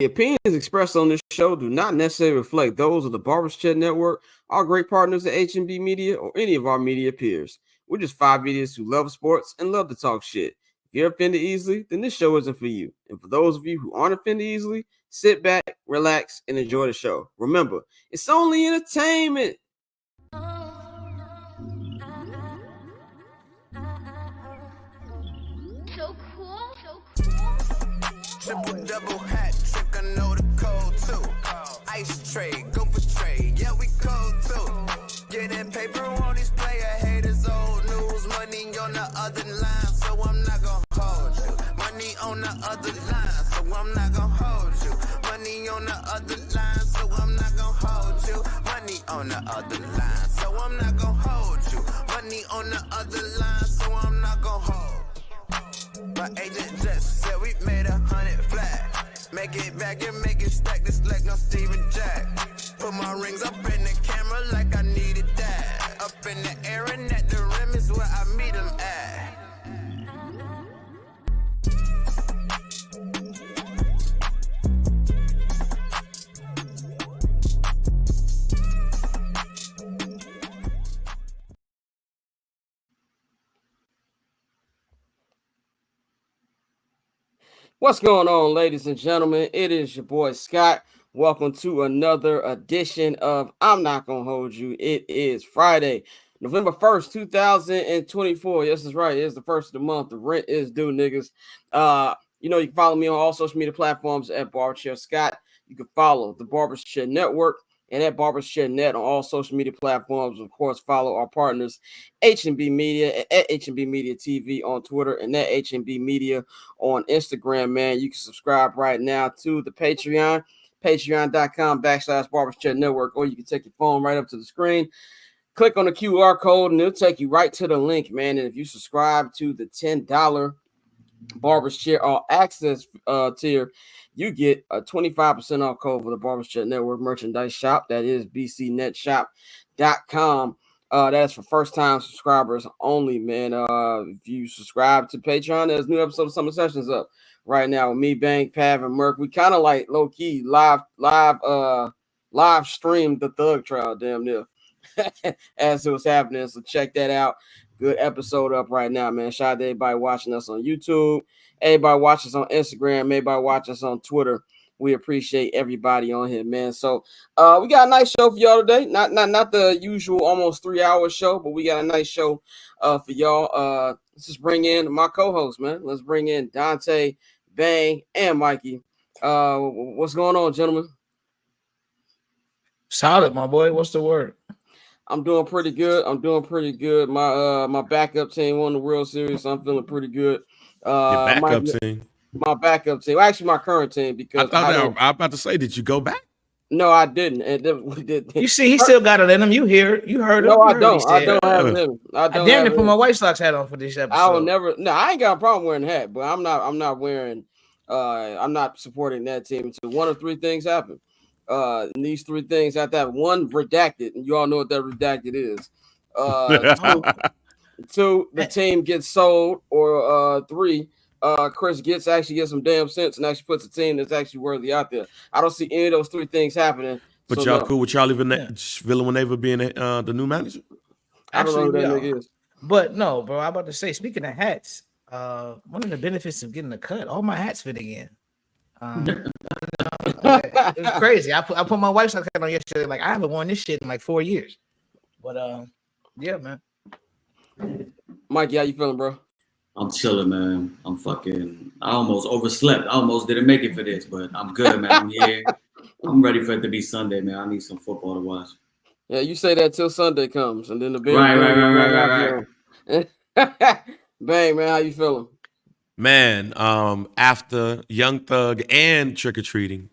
The opinions expressed on this show do not necessarily reflect those of the Barbers Chat Network, our great partners at H&B Media, or any of our media peers. We're just five idiots who love sports and love to talk shit. If you're offended easily, then this show isn't for you. And for those of you who aren't offended easily, sit back, relax, and enjoy the show. Remember, it's only entertainment. So cool. Triple double hat trick, I know the code too. Ice trade, go for trade, yeah we cold too. Getting paper on these player haters, old news. Money on the other line, so I'm not gonna hold you. Money on the other line, so I'm not gonna hold you. Money on the other line, so I'm not gonna hold you. Money on the other line, so I'm not gonna hold you. Money on the other line, so I'm not gonna hold. My agent just said we made 100 flat. Make it back and make it stack this like no Steven Jack. Put my rings up in the camera like I needed that. Up in the air and at the rim is where I meet them at. What's going on, ladies and gentlemen? It is your boy Scott. Welcome to another edition of I'm Not Gonna Hold You. It is Friday, November 1st, 2024. Yes, that's right. It's the first of the month. The rent is due, niggas. You can follow me on all social media platforms at Barberchair Scott. You can follow the Barberchair Network and at Barberchair Net on all social media platforms. Of course, follow our partners, H&B Media, at H&B Media TV on Twitter, and at H&B Media on Instagram, man. You can subscribe right now to the Patreon, patreon.com/Barberchair Network, or you can take your phone right up to the screen, click on the QR code, and it'll take you right to the link, man. And if you subscribe to the $10 Barber's Chair All Access tier, you get a 25% off code for the Barber's Chair Network merchandise shop. That is bcnetshop.com. That's for first-time subscribers only, man. If you subscribe to Patreon, there's a new episode of Summer Sessions up right now with me, Bang, Pav, and Merc. We kind of like low-key live streamed the Thug Trial, damn near, as it was happening. So check that out. Good episode up right now, man. Shout out to everybody watching us on YouTube, everybody watching us on Instagram, everybody watching us on Twitter. We appreciate everybody on here, man. So we got a nice show for y'all today. Not the usual almost 3-hour show, but we got a nice show for y'all. Let's just bring in my co-host, man. Let's bring in Dante, Bang, and Mikey. What's going on, gentlemen? Solid, my boy. What's the word? I'm doing pretty good. My backup team won the World Series, so I'm feeling pretty good. Your backup team? My backup team. Well, actually, my current team, because I'm about to say, did you go back? No, I didn't. And you see, he still got it in him. You heard him. No, I don't. I don't have him. I damn near put my White Sox hat on for this episode. I will never. No, I ain't got a problem wearing a hat, but I'm not wearing. I'm not supporting that team until one of three things happen. And these three things have to have: one, redacted, and you all know what that redacted is. Two, the team gets sold, or three, Chris actually gets some damn sense and actually puts a team that's actually worthy out there. I don't see any of those three things happening. But so y'all cool with Charlie Villanueva being the new manager? I don't know who that nigga is. But no, bro, I'm about to say, speaking of hats, one of the benefits of getting a cut, all my hats fitting in. It was crazy. I put my White Sox hat on yesterday. Like, I haven't worn this shit in like 4 years. But yeah, man. Mikey, how you feeling, bro? I'm chilling, man. I almost overslept. I almost didn't make it for this, but I'm good, man. I'm here. I'm ready for it to be Sunday, man. I need some football to watch. Yeah, you say that till Sunday comes, and then the big right. Bang, man, how you feeling? Man, after Young Thug and trick-or-treating,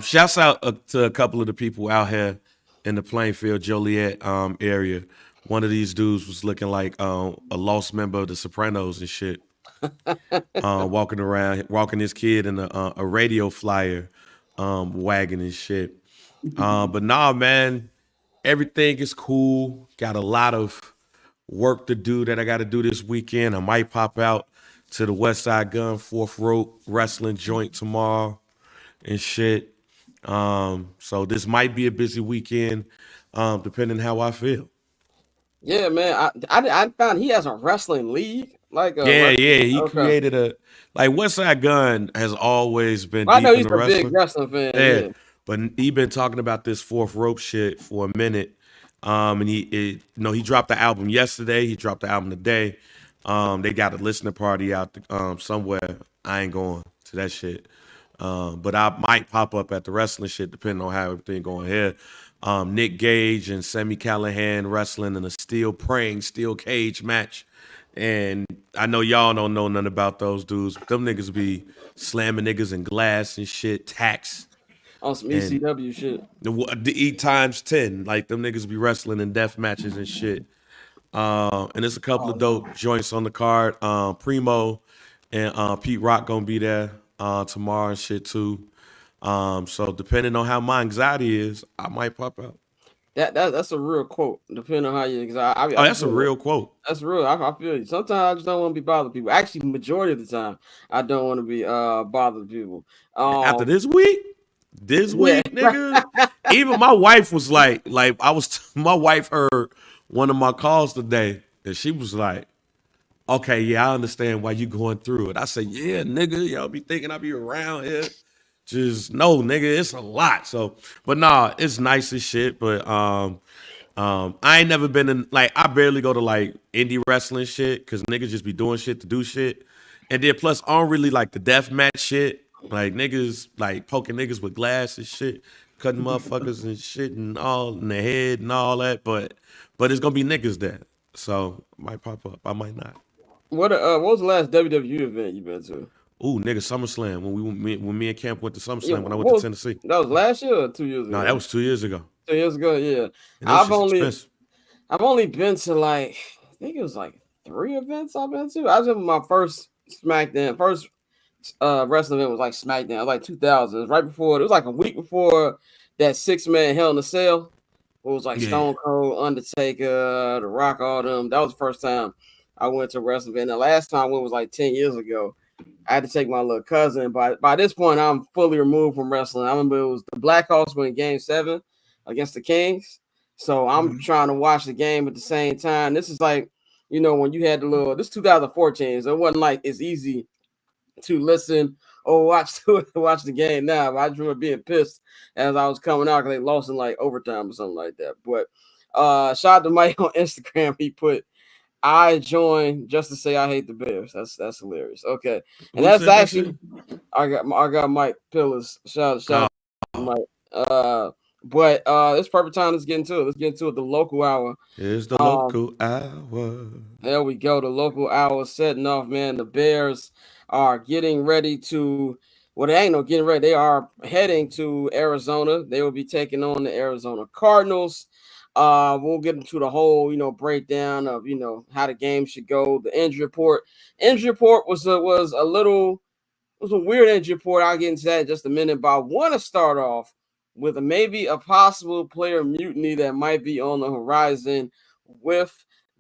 shouts out to a couple of the people out here in the Plainfield, Joliet area. One of these dudes was looking like a lost member of the Sopranos and shit. Walking his kid in a radio flyer wagon and shit. But nah, man, everything is cool. Got a lot of work to do that I got to do this weekend. I might pop out to the West Side Gun 4th Rope Wrestling joint tomorrow. and shit. So this might be a busy weekend, depending how I feel. Yeah, man. I found he has a wrestling league, like a Yeah, wrestling. yeah. He Okay. created like Westside Gunn has always been Well, I know deep he's into a big wrestling. wrestling fan. Yeah, Yeah. but he been talking about this fourth rope shit for a minute. And he dropped the album yesterday. He dropped the album today. They got a listening party out somewhere. I ain't going to that shit. But I might pop up at the wrestling shit depending on how everything going here. Nick Gage and Sami Callahan wrestling in a steel cage match. And I know y'all don't know nothing about those dudes. But them niggas be slamming niggas in glass and shit, tacks. On some And ECW shit. the E times 10. Like them niggas be wrestling in death matches and shit. And there's a couple of dope joints on the card. Primo and Pete Rock gonna be there tomorrow and shit too. So depending on how my anxiety is, I might pop out. That's a real quote. Depending on how you, Oh, I that's a feel real quote. that's real. I feel you. Sometimes I just don't want to be bothered people. Actually, majority of the time, I don't want to be bothered people. After Um, this week, yeah, nigga, even my wife was like my wife heard one of my calls today, and she was like, okay, yeah, I understand why you going through it. I said, yeah, nigga, y'all be thinking I be around here. Just no, nigga, it's a lot. So, but nah, it's nice as shit. But I ain't never been in like I barely go to like indie wrestling shit because niggas just be doing shit to do shit. And then plus I don't really like the death match shit. Like niggas like poking niggas with glass and shit, cutting motherfuckers and shit and all in the head and all that. But it's gonna be niggas there. So I might pop up. I might not. what was the last WWE event you been to? Ooh, nigga, SummerSlam when me and Camp went to Yeah, SummerSlam when I went to Tennessee. that was last year or 2 years No, that ago? was 2 years ago, 2 years ago, yeah. and those I've shit's only expensive. I've only been to like I think it was like 3 events I've been to. I was in my first SmackDown, first wrestling event was like SmackDown, like 2000. It was right before it was like a week before that 6-man Hell in a Cell. It was like Yeah, Stone Cold, Undertaker, The Rock, all them. That was the first time I went to a wrestling event. The last time I went was like 10 years ago. I had to take my little cousin. By this point, I'm fully removed from wrestling. I remember it was the Blackhawks win Game 7 against the Kings. So I'm trying to watch the game at the same time. This is like, when you had this 2014, so it wasn't like it's easy to listen or watch watch the game now. I just remember being pissed as I was coming out because they lost in like overtime or something like that. But shout out to Mike on Instagram. He put I joined just to say I hate the Bears. That's hilarious. Okay, and who that's said that actually shit? I got Mike Pillars. Shout Oh, out to Mike. But it's perfect time. Let's get into it. Let's get into it. The local hour. here's the Um, local hour. there we go. The local hour setting off, man. The Bears are getting ready to, well, they ain't no getting ready. They are heading to Arizona. They will be taking on the Arizona Cardinals. We'll get into the whole, breakdown of, how the game should go. The injury report. Injury report was a little, it was a weird injury report. I'll get into that in just a minute. But I want to start off with maybe a possible player mutiny that might be on the horizon with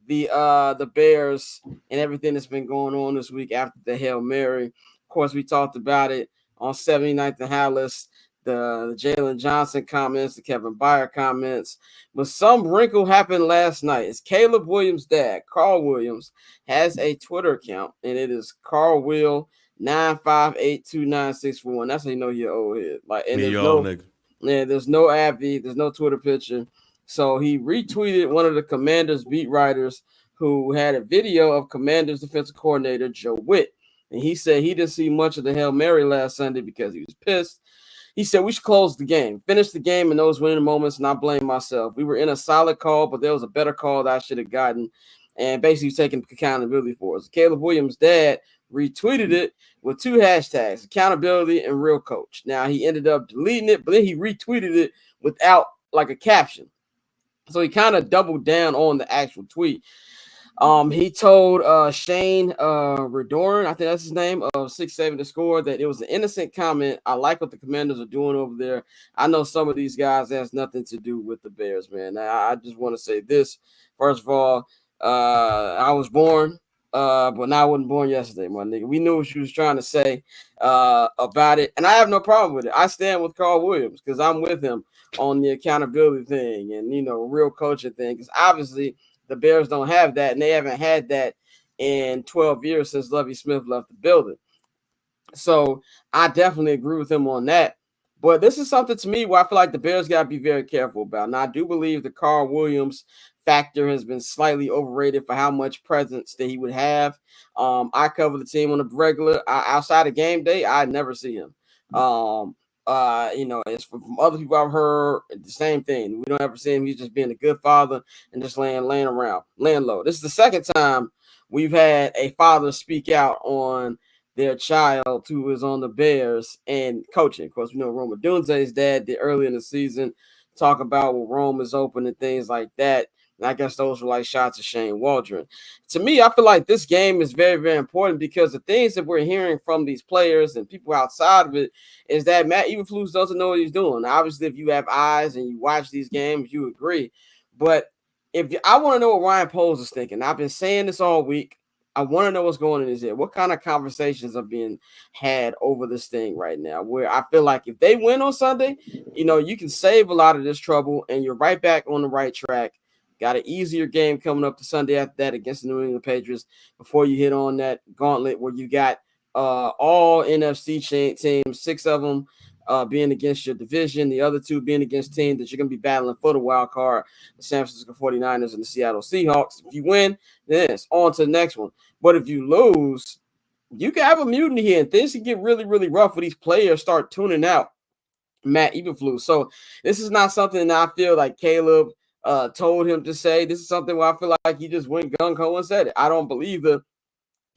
the Bears and everything that's been going on this week after the Hail Mary. Of course, we talked about it on 79th and Hallis, the Jalen Johnson comments, the Kevin Byard comments. But some wrinkle happened last night. It's Caleb Williams' dad, Carl Williams, has a Twitter account, and it is Carl Will 9582961. That's how you know you're old head. Like, and Me, there's y'all, no, nigga. yeah, there's no Abby, there's no Twitter picture. So he retweeted one of the Commanders beat writers who had a video of Commanders defensive coordinator Joe Witt. And he said he didn't see much of the Hail Mary last Sunday because he was pissed. He said we should close the game, finish the game in those winning moments, and I blame myself. We were in a solid call, but there was a better call that I should have gotten, and basically taking accountability for us. Caleb Williams' dad retweeted it with 2 hashtags, accountability and real coach. Now, he ended up deleting it, but then he retweeted it without like a caption. So he kind of doubled down on the actual tweet. He told Shane Redoran, I think that's his name, of 6-7 to score, that it was an innocent comment. I like what the Commanders are doing over there. I know some of these guys has nothing to do with the Bears, man. I just want to say this. First of all, I was born But now I wasn't born yesterday, my nigga. We knew what she was trying to say about it, and I have no problem with it. I stand with Carl Williams because I'm with him on the accountability thing and real coaching thing. Because obviously the Bears don't have that, and they haven't had that in 12 years since Lovie Smith left the building. So I definitely agree with him on that. But this is something to me where I feel like the Bears got to be very careful about. Now, I do believe the Carl Williams factor has been slightly overrated for how much presence that he would have. I cover the team on a regular. Outside of game day, I never see him. It's from other people I've heard the same thing. We don't ever see him. He's just being a good father and just laying around, laying low. This is the second time we've had a father speak out on their child who is on the Bears and coaching. Of course, Rome Odunze's dad did early in the season talk about when Rome is open and things like that. And I guess those were like shots of Shane Waldron. To me, I feel like this game is very, very important because the things that we're hearing from these players and people outside of it is that Matt Eberflus doesn't know what he's doing. Obviously, if you have eyes and you watch these games, you agree. But I want to know what Ryan Poles is thinking. I've been saying this all week. I want to know what's going on in his head. What kind of conversations are being had over this thing right now? Where I feel like if they win on Sunday, you can save a lot of this trouble and you're right back on the right track. Got an easier game coming up to Sunday after that against the New England Patriots before you hit on that gauntlet where you got all NFC teams, 6 of them being against your division, the other 2 being against teams that you're going to be battling for the wild card, the San Francisco 49ers and the Seattle Seahawks. If you win, then it's on to the next one. But if you lose, you can have a mutiny here, and things can get really, really rough when these players start tuning out Matt Eberflus. So this is not something that I feel like Caleb told him to say. This is something where I feel like he just went gung-ho and said it. I don't believe it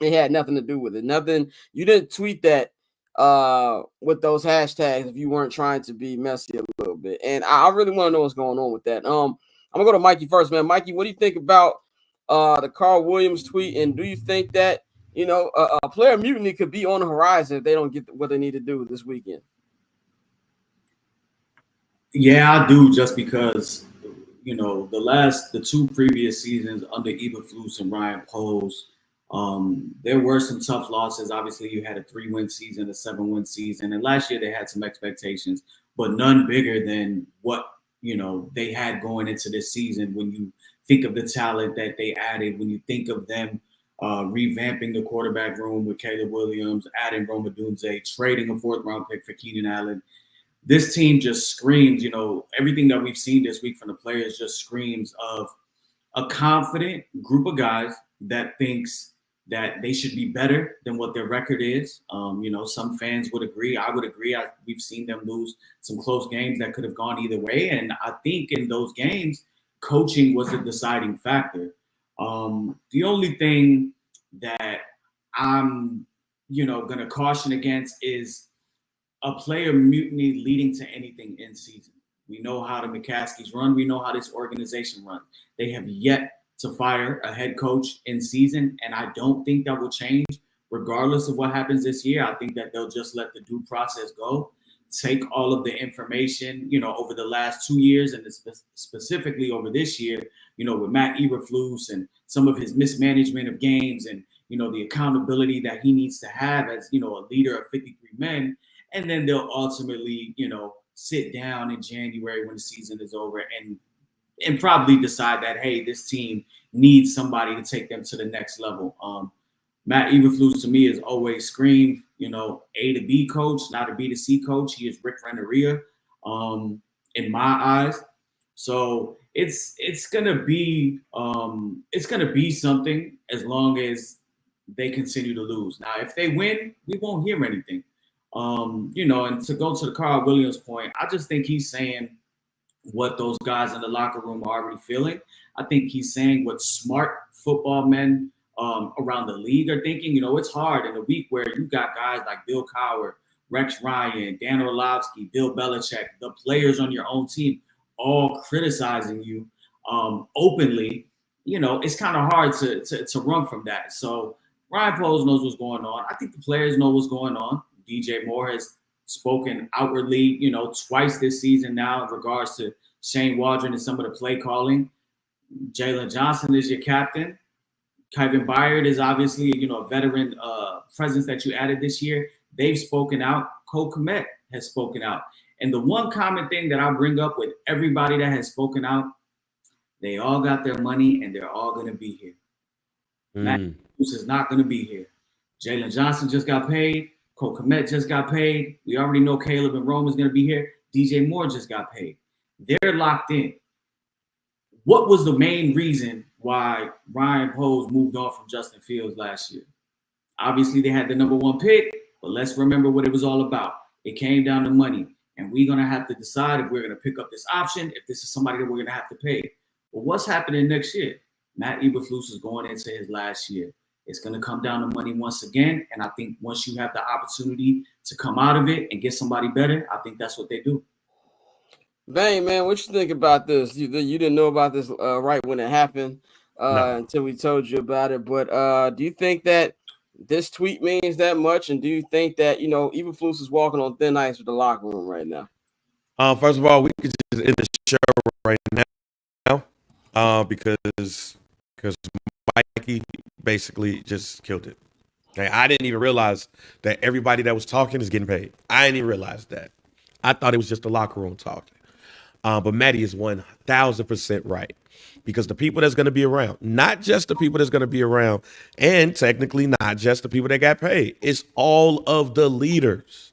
had nothing to do with it. Nothing. You didn't tweet that with those hashtags if you weren't trying to be messy a little bit. And I really want to know what's going on with that. I'm gonna go to Mikey first, man. Mikey, what do you think about the Carl Williams tweet? And do you think that a player mutiny could be on the horizon if they don't get what they need to do this weekend? Yeah, I do, just because the 2 previous seasons under Eberflus and Ryan Poles, there were some tough losses. Obviously, you had a 3-win season, a 7-win season, and last year they had some expectations, but none bigger than what they had going into this season. When you think of the talent that they added, when you think of them revamping the quarterback room with Caleb Williams, adding Rome Odunze, trading a 4th-round pick for Keenan Allen, this team just screams. Everything that we've seen this week from the players just screams of a confident group of guys that thinks that they should be better than what their record is. Some fans would agree. I would agree. We've seen them lose some close games that could have gone either way. And I think in those games, coaching was a deciding factor. The only thing that I'm, going to caution against is a player mutiny leading to anything in season. We know how the McCaskies run. We know how this organization runs. They have yet to fire a head coach in season, and I don't think that will change regardless of what happens this year. I think that they'll just let the due process go, take all of the information, over the last 2 years and specifically over this year, with Matt Eberflus and some of his mismanagement of games and, the accountability that he needs to have as, a leader of 53 men. And then they'll ultimately, sit down in January when the season is over and probably decide that, hey, this team needs somebody to take them to the next level. Matt Eberflus to me has always screamed, A to B coach, not a B to C coach. He is Rick Renteria in my eyes. So it's gonna be something as long as they continue to lose. Now, if they win, we won't hear anything. And to go to the Carl Williams point, I just think he's saying what those guys in the locker room are already feeling. I think he's saying what smart football men around the league are thinking. It's hard in a week where you got guys like Bill Cowher, Rex Ryan, Dan Orlovsky, Bill Belichick, the players on your own team, all criticizing you openly. It's kind of hard to run from that. So Ryan Poles knows what's going on. I think the players know what's going on. DJ Moore has spoken outwardly, twice this season now in regards to Shane Waldron and some of the play calling. Jalen Johnson is your captain. Kevin Byard is obviously, a veteran presence that you added this year. They've spoken out. Cole Kmet has spoken out. And the one common thing that I bring up with everybody that has spoken out, they all got their money and they're all going to be here. Matt Eberflus is not going to be here. Jalen Johnson just got paid. Cole Kmet just got paid. We already know Caleb and Rome is going to be here. DJ Moore just got paid. They're locked in. What was the main reason why Ryan Poles moved on from Justin Fields last year? Obviously, they had the number 1 pick, but let's remember what it was all about. It came down to money, and we're going to have to decide if we're going to pick up this option, if this is somebody that we're going to have to pay. But what's happening next year? Matt Eberflus is going into his last year. It's going to come down to money once again, and I think once you have the opportunity to come out of it and get somebody better, I think that's what they do. Bang, man, what you think about this? You didn't know about this right when it happened until we told you about it. But do you think that this tweet means that much? And do you think that, Eberflus is walking on thin ice with the locker room right now? First of all, we could just end the show right now because Mikey basically just killed it. Okay, I didn't even realize that everybody that was talking is getting paid. I didn't even realize that. I thought it was just the locker room talking. But Matty is 1,000% right, because the people that's going to be around, not just the people that's going to be around, and technically not just the people that got paid, it's all of the leaders.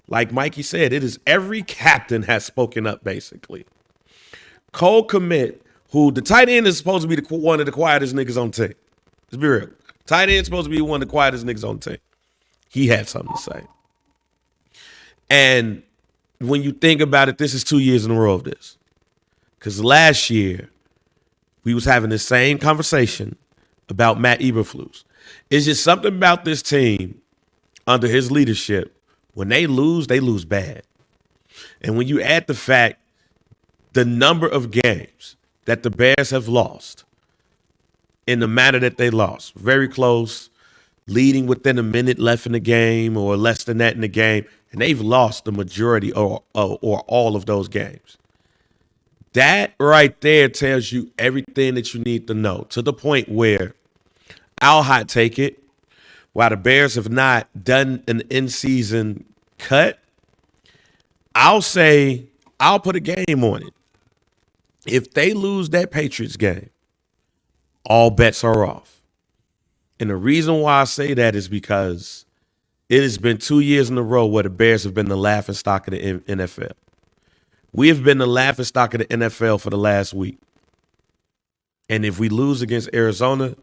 Like Mikey said, it is every captain has spoken up, basically. Cole Kmet, who the tight end is supposed to be one of the quietest niggas on the team. Let's be real. Tight end is supposed to be one of the quietest niggas on the team. He had something to say. And when you think about it, this is 2 years in a row of this. Because last year, we was having the same conversation about Matt Eberflus. It's just something about this team under his leadership. When they lose bad. And when you add the fact, the number of games that the Bears have lost in the manner that they lost, very close, leading within a minute left in the game or less than that in the game, and they've lost the majority or all of those games. That right there tells you everything that you need to know, to the point where I'll hot take it. While the Bears have not done an in-season cut, I'll put a game on it. If they lose that Patriots game, all bets are off. And the reason why I say that is because it has been 2 years in a row where the Bears have been the laughingstock of the NFL. We have been the laughingstock of the NFL for the last week. And if we lose against Arizona,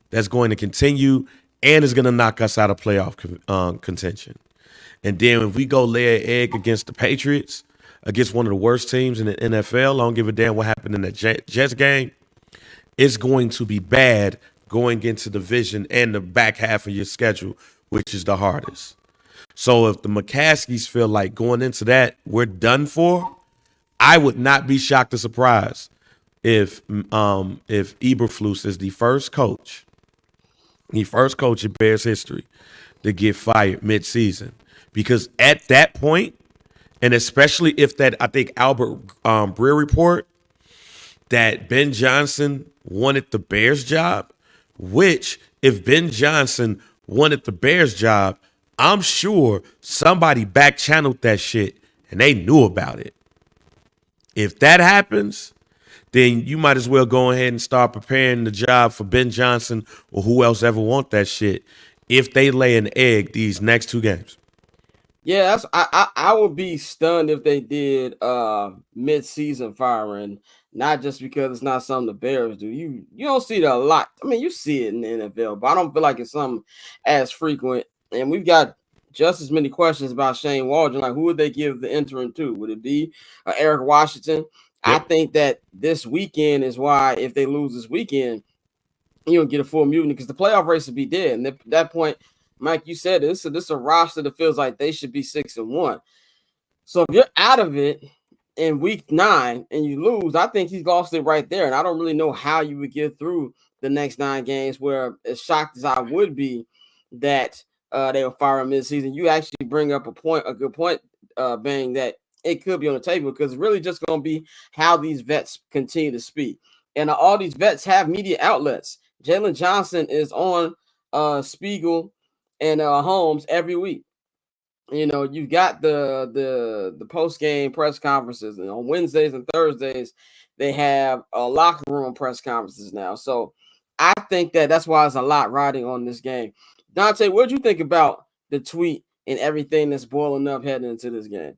that's going to continue and is going to knock us out of playoff contention. And then if we go lay an egg against the Patriots, against one of the worst teams in the NFL, I don't give a damn what happened in the Jets game, it's going to be bad going into the division and the back half of your schedule, which is the hardest. So if the McCaskies feel like going into that, we're done for, I would not be shocked or surprised if Eberflus is the first coach in Bears history to get fired mid-season. Because at that point, and especially if that, I think Albert Breer report, that Ben Johnson wanted the Bears job, which if Ben Johnson wanted the Bears job, I'm sure somebody back-channeled that shit and they knew about it. If that happens, then you might as well go ahead and start preparing the job for Ben Johnson or who else ever want that shit if they lay an egg these next 2 games. Yeah, I would be stunned if they did mid-season firing, not just because it's not something the Bears do. You don't see it a lot. I mean, you see it in the NFL, but I don't feel like it's something as frequent. And we've got just as many questions about Shane Waldron. Like, who would they give the interim to? Would it be Eric Washington? Yep. I think that this weekend is why, if they lose this weekend, you don't get a full mutiny because the playoff race would be dead. And at that point, Mike, you said this is a roster that feels like they should be 6-1. So if you're out of it in week 9 and you lose, I think he's lost it right there. And I don't really know how you would get through the next 9 games, where as shocked as I would be that they will fire him mid-season. You actually bring up a good point, Bang, that it could be on the table, because it's really just going to be how these vets continue to speak. And all these vets have media outlets. Jalen Johnson is on Spiegel and Holmes every week. You know, you got the post game press conferences, and on Wednesdays and Thursdays they have locker room press conferences now. So I think that's why there's a lot riding on this game. Dante, what do you think about the tweet and everything that's boiling up heading into this game?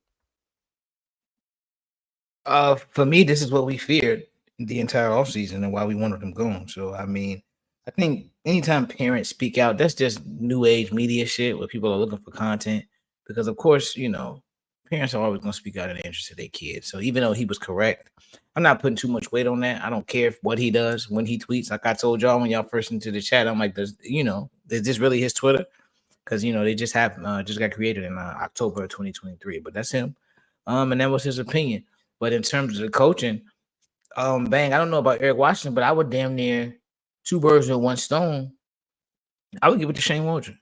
For me, this is what we feared the entire offseason and why we wanted them gone. So I mean, I think anytime parents speak out, that's just new age media shit where people are looking for content. Because of course, you know, parents are always gonna speak out in the interest of their kids. So even though he was correct, I'm not putting too much weight on that. I don't care what he does when he tweets. Like I told y'all when y'all first into the chat, I'm like, is this really his Twitter? Because you know they just got created in October of 2023, but that's him. And that was his opinion. But in terms of the coaching, bang, I don't know about Eric Washington, but I would damn near two birds with one stone. I would give it to Shane Waldron.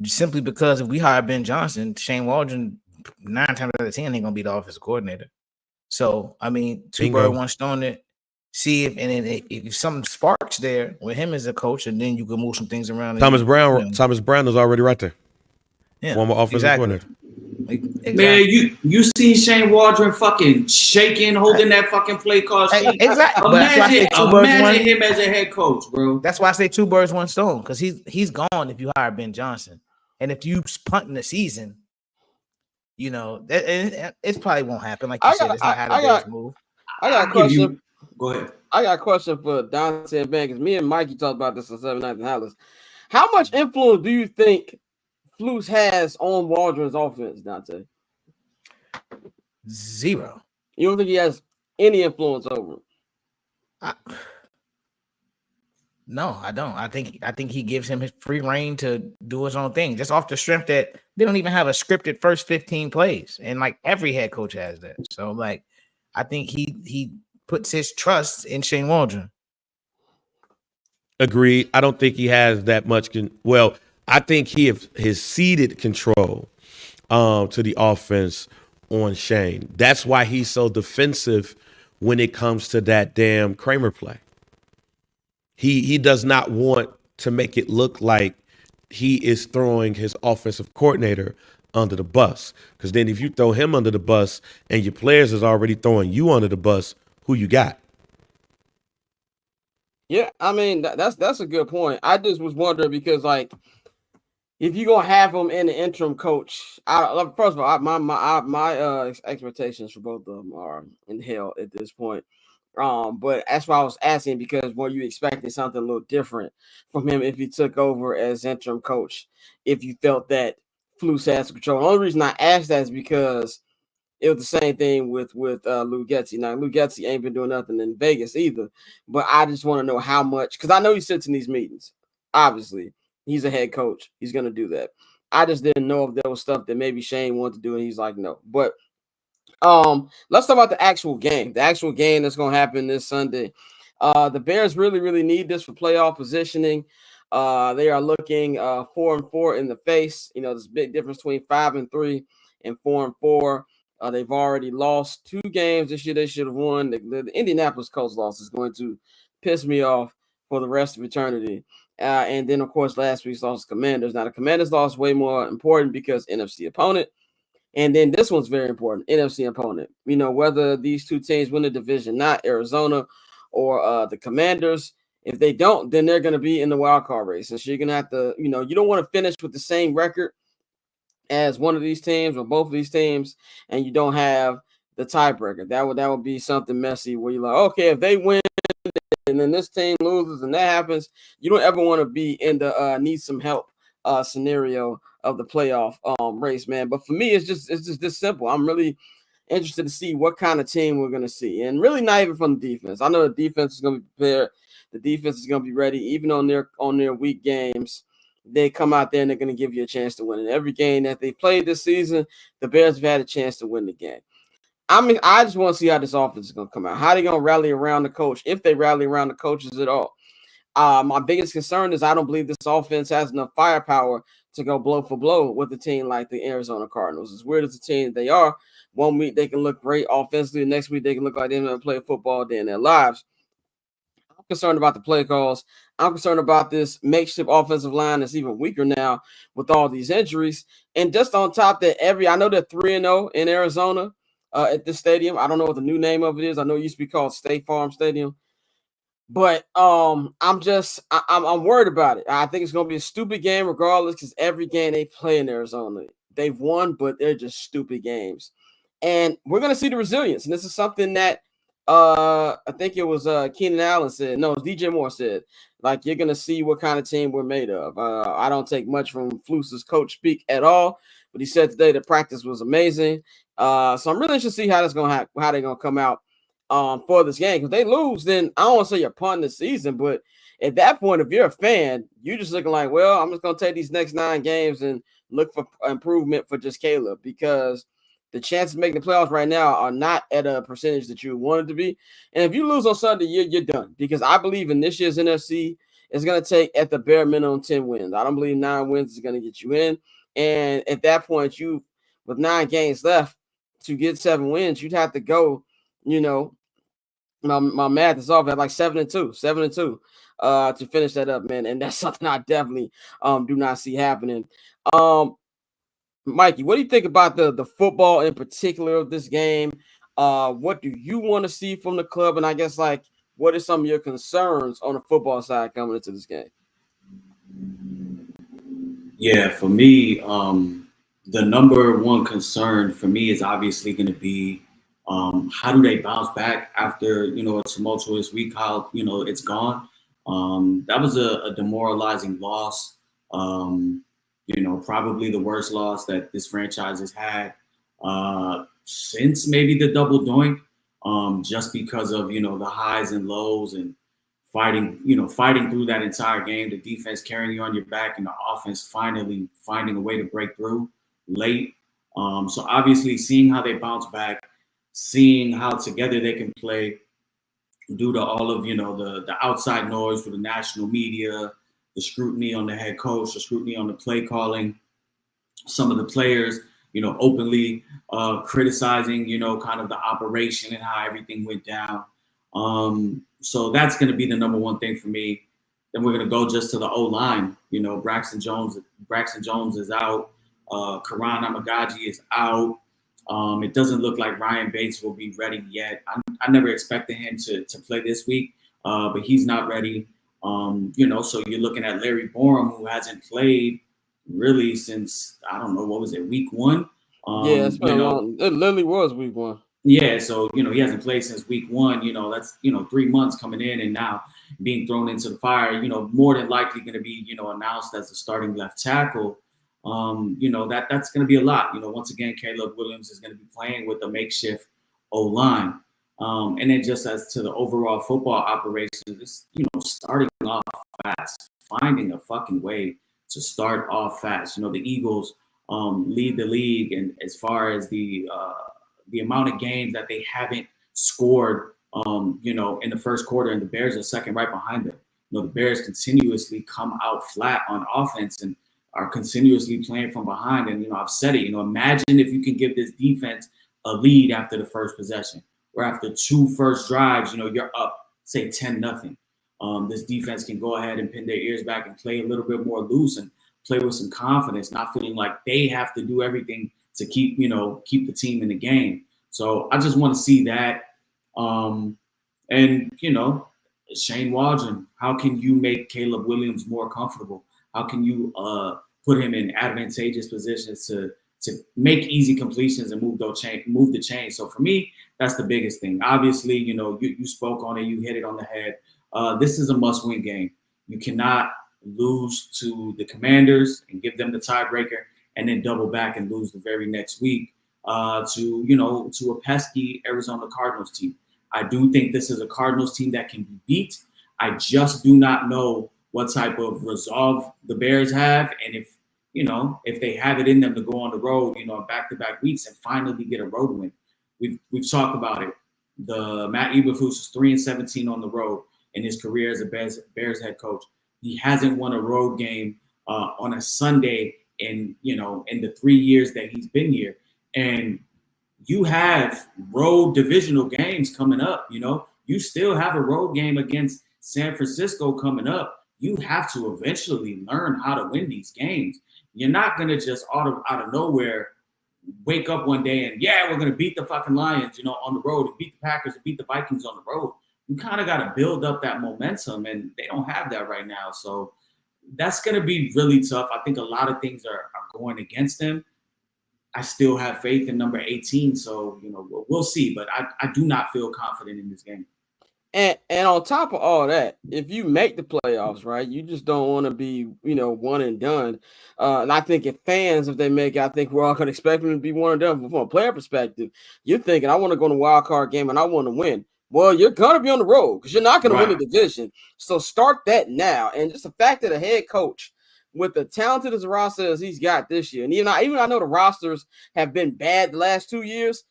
Simply because if we hire Ben Johnson, Shane Waldron 9 times out of 10 ain't gonna be the offensive coordinator. So I mean, two birds, one stone. It. See if something sparks there with him as a coach, and then you can move some things around. Thomas Brown is already right there. Yeah, former offensive coordinator. Exactly. Man, you seen Shane Waldron fucking shaking, holding that fucking play call sheet. Exactly. Imagine him as a head coach, bro. That's why I say two birds, one stone, because he's gone if you hire Ben Johnson. And if you punt in the season, you know, it probably won't happen. Like you said, it's not how the Bears move. I got a question. Go ahead. I got a question for Dante and Ben, because me and Mikey talked about this on 7 Nights in Dallas. How much influence do you think Flus has on Waldron's offense, Dante? 0. You don't think he has any influence over him? No, I don't. I think he gives him his free reign to do his own thing, just off the strength that they don't even have a scripted first 15 plays, and like every head coach has that. So like, I think he puts his trust in Shane Waldron. Agreed. I don't think he has that much. I think he has ceded control to the offense on Shane. That's why he's so defensive when it comes to that damn Kramer play. He does not want to make it look like he is throwing his offensive coordinator under the bus. Because then if you throw him under the bus and your players is already throwing you under the bus, who you got? Yeah, I mean, that's a good point. I just was wondering because, like, if you're gonna have him in the interim coach, first of all, my expectations for both of them are in hell at this point. But that's why I was asking, because were you expecting something a little different from him if he took over as interim coach? If you felt that Flus has control. The only reason I asked that is because it was the same thing with Lou Getsy. Now Lou Getsy ain't been doing nothing in Vegas either, but I just want to know how much, because I know he sits in these meetings. Obviously, he's a head coach. He's gonna do that. I just didn't know if there was stuff that maybe Shane wanted to do, and he's like, no. But let's talk about the actual game. The actual game that's going to happen this Sunday. The Bears really, really need this for playoff positioning. They are looking 4-4 in the face. You know, there's a big difference between 5-3 and 4-4. They've already lost 2 games this year. They should have won. The Indianapolis Colts loss is going to piss me off for the rest of eternity. And then, of course, last week's loss Commanders. Now, the Commanders loss way more important because NFC opponent. And then this one's very important, NFC opponent. You know, whether these two teams win the division, not Arizona or the Commanders. If they don't, then they're going to be in the wild card race. And so you're going to have to, you know, you don't want to finish with the same record as one of these teams or both of these teams, and you don't have the tiebreaker. That would be something messy where you're like, okay, if they win and then this team loses and that happens, you don't ever want to be in the need some help scenario of the playoff race, man. But for me, it's just this simple. I'm really interested to see what kind of team we're going to see, and really not even from the defense. I know the defense is going to be prepared. The defense is going to be ready, even on their weak games. They come out there and they're going to give you a chance to win. In every game that they played this season, the Bears have had a chance to win the game. I mean, I just want to see how this offense is going to come out. How are they going to rally around the coach, if they rally around the coaches at all? My biggest concern is I don't believe this offense has enough firepower to go blow for blow with a team like the Arizona Cardinals. As weird as the team they are, one week they can look great offensively, the next week they can look like they never played football day in their lives. concerned about the play calls. I'm concerned about this makeshift offensive line that's even weaker now with all these injuries. And just on top that, I know they're 3-0 in Arizona at this stadium. I don't know what the new name of it is. I know it used to be called State Farm Stadium. But I'm worried about it. I think it's going to be a stupid game regardless, because every game they play in Arizona, they've won, but they're just stupid games. And we're going to see the resilience. And this is something that I think it was Keenan Allen said. No, it was DJ Moore said. Like, you're going to see what kind of team we're made of. I don't take much from Flus's coach speak at all, but he said today the practice was amazing. So I'm really interested to see how they're going to come out for this game. Because they lose, then I don't want to say you're punting the season, but at that point, if you're a fan, you're just looking like, well, I'm just going to take these next 9 games and look for improvement for just Caleb, because the chances of making the playoffs right now are not at a percentage that you want it to be. And if you lose on Sunday, you're done, because I believe in this year's NFC, it's going to take at the bare minimum 10 wins. I don't believe 9 wins is going to get you in. And at that point, with 9 games left to get 7 wins, you'd have to go, my math is off at like 7-2 to finish that up, man. And that's something I definitely do not see happening. Mikey, what do you think about the football in particular of this game? What do you want to see from the club? And I guess, like, what are some of your concerns on the football side coming into this game? Yeah, for me, the number one concern for me is obviously going to be how do they bounce back after, a tumultuous week, how, it's gone. That was a demoralizing loss. Probably the worst loss that this franchise has had since maybe the double doink, just because of, the highs and lows and fighting through that entire game, the defense carrying you on your back and the offense finally finding a way to break through late. So obviously seeing how they bounce back, seeing how together they can play due to all of, the outside noise for the national media, the scrutiny on the head coach, the scrutiny on the play calling, some of the players, openly criticizing, kind of the operation and how everything went down. So that's going to be the number one thing for me. Then we're going to go just to the O-line. Braxton Jones is out. Karan Amagaji is out. It doesn't look like Ryan Bates will be ready yet. I never expected him to play this week, but he's not ready. So you're looking at Larry Borum, who hasn't played really since, I don't know, what was it, week 1? Yeah, it's been long. It literally was week 1. Yeah, so, he hasn't played since week 1. That's, 3 months coming in and now being thrown into the fire, more than likely going to be, announced as the starting left tackle. That's going to be a lot. Once again, Caleb Williams is going to be playing with a makeshift O-line. And then just as to the overall football operation, just, starting off fast, finding a fucking way to start off fast. The Eagles lead the league, and as far as the amount of games that they haven't scored, in the first quarter, and the Bears are second right behind them. The Bears continuously come out flat on offense and are continuously playing from behind. And, I've said it, imagine if you can give this defense a lead after the first possession, or after 2 first drives, you're up, say 10-0. This defense can go ahead and pin their ears back and play a little bit more loose and play with some confidence, not feeling like they have to do everything to keep the team in the game. So I just want to see that. Shane Waldron, how can you make Caleb Williams more comfortable? How can you put him in advantageous positions to make easy completions and move the chain? So for me, that's the biggest thing. Obviously, you spoke on it, you hit it on the head. This is a must-win game. You cannot lose to the Commanders and give them the tiebreaker, and then double back and lose the very next week to a pesky Arizona Cardinals team. I do think this is a Cardinals team that can be beat. I just do not know what type of resolve the Bears have, and if they have it in them to go on the road, back-to-back weeks and finally get a road win. We've talked about it. The Matt Eberflus is 3-17 on the road in his career as a Bears head coach. He hasn't won a road game on a Sunday in the 3 years that he's been here. And you have road divisional games coming up. You still have a road game against San Francisco coming up, you have to eventually learn how to win these games. You're not going to just out of nowhere wake up one day and, yeah, we're going to beat the fucking Lions, on the road, and beat the Packers, and beat the Vikings on the road. You kind of got to build up that momentum, and they don't have that right now. So that's going to be really tough. I think a lot of things are going against them. I still have faith in number 18, so we'll see. But I do not feel confident in this game. And on top of all that, if you make the playoffs, right, you just don't want to be, one and done. And I think if they make it, I think we're all going to expect them to be one and done. But from a player perspective, you're thinking, I want to go to a wild card game and I want to win. Well, you're going to be on the road because you're not going to win the division. So start that now. And just the fact that a head coach with the talented as roster as he's got this year, and even I know the rosters have been bad the last 2 years,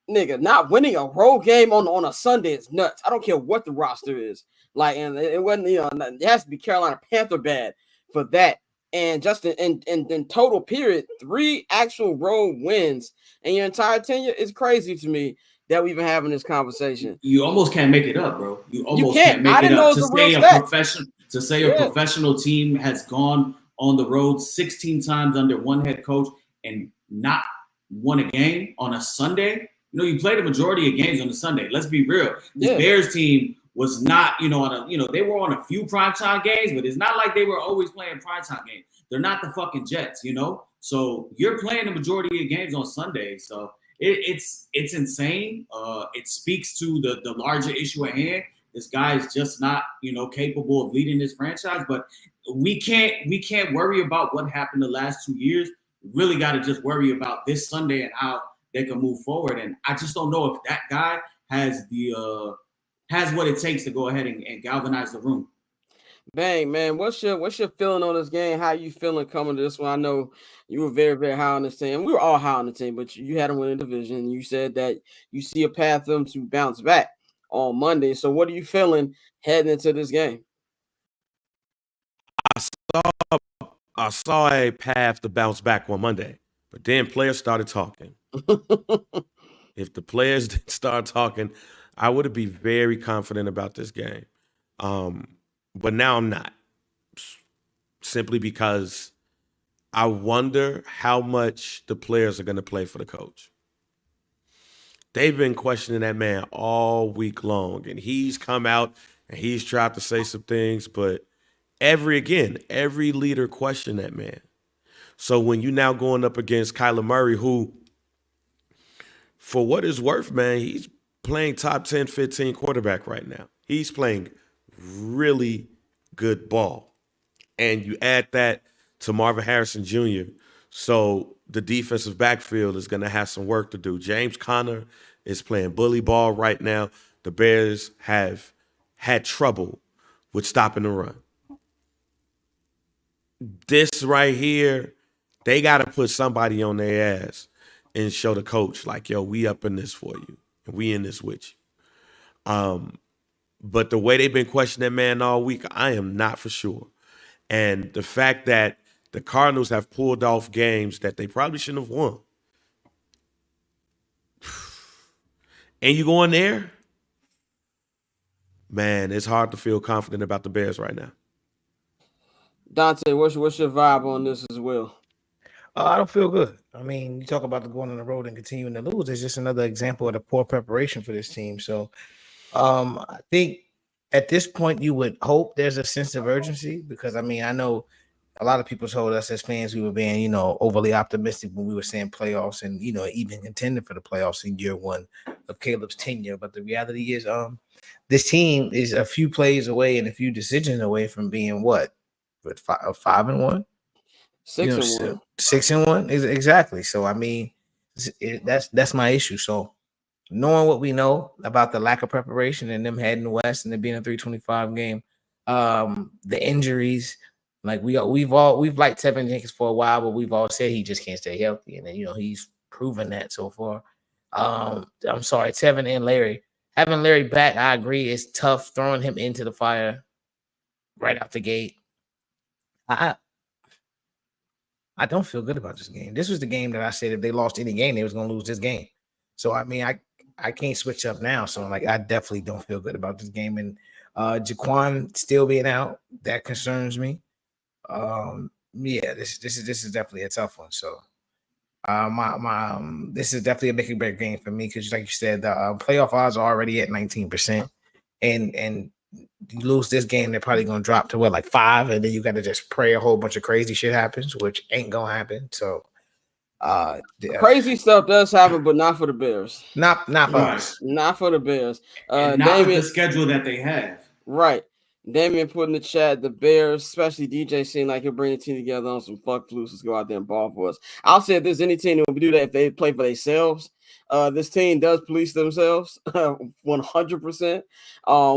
nigga, not winning a road game on a Sunday is nuts. I don't care what the roster is. Like, and it wasn't, it has to be Carolina Panther bad for that. And just in total period, 3 actual road wins in your entire tenure is crazy to me that we even having this conversation. You almost can't make it up, bro. You almost can't make it up. To say a professional team has gone on the road 16 times under one head coach and not won a game on a Sunday. You play the majority of games on a Sunday. Let's be real. This Bears team was not, they were on a few primetime games, but it's not like they were always playing primetime games. They're not the fucking Jets, So you're playing the majority of games on Sunday. So it's insane. It speaks to the larger issue at hand. This guy is just not, capable of leading this franchise. But we can't worry about what happened the last 2 years. We really got to just worry about this Sunday and how they can move forward. And I just don't know if that guy has what it takes to go ahead and galvanize the room. Bang, man. What's your feeling on this game? How you feeling coming to this one? I know you were very, very high on this team. We were all high on the team, but you had them win the division. You said that you see a path for them to bounce back on Monday. So what are you feeling heading into this game? I saw a path to bounce back on Monday, but then players started talking. If the players didn't start talking, I would be very confident about this game. But now I'm not. Simply because I wonder how much the players are going to play for the coach. They've been questioning that man all week long, and he's come out and he's tried to say some things, but every leader questioned that man. So when you now going up against Kyler Murray, who, for what it's worth, man, he's playing top 10, 15 quarterback right now. He's playing really good ball. And you add that to Marvin Harrison Jr., so the defensive backfield is going to have some work to do. James Conner is playing bully ball right now. The Bears have had trouble with stopping the run. This right here, they got to put somebody on their ass and show the coach, like, yo, we up in this for you. And we in this with you. But the way they've been questioning that man all week, I am not for sure. And the fact that the Cardinals have pulled off games that they probably shouldn't have won. And you go in there, man, it's hard to feel confident about the Bears right now. Dante, what's your vibe on this as well? I don't feel good. I mean, you talk about the going on the road and continuing to lose. It's just another example of the poor preparation for this team. So I think at this point you would hope there's a sense of urgency because, I mean, I know a lot of people told us as fans we were being, overly optimistic when we were saying playoffs and, even contending for the playoffs in year one of Caleb's tenure. But the reality is this team is a few plays away and a few decisions away from being what? 5-1? 6-1. 6-1, exactly. So I mean, that's my issue. So knowing what we know about the lack of preparation and them heading west and it being a 325 game, the injuries, like we've liked Tevin Jenkins for a while, but we've all said he just can't stay healthy, and then he's proven that so far. I'm sorry, Tevin and Larry. Having Larry back, I agree, is tough. Throwing him into the fire right out the gate. I don't feel good about this game. This was the game that I said if they lost any game, they was gonna lose this game. So I mean, I can't switch up now. So like I definitely don't feel good about this game. And Jaquan still being out, that concerns me. Yeah, this is definitely a tough one. So this is definitely a make or break game for me because, like you said, the playoff odds are already at 19%, and you lose this game, they're probably gonna drop to what, like 5, and then you got to just pray a whole bunch of crazy shit happens, which ain't gonna happen. So, crazy stuff does happen, but not for the Bears. Not for us. Not for the Bears. And not with the schedule that they have. Right. Damien put in the chat, the Bears, especially DJ, seem like he'll bring the team together on some fuck flus. Let's go out there and ball for us. I'll say if there's any team that would do that if they play for themselves, this team does police themselves 100%.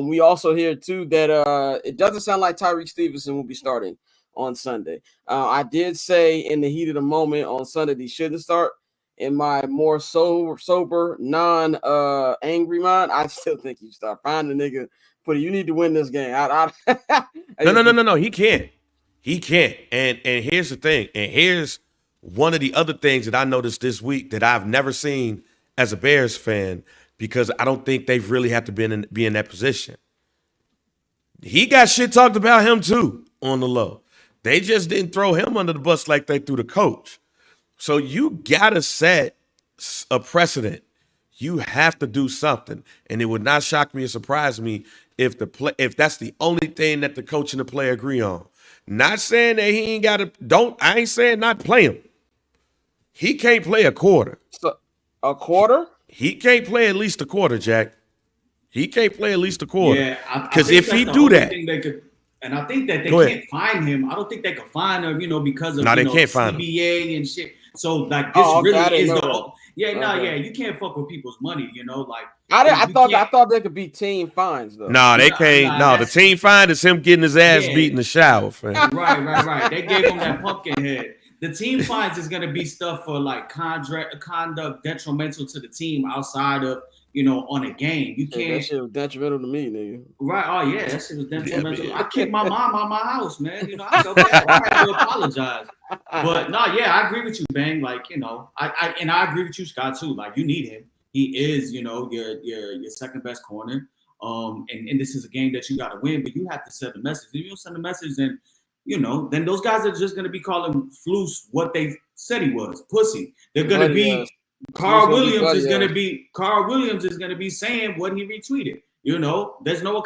We also hear, too, that it doesn't sound like Tyreek Stevenson will be starting on Sunday. I did say in the heat of the moment on Sunday he shouldn't start. In my more sober, non-angry mind, I still think you start. Find the nigga. But you need to win this game. No. He can't. He can't. And here's the thing. And here's one of the other things that I noticed this week that I've never seen as a Bears fan, because I don't think they've really had to be in that position. He got shit talked about him too on the low. They just didn't throw him under the bus like they threw the coach. So you gotta set a precedent. You have to do something, and it would not shock me or surprise me if if that's the only thing that the coach and the player agree on. Not saying that he ain't got to. I ain't saying not play him. He can't play a quarter. So, a quarter? He can't play at least a quarter, Jack. He can't play at least a quarter. Yeah, because if he do that, and I think that they can't find him. I don't think they can find him, because of they can't find CBA and shit. So like this really is the. You can't fuck with people's money, like I thought they could be team fines though. No, they can't. No, the team fine is him getting his ass beat in the shower, fam. Right. They gave him that pumpkin head. The team fines is gonna be stuff for like conduct detrimental to the team outside of on a game. You can't. That shit was detrimental to me, nigga. Right. Oh yeah, that shit was detrimental. I kicked my mom out my house, man. I felt bad. I had to apologize. But no, I agree with you, Bang. Like, I agree with you, Scott, too. Like, you need him. He is, your second best corner. And this is a game that you got to win, but you have to send the message. If you don't send the message, then then those guys are just gonna be calling Flus what they said he was, pussy. They're gonna be. Carl Williams is gonna be saying what he retweeted. There's no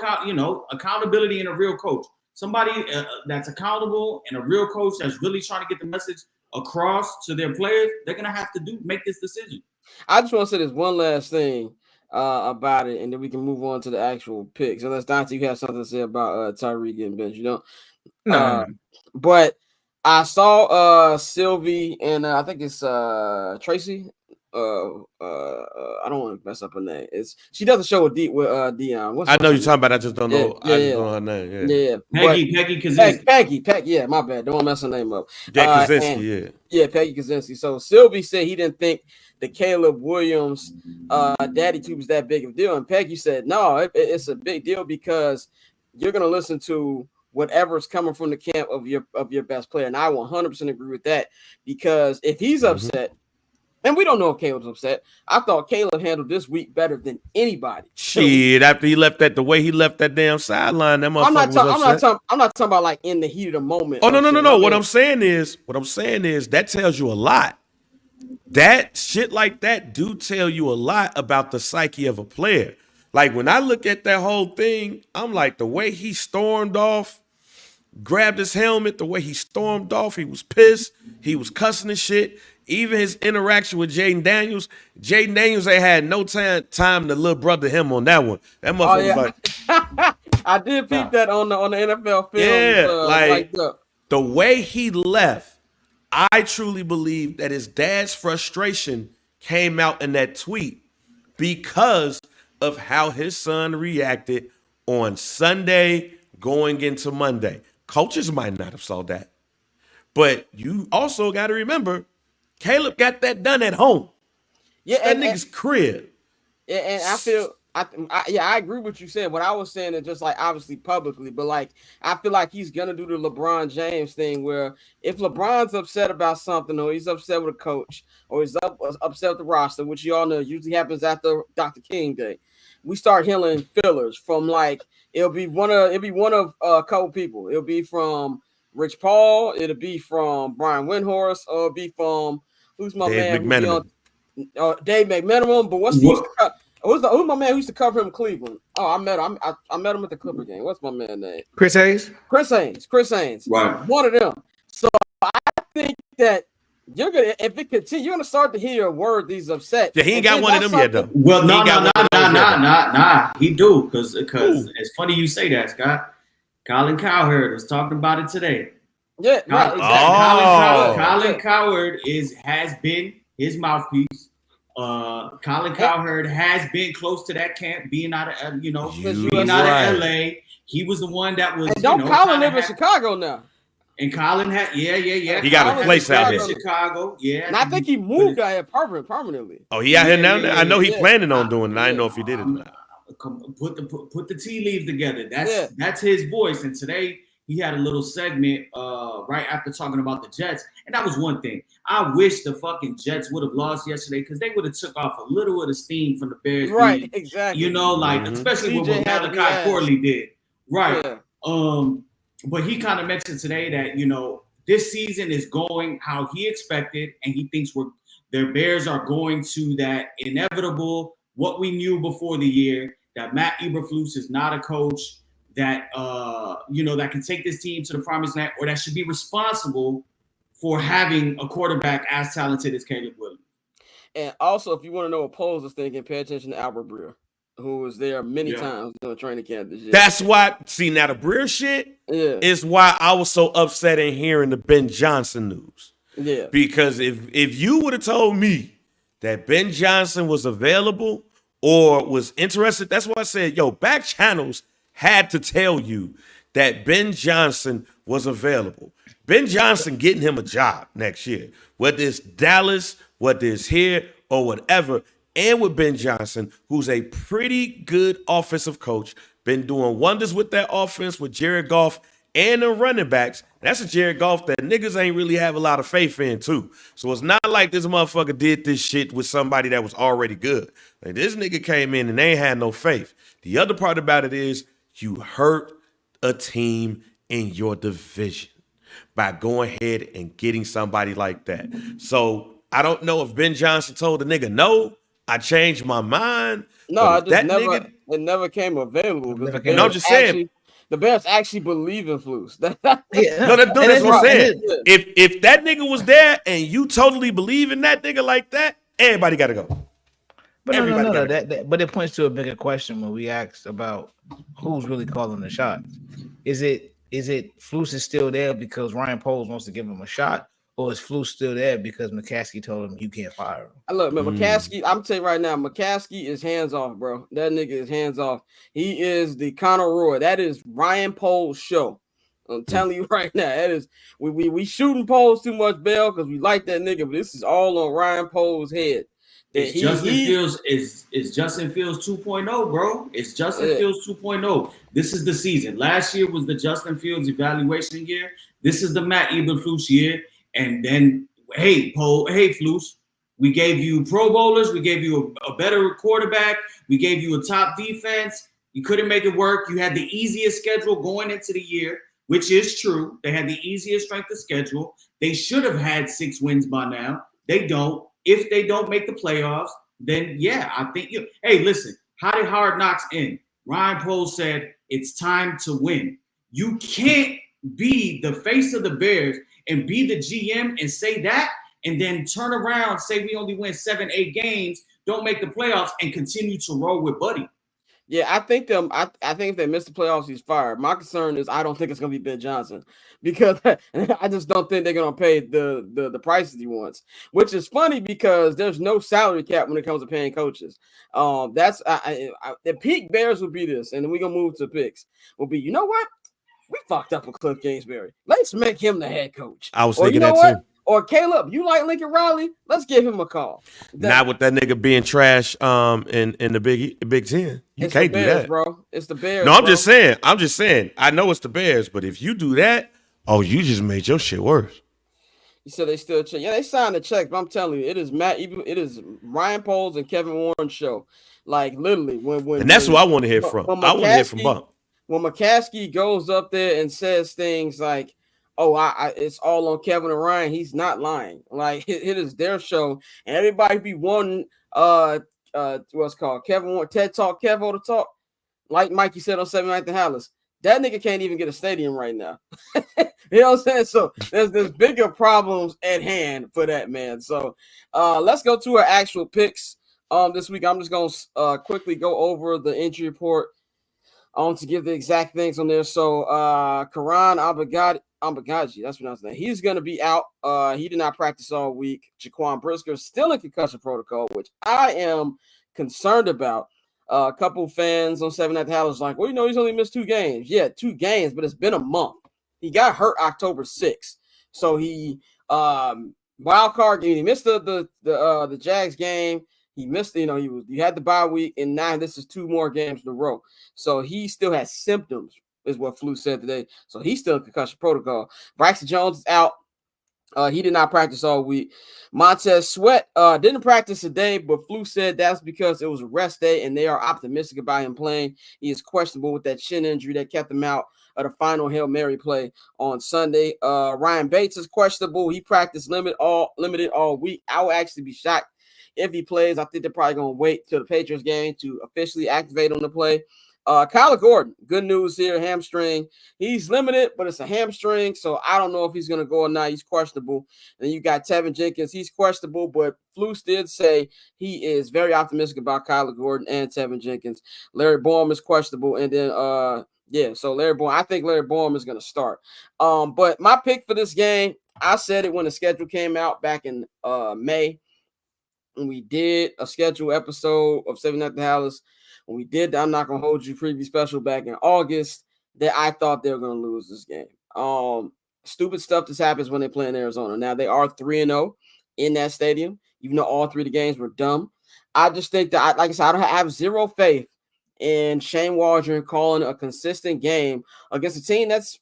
accountability in a real coach. Somebody that's accountable and a real coach that's really trying to get the message across to their players, they're gonna have to make this decision. I just want to say this one last thing about it, and then we can move on to the actual picks. Unless Dante, you have something to say about Tyreek getting benched, No. But I saw Sylvie and I think it's Tracy. I don't want to mess up her name. She does a show with Dion. I know you're talking about. I just don't know. I just don't know her name. Yeah. Peggy Kaczynski. Peggy. Yeah, my bad. Don't want to mess her name up. Kaczynski. Yeah, Peggy Kaczynski. So Sylvie said he didn't think the Caleb Williams daddy tube is that big of a deal, and Peggy said no, it's a big deal because you're gonna listen to whatever's coming from the camp of your best player, and I 100% agree with that because if he's upset. And we don't know if Caleb's upset. I thought Caleb handled this week better than anybody. Shit, after he left the way he left that damn sideline, that motherfucker I'm not talking about like in the heat of the moment. Oh no. What I'm saying is that tells you a lot. That shit like that do tell you a lot about the psyche of a player. Like when I look at that whole thing, I'm like the way he stormed off, grabbed his helmet, the way he stormed off, he was pissed, he was cussing and shit. Even his interaction with Jaden Daniels ain't had no time to little brother him on that one. That motherfucker was like, I did peep that on the NFL film. Yeah, the way he left, I truly believe that his dad's frustration came out in that tweet because of how his son reacted on Sunday going into Monday. Coaches might not have saw that, but you also got to remember. Caleb got that done at home. Yeah, that nigga's crib. Yeah, and I feel, I agree with what you said. What I was saying is just like obviously publicly, but like I feel like he's gonna do the LeBron James thing where if LeBron's upset about something, or he's upset with a coach, or he's upset with the roster, which you all know usually happens after Dr. King Day. we start healing fillers from like it'll be one of a couple people. It'll be from Rich Paul, it'll be from Brian Windhorst, or it'll be from who's my Dave man who be McMenamin. on Dave McMenamin. But who's my man who used to cover him in Cleveland? Oh, I met him. I met him at the Clipper game. What's my man name? Chris Hayes. Chris Haynes. Right. One of them. So I think that you're gonna, if it continues, you're gonna start to hear a word he's upset. Yeah, he ain't got one of them yet though. Well, He ain't got one of those yet, though. nah. He do because it's funny you say that, Scott. Colin Cowherd was talking about it today. Yeah, right, exactly. Colin Cowherd has been his mouthpiece. Colin Cowherd has been close to that camp, being out of of LA. He was the one that was. And Colin live in Chicago now? And Colin had, yeah. He got a place out here. Chicago, yeah. And I think he moved out here permanently. Oh, he out here now? I know he planning on doing it. I didn't know if he did it or not. Put the tea leaves together. That's his voice. And today he had a little segment right after talking about the Jets. And that was one thing. I wish the fucking Jets would have lost yesterday because they would have took off a little of the steam from the Bears. Right, exactly. Especially what Malachi Courtney did. Right. Yeah. But he kind of mentioned today that, this season is going how he expected, and he thinks their Bears are going to that inevitable, what we knew before the year, that Matt Eberflus is not a coach that, that can take this team to the promised land, or that should be responsible for having a quarterback as talented as Caleb Williams. And also, if you want to know what Poles is thinking, pay attention to Albert Breer, who was there many times during training camp this year. That's why, now the Breer shit is why I was so upset in hearing the Ben Johnson news. Yeah. Because if you would have told me that Ben Johnson was available or was interested, that's why I said, back channels had to tell you that Ben Johnson was available. Ben Johnson getting him a job next year, whether it's Dallas, whether it's here or whatever. And with Ben Johnson, who's a pretty good offensive coach, been doing wonders with that offense with Jared Goff and the running backs. That's a Jared Goff that niggas ain't really have a lot of faith in, too. So it's not like this motherfucker did this shit with somebody that was already good. Like, this nigga came in and they ain't had no faith. The other part about it is you hurt a team in your division by going ahead and getting somebody like that. So I don't know if Ben Johnson told the nigga no. I changed my mind. No, it never came available. I'm just saying. The Bears actually believe in Flus. That's what I'm saying. If that nigga was there and you totally believe in that nigga like that, everybody got to go. But no. But it points to a bigger question when we ask about who's really calling the shots. Is it Flus is still there because Ryan Poles wants to give him a shot? Or is Flus still there because McCaskey told him you can't fire him? Look, man, McCaskey, I'm telling you right now, McCaskey is hands off, bro. That nigga is hands off. He is the Conor Roy. That is Ryan Poles' show. I'm telling you right now. That is we shooting Poles too much, Bell, because we like that nigga, but this is all on Ryan Poles' head. It's Justin Fields 2.0, bro. It's Justin Fields 2.0. This is the season. Last year was the Justin Fields evaluation year. This is the Matt Eberflus year. And then, hey, Flus, we gave you Pro Bowlers. We gave you a better quarterback. We gave you a top defense. You couldn't make it work. You had the easiest schedule going into the year, which is true. They had the easiest strength of schedule. They should have had 6 wins by now. They don't. If they don't make the playoffs, then, I think hey, listen, how did Hard Knocks end? Ryan Poles said, it's time to win. You can't be the face of the Bears and be the GM and say that, and then turn around, say we only win 7-8 games, don't make the playoffs, and continue to roll with Buddy. Yeah, I think if they miss the playoffs, he's fired. My concern is I don't think it's gonna be Ben Johnson because I just don't think they're gonna pay the prices he wants. Which is funny because there's no salary cap when it comes to paying coaches. That's the peak Bears would be this, and then we're gonna move to picks. Will be, you know what? We fucked up with Cliff Kingsbury. Let's make him the head coach. I was thinking that too. Or Caleb, you like Lincoln Riley? Let's give him a call. Not with that nigga being trash in the Big Ten. You can't do that, bro. It's the Bears. No, I'm just saying. I know it's the Bears, but if you do that, you just made your shit worse. You said they still check. Yeah, they signed the check, but I'm telling you, it is Ryan Poles and Kevin Warren's show. Like literally, And that's who I want to hear from. I want to hear from Bump. When McCaskey goes up there and says things like, "Oh, it's all on Kevin and Ryan," he's not lying. Like it is their show, and everybody be wanting what's called Kevin TED Talk, Kevo to talk. Like Mikey said on 7 Night to Hallis, that nigga can't even get a stadium right now. You know what I'm saying? So there's bigger problems at hand for that man. So let's go to our actual picks. This week I'm just gonna quickly go over the injury report to give the exact things on there. So Karan Ambagaji, that's what I was saying. He's gonna be out. He did not practice all week. Jaquan Brisker still in concussion protocol, which I am concerned about. A couple fans on 7 at the House like, well, he's only missed 2 games. Yeah, 2 games, but it's been a month. He got hurt October 6th. So he wild card game. He missed the Jags game. He missed, he had the bye week, and now this is 2 more games in a row. So he still has symptoms, is what Flu said today. So he's still in concussion protocol. Braxton Jones is out. He did not practice all week. Montez Sweat didn't practice today, but Flu said that's because it was a rest day, and they are optimistic about him playing. He is questionable with that shin injury that kept him out of the final Hail Mary play on Sunday. Ryan Bates is questionable. He practiced limited all week. I would actually be shocked if he plays. I think they're probably going to wait till the Patriots game to officially activate him to play. Kyler Gordon, good news here, hamstring. He's limited, but it's a hamstring, so I don't know if he's going to go or not. He's questionable. And you got Tevin Jenkins. He's questionable, but Flus did say he is very optimistic about Kyler Gordon and Tevin Jenkins. Larry Bourne is questionable, and then so Larry Bourne. I think Larry Bourne is going to start. But my pick for this game, I said it when the schedule came out back in May, and we did a schedule episode of 7 at the Hallis. When we did the I'm Not Gonna Hold You preview special back in August, that I thought they were gonna lose this game. Stupid stuff just happens when they play in Arizona. Now they are 3-0 in that stadium, even though all 3 of the games were dumb. I just think that, like I said, I have zero faith in Shane Waldron calling a consistent game against a team that's,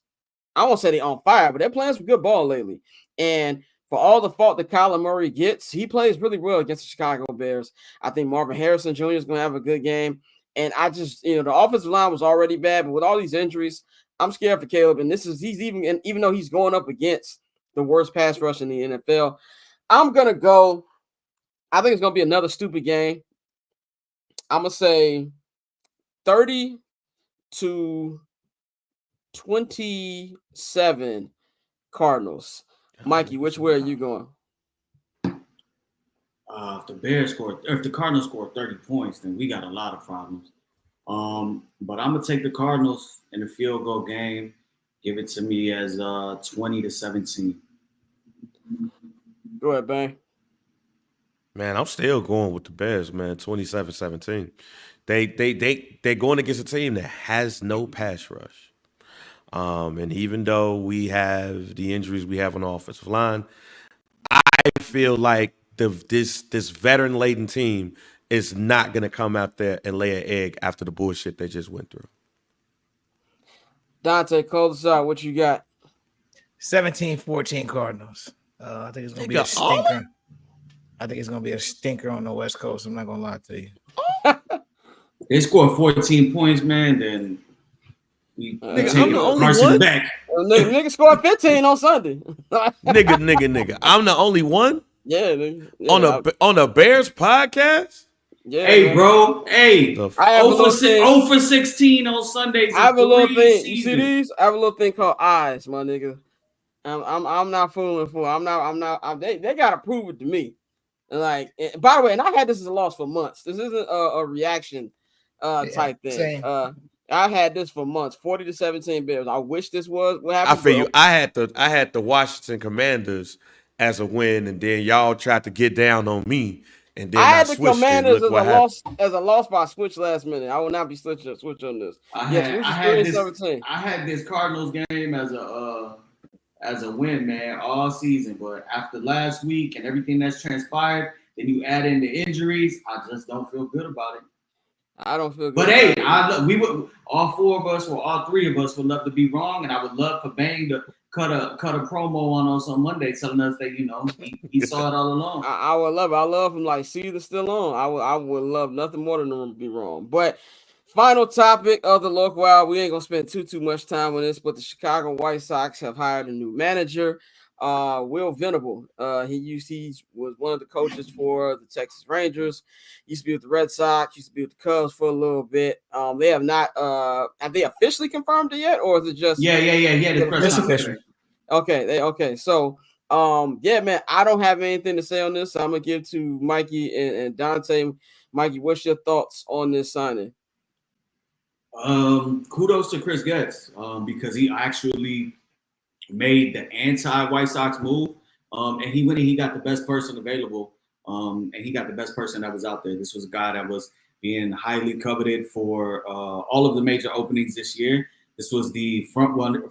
I won't say they're on fire, but they're playing some good ball lately. And for all the fault that Kyler Murray gets, he plays really well against the Chicago Bears. I think Marvin Harrison Jr. is going to have a good game. And I just, the offensive line was already bad, but with all these injuries, I'm scared for Caleb. And even though he's going up against the worst pass rush in the NFL, I'm going to go, I think it's going to be another stupid game. I'm going to say 30-27 Cardinals. Mikey, which way are you going? If the Cardinals score 30 points, then we got a lot of problems. But I'm gonna take the Cardinals in the field goal game. Give it to me as 20-17. Go ahead, Bang. Man, I'm still going with the Bears, man. 27-17. They're going against a team that has no pass rush. And even though we have the injuries we have on the offensive line, I feel like this veteran-laden team is not going to come out there and lay an egg after the bullshit they just went through. Dante, close us out. What you got? 17-14 Cardinals. I think it's going to be a stinker. I think it's going to be a stinker on the West Coast. I'm not going to lie to you. They score 14 points, man, then we take Carson back. Nigga scored 15 on Sunday. nigga. I'm the only one? Yeah. On a Bears podcast? Yeah. Hey, man. Bro. Hey. 0 for 16 on Sundays. I have a little thing. You see these? I have a little thing called eyes, my nigga. I'm not fooling for. They gotta prove it to me. And by the way, and I had this as a loss for months. This isn't a reaction type thing. Same. I had this for months. 40-17 Bears. I wish this was what happened. I feel you. I had the Washington Commanders as a win, and then y'all tried to get down on me, and then I had the Commanders as a loss by switch last minute. I will not be switch on this. I had this Cardinals game as a win, man, all season. But after last week and everything that's transpired, then you add in the injuries. I just don't feel good about it. I don't feel good. But hey, all 3 of us would love to be wrong, and I would love for Bang to cut a promo on us on Monday, telling us that he saw it all along. I would love it. I love him like season still on. I would love nothing more than them to be wrong. But final topic of the local hour. We ain't gonna spend too much time on this, but the Chicago White Sox have hired a new manager, Will Venable. He was one of the coaches for the Texas Rangers. Used to be with the Red Sox. Used to be with the Cubs for a little bit. They have not. Have they officially confirmed it yet, or is it just? Yeah. The press official. Okay. So. Yeah, man, I don't have anything to say on this. So I'm gonna give to Mikey and Dante. Mikey, what's your thoughts on this signing? Kudos to Chris Getz because he actually made the anti-White Sox move, and he went and he got the best person available, and he got the best person that was out there. This was a guy that was being highly coveted for all of the major openings this year. This was the front runner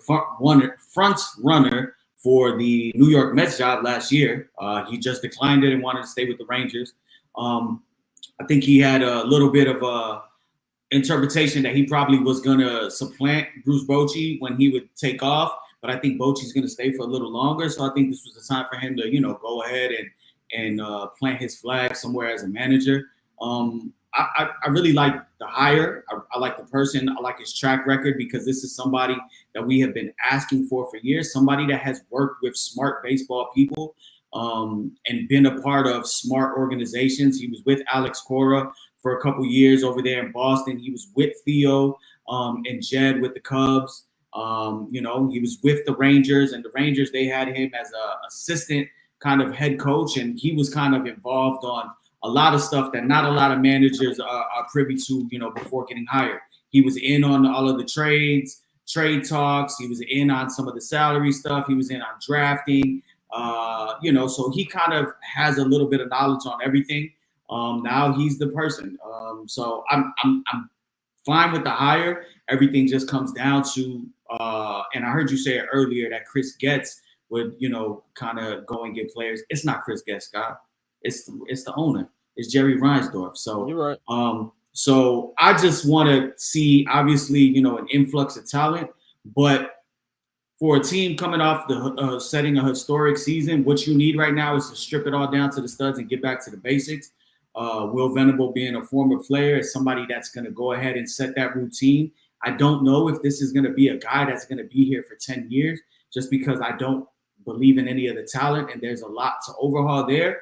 for the New York Mets job last year. He just declined it and wanted to stay with the Rangers. I think he had a little bit of a interpretation that he probably was going to supplant Bruce Bochy when he would take off, but I think Bochy's going to stay for a little longer. So I think this was the time for him to, go ahead and plant his flag somewhere as a manager. I really like the hire. I like the person. I like his track record because this is somebody that we have been asking for years, somebody that has worked with smart baseball people and been a part of smart organizations. He was with Alex Cora for a couple years over there in Boston. He was with Theo and Jed with the Cubs. He was with the Rangers, and the Rangers, they had him as an assistant kind of head coach, and he was kind of involved on a lot of stuff that not a lot of managers are privy to, before getting hired. He was in on all of the trade talks. He was in on some of the salary stuff. He was in on drafting, so he kind of has a little bit of knowledge on everything. Now he's the person. So I'm fine with the hire. Everything just comes down to, and I heard you say it earlier that Chris Getz would, kind of go and get players. It's not Chris Getz, Scott. It's the owner. It's Jerry Reinsdorf. So you're right. So I just want to see, obviously, an influx of talent. But for a team coming off the setting a historic season, what you need right now is to strip it all down to the studs and get back to the basics. Will Venable, being a former player, is somebody that's going to go ahead and set that routine. I don't know if this is going to be a guy that's going to be here for 10 years, just because I don't believe in any of the talent, and there's a lot to overhaul there.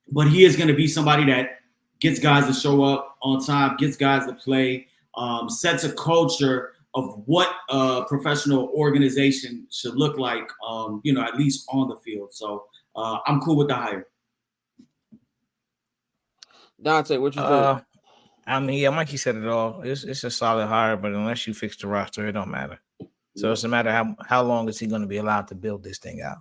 But he is going to be somebody that gets guys to show up on time, gets guys to play, sets a culture of what a professional organization should look like, at least on the field. So I'm cool with the hire. Dante, what you think? Mikey said it all. It's a solid hire, but unless you fix the roster, it don't matter. So it's a matter how long is he going to be allowed to build this thing out.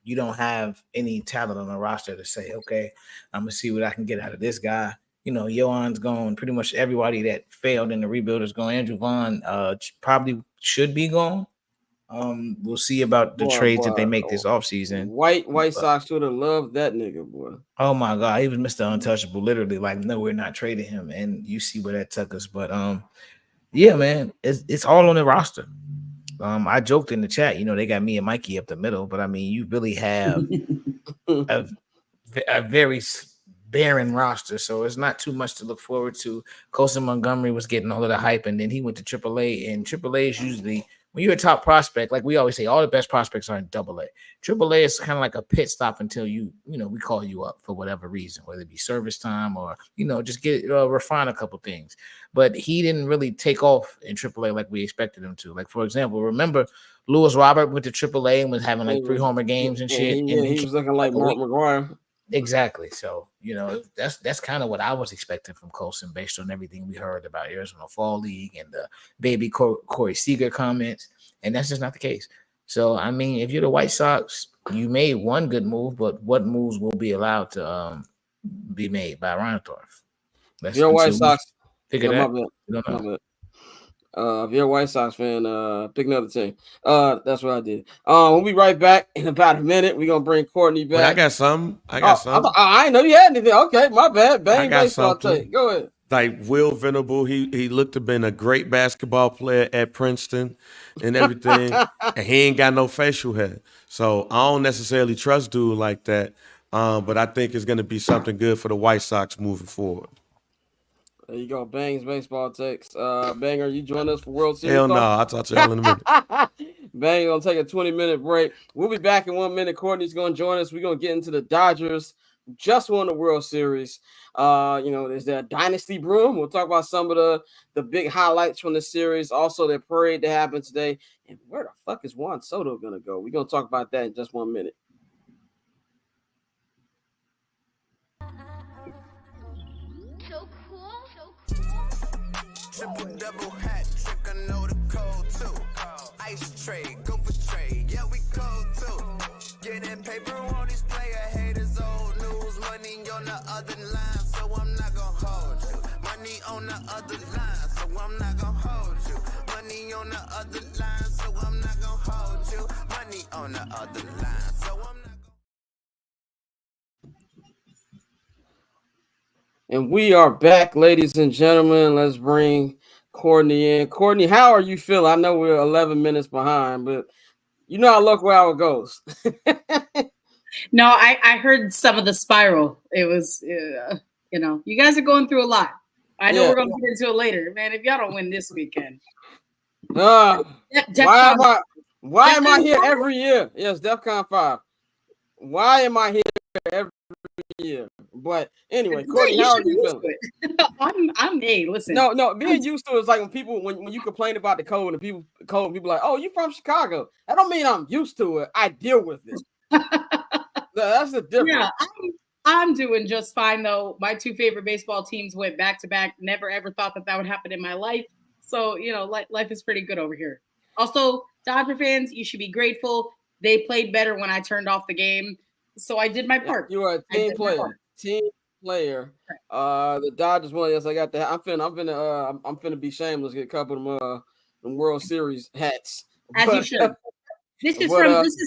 You don't have any talent on the roster to say, okay, I'm going to see what I can get out of this guy. Yohan's gone. Pretty much everybody that failed in the rebuild is gone. Andrew Vaughn probably should be gone. We'll see about the trades that they make this offseason. White Sox would have loved that nigga, boy. Oh, my God. He was Mr. Untouchable. Literally, like, no, we're not trading him. And you see where that took us. But, yeah, man, it's all on the roster. I joked in the chat, they got me and Mikey up the middle, but I mean, you really have a very barren roster, so it's not too much to look forward to. Colson Montgomery was getting all of the hype, and then he went to AAA, and AAA is usually, when you're a top prospect, like we always say, all the best prospects are in AA. AAA is kind of like a pit stop until we call you up for whatever reason, whether it be service time or, just get refine a couple things. But he didn't really take off in AAA like we expected him to. Like, for example, remember Lewis Robert went to AAA and was having like 3 homer games and shit. Yeah, he was looking like Mark McGwire. Exactly. So, that's kind of what I was expecting from Colson based on everything we heard about Arizona Fall League and the baby Corey Seager comments. And that's just not the case. So, I mean, if you're the White Sox, you made one good move, but what moves will be allowed to be made by Reinsdorf? If you're a White Sox, figure that. If you're a White Sox fan, pick another team. That's what I did. We'll be right back in about a minute. We're gonna bring Courtney back. But I got some. I didn't know you had anything. Okay, my bad. Bang baseball take. Go ahead. like Will Venable, he looked to been a great basketball player at Princeton and everything, and he ain't got no facial hair. So I don't necessarily trust dude like that. But I think it's going to be something good for the White Sox moving forward. There you go, Bangs baseball takes. Banger, you join us for World Series Hell no, talk? I'll talk to y'all in a minute. Bang, gonna take a 20-minute break. We'll be back in 1 minute. Courtney's gonna join us. We're gonna get into the Dodgers. Just won the World Series. There's that Dynasty brewing. We'll talk about some of the big highlights from the series. Also, the parade that happened today. And where the fuck is Juan Soto gonna go? We're gonna talk about that in just 1 minute. So cool. Triple double hat trick, I know the code too. Ice trade, go for trade, yeah we cold too. Getting paper on these player haters, old news. Money on the other line, so I'm not gonna hold you. Money on the other line, so I'm not gonna hold you. Money on the other line, so I'm not gonna hold you. Money on the other line, so I'm not gonna. And we are back, ladies and gentlemen. Let's bring Courtney in. Courtney, how are you feeling? I know we're 11 minutes behind, but you know how local hour goes. No, I heard some of the spiral. It was, you guys are going through a lot. I know we're going to get into it later. Man, if y'all don't win this weekend. Why am I here every year? Yes, DEFCON 5. Why am I here every year? But anyway, Courtney, how are you feeling? Listen. No, being used to it is like when you complain about the cold and people like, oh, you from Chicago. I don't mean I'm used to it. I deal with it. That's the difference. Yeah, I'm doing just fine though. My two favorite baseball teams went back to back. Never ever thought that would happen in my life. So life is pretty good over here. Also, Dodger fans, you should be grateful. They played better when I turned off the game. So I did my part. You are a team player. The Dodgers won. Yes, I got that. I'm finna be shameless. Get a couple of them World Series hats. You should. This is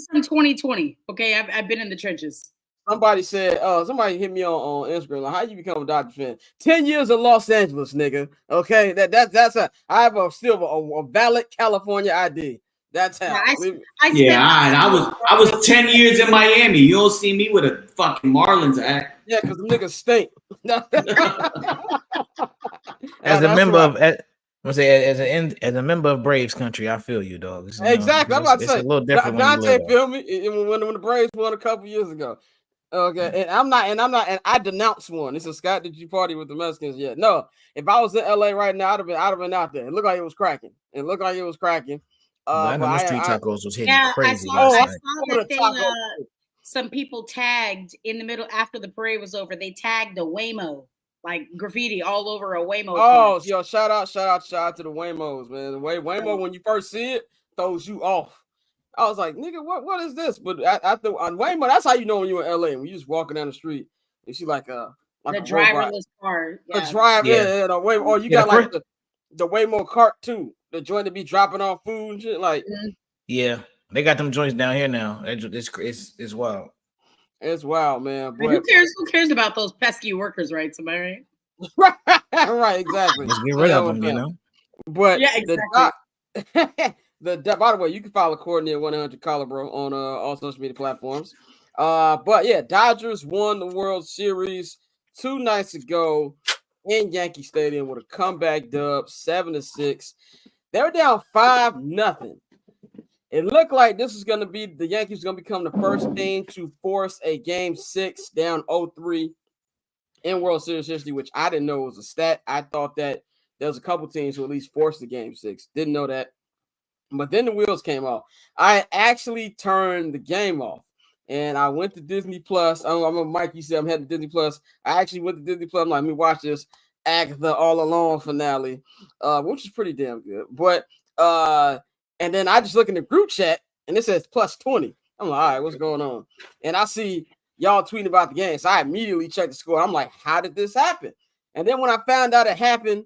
from 2020. Okay, I've been in the trenches. Somebody said, somebody hit me on Instagram. Like, how you become a Dodgers fan? 10 years in Los Angeles, nigga. Okay, I have a valid California ID. That's how. I was 10 years in Miami. You don't see me with a fucking Marlins hat. Yeah, because the niggas stink. As a member of Braves country, I feel you, dog. Exactly. I'm about to say, a little different. Dante feel me when the Braves won a couple years ago. Okay, and I denounced one. This is Scott. Did you party with the Mexicans yet? No. If I was in LA right now, I'd have been out there. It looked like it was cracking. I know the street tacos was hitting crazy. I saw that some people tagged in the middle after the parade was over. They tagged a Waymo, like graffiti all over a Waymo. Oh, yo, shout out to the Waymos, man. The Waymo, when you first see it, throws you off. I was like, nigga, what is this? But on Waymo, that's how you know when you're in LA. When you just walking down the street and she like the driverless car. Yeah. The driver, the Waymo, or you got like the Waymo cart too. The joint to be dropping off food and shit. Like, yeah, they got them joints down here now. It's wild. It's wild, man. But who cares about those pesky workers' rights? Am I right? Right, exactly. Let's get rid of them, you know. But yeah, exactly. By the way, you can follow Courtney at 100 Colibro on all social media platforms. But yeah, Dodgers won the World Series 2 nights ago in Yankee Stadium with a comeback dub, 7-6. They were down 5-0. It looked like this was going to be the Yankees going to become the first team to force a Game 6 down 0-3 in World Series history, which I didn't know was a stat. I thought that there was a couple teams who at least forced the Game 6. Didn't know that. But then the wheels came off. I actually turned the game off, and I went to Disney Plus. I'm a Mikey said I'm heading to Disney Plus. I actually went to Disney Plus. I'm like, let me watch this Agatha All Alone finale, which is pretty damn good. But and then I just look in the group chat, and it says +20. I'm like, all right, what's going on? And I see y'all tweeting about the game, so I immediately checked the score. I'm like, how did this happen? And then when I found out it happened,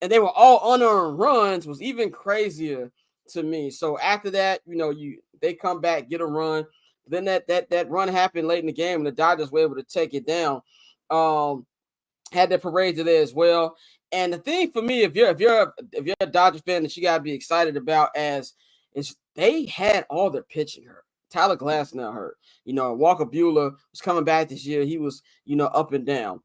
and they were all unearned runs, was even crazier to me. So after that, they come back, get a run. Then that run happened late in the game, and the Dodgers were able to take it down. had their parade today as well. And the thing for me, if you're a Dodger fan, that you gotta be excited about is they had all their pitching hurt. Tyler Glasnow hurt. Walker Buehler was coming back this year. He was, up and down.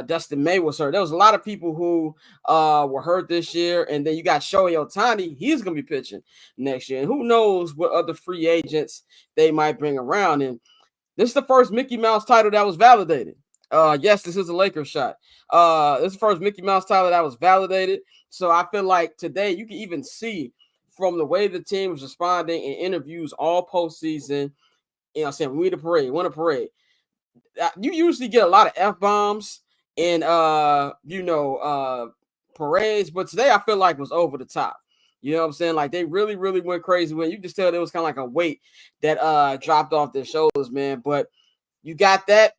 Dustin May was hurt. There was a lot of people who were hurt this year. And then you got Shohei Ohtani. He's going to be pitching next year. And who knows what other free agents they might bring around. And this is the first Mickey Mouse title that was validated. Yes, this is a Lakers shot. This is the first Mickey Mouse title that was validated. So I feel like today you can even see from the way the team was responding in interviews all postseason, saying we win a parade. You usually get a lot of F-bombs in parades, but today I feel like was over the top. You know what I'm saying? Like they really, really went crazy when you just tell there was kind of like a weight that dropped off their shoulders, man. But you got that.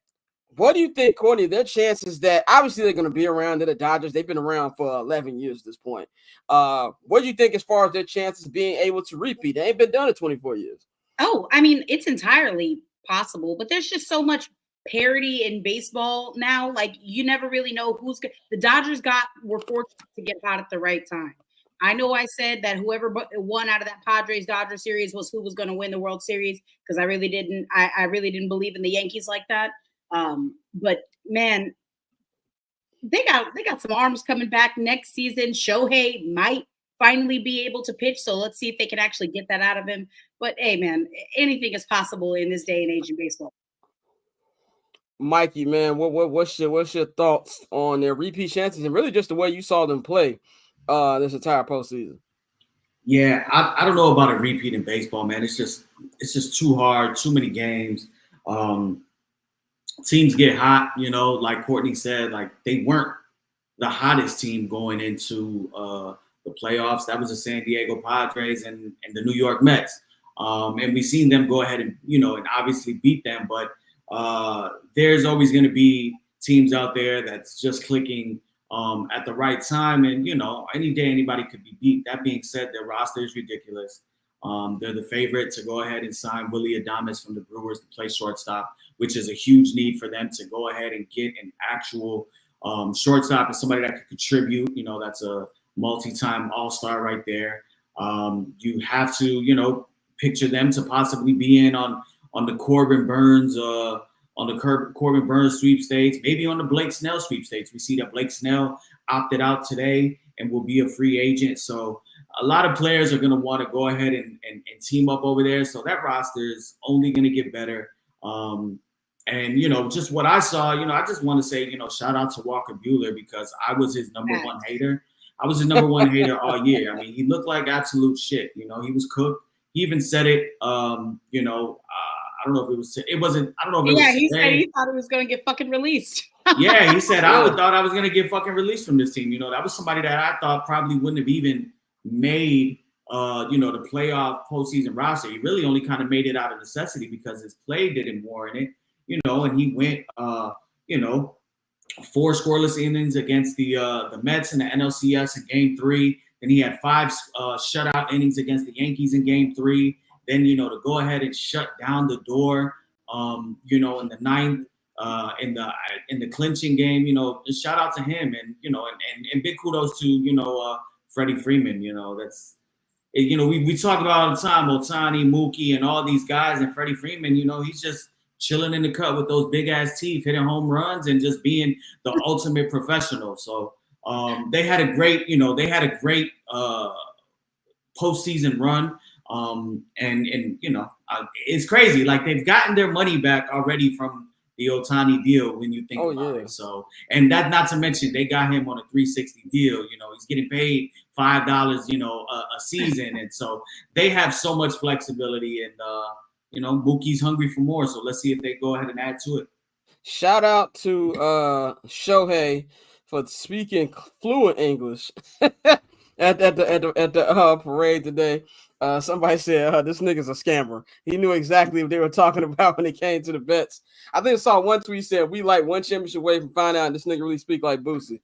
What do you think, Courtney? Their chances that obviously they're going to be around. They're the Dodgers. They've been around for 11 years at this point. What do you think as far as their chances of being able to repeat? They ain't been done in 24 years. Oh, I mean, it's entirely possible, but there's just so much parity in baseball now. Like you never really know who's good. The Dodgers were fortunate to get hot at the right time. I know I said that whoever won out of that Padres-Dodgers series was who was going to win the World Series because I really didn't believe in the Yankees like that. But man, they got some arms coming back next season. Shohei might finally be able to pitch, so let's see if they can actually get that out of him. But hey, man, anything is possible in this day and age in baseball. Mikey, man, what's your thoughts on their repeat chances and really just the way you saw them play this entire postseason? Yeah, I don't know about a repeat in baseball, man. It's just too hard, too many games. Teams get hot, like Courtney said, like they weren't the hottest team going into the playoffs. That was the San Diego Padres and the New York Mets. And we've seen them go ahead and, and obviously beat them. But there's always going to be teams out there that's just clicking at the right time. And, any day anybody could be beat. That being said, their roster is ridiculous. They're the favorite to go ahead and sign Willy Adames from the Brewers to play shortstop, which is a huge need for them to go ahead and get an actual shortstop and somebody that could contribute. That's a multi-time all-star right there. You have to, picture them to possibly be in on the Corbin Burns Corbin Burns sweepstakes, maybe on the Blake Snell sweepstakes. We see that Blake Snell opted out today and will be a free agent. So a lot of players are going to want to go ahead and team up over there. So that roster is only going to get better. And, just what I saw, I just want to say, shout out to Walker Buehler because I was his number one hater. I was his number one hater all year. I mean, he looked like absolute shit. He was cooked. He even said it, I don't know if it wasn't, I don't know if it was. Yeah, he said he thought he was going to get fucking released. Yeah, he said, I thought I was going to get fucking released from this team. That was somebody that I thought probably wouldn't have even made, the playoff postseason roster. He really only kind of made it out of necessity because his play didn't warrant it, and he went, 4 scoreless innings against the Mets in the NLCS in Game 3. Then he had 5 shutout innings against the Yankees in Game 3. Then, to go ahead and shut down the door, in the 9th, in the clinching game, just shout out to him and big kudos to, Freddie Freeman. That's, we talk about all the time, Ohtani, Mookie, and all these guys, and Freddie Freeman, he's just chilling in the cut with those big ass teeth, hitting home runs and just being the ultimate professional. So they had a great, postseason run. It's crazy. Like they've gotten their money back already from the Ohtani deal when you think about it. So, and that not to mention they got him on a $360 deal. He's getting paid $5, a season, and so they have so much flexibility. And Mookie's hungry for more. So let's see if they go ahead and add to it. Shout out to Shohei for speaking fluent English at the parade today. Somebody said this nigga's a scammer. He knew exactly what they were talking about when it came to the bets. I think I saw one tweet said we like one championship away from finding out this nigga really speak like Boosie.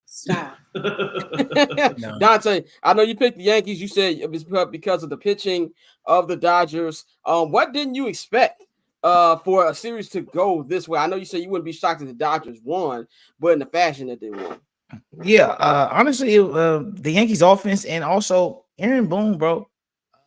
Stop. No. Dante, I know you picked the Yankees. You said it was because of the pitching of the Dodgers. What didn't you expect for a series to go this way? I know you said you wouldn't be shocked if the Dodgers won, but in the fashion that they won. Yeah, honestly, the Yankees offense and also Aaron Boone, bro.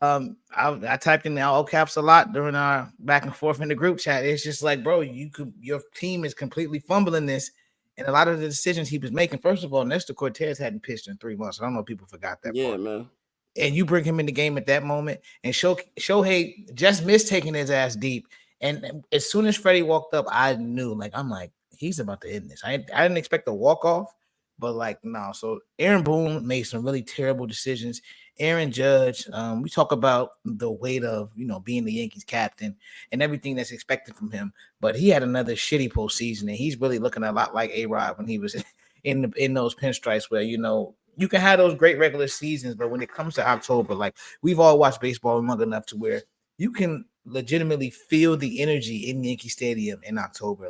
I typed in the all caps a lot during our back and forth in the group chat. It's just like, bro, your team is completely fumbling this, and a lot of the decisions he was making. First of all, Nestor Cortez hadn't pitched in 3 months. I don't know if people forgot that. Yeah, part. man. And you bring him in the game at that moment, and Shohei just missed taking his ass deep. And as soon as Freddie walked up, I knew, I'm like, he's about to end this. I didn't expect a walk off, but no. So Aaron Boone made some really terrible decisions. Aaron Judge, we talk about the weight of being the Yankees captain and everything that's expected from him, but he had another shitty postseason, and he's really looking a lot like A-Rod when he was in those pinstripes, where you can have those great regular seasons, but when it comes to October, we've all watched baseball long enough to where you can legitimately feel the energy in Yankee Stadium in October,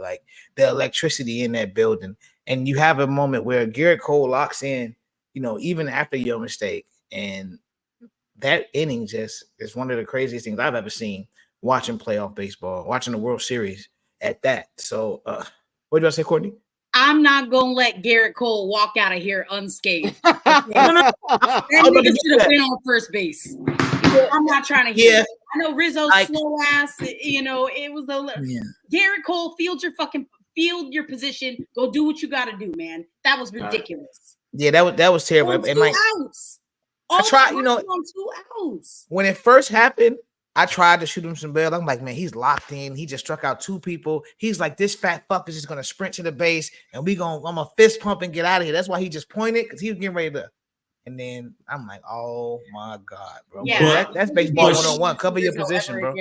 the electricity in that building. And you have a moment where Garrett Cole locks in, even after your mistake. And that inning just is one of the craziest things I've ever seen watching playoff baseball, watching the World Series at that. So what did I say, Courtney? I'm not gonna let Garrett Cole walk out of here unscathed. That nigga should have been on first base. I'm not trying to hear it. I know Rizzo's slow ass. It was Garrett Cole. Field your position. Go do what you got to do, man. That was ridiculous. Yeah, that was terrible. And outs. I tried, on 2 outs. When it first happened, I tried to shoot him some bail. I'm like, man, he's locked in. He just struck out 2 people. He's like, this fat fuck is just gonna sprint to the base, and I'm gonna fist pump and get out of here. That's why he just pointed, because he was getting ready to. And then I'm like, oh my God, bro. Yeah, that's baseball 101. Cover your position, bro.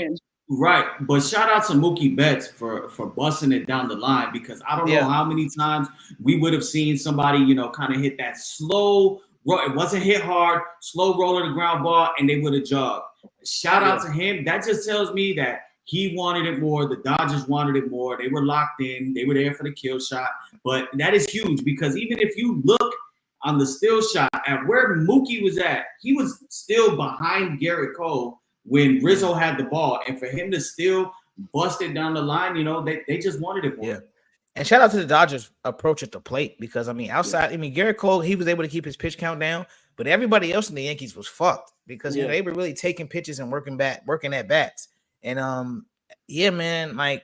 Right. But shout out to Mookie Betts for busting it down the line, because I don't know how many times we would have seen somebody, kind of hit that slow roll. It wasn't hit hard, slow roll of the ground ball, and they would have jogged. Shout out to him. That just tells me that he wanted it more. The Dodgers wanted it more. They were locked in. They were there for the kill shot. But that is huge, because even if you look on the still shot at where Mookie was at, he was still behind Garrett Cole when Rizzo had the ball. And for him to still bust it down the line, they just wanted it more. Yeah. And shout out to the Dodgers' approach at the plate, because, Garrett Cole, he was able to keep his pitch count down, but everybody else in the Yankees was fucked, because they were really taking pitches and working at bats. And, man,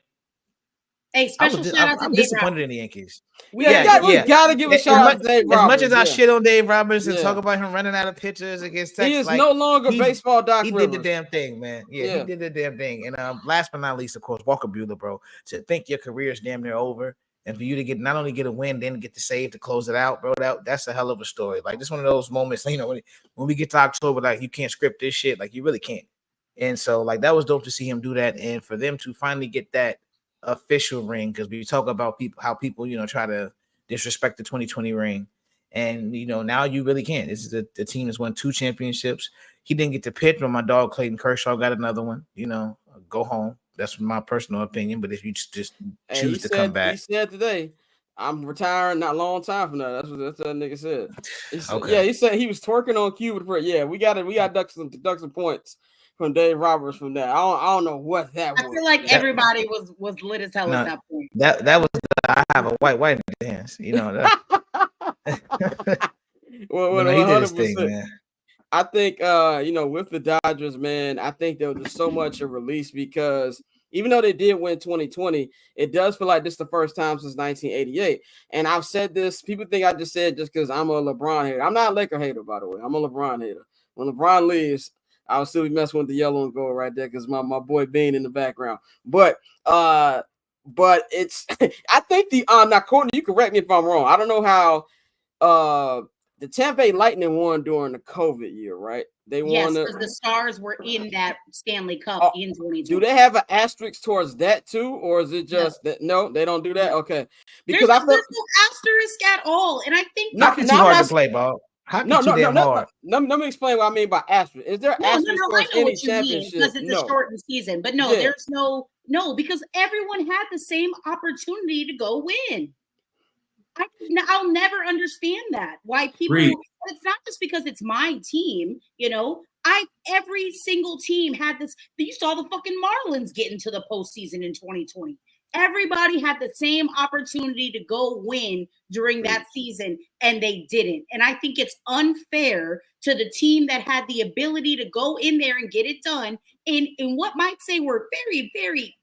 special shout out to I'm Dave disappointed Roberts. in the Yankees. We gotta give a shout out to Dave Roberts. As much as I shit on Dave Roberts and talk about him running out of pitchers against Texas, he is no longer baseball Doc He Rivers. did the damn thing, man. Yeah, he did the damn thing. And last but not least, of course, Walker Buehler, bro. To think your career is damn near over, and for you to not only get a win, then get the save to close it out, bro. That's a hell of a story. Just one of those moments, when we get to October, you can't script this shit, you really can't. And so, that was dope to see him do that, and for them to finally get that official ring, because we talk about how people try to disrespect the 2020 ring, and now you really can't. This is the team that's won 2 championships. He didn't get to pitch, but my dog Clayton Kershaw got another one. Go home. That's my personal opinion. But if you just choose to come back, he said today, I'm retiring not a long time from that. That's what that nigga said. He said okay. He said he was twerking on Cuba. We got duck some points from Dave Roberts from that. I don't know what that was. I feel like everybody was lit as hell at that point. That was I have a white dance. That. Well, he did his thing, man. I think with the Dodgers, man, I think there was just so much of release, because even though they did win 2020, it does feel like this is the first time since 1988. And I've said this, people think I just said just because I'm a LeBron hater. I'm not a Laker hater, by the way. I'm a LeBron hater. When LeBron leaves, I'll still be messing with the yellow and gold right there, because my boy Bean in the background. But it's I think now Courtney, you correct me if I'm wrong. I don't know how the Tampa Bay Lightning won during the COVID year, right? They won because the Stars were in that Stanley Cup in 2020. Do they have an asterisk towards that too, or is it just that? No, they don't do that. Okay, because there's no asterisk at all, and I think hockey's too hard to play, Bob. Hockey's too damn hard. Let me explain what I mean by asterisk. Is there asterisk towards any championship? Because it's a shortened season, but there's no because everyone had the same opportunity to go win. I'll never understand that. Why people? It's not just because it's my team. Every single team had this. You saw the fucking Marlins get into the postseason in 2020. Everybody had the same opportunity to go win during that season, and they didn't. And I think it's unfair to the team that had the ability to go in there and get it done in what might say were very, very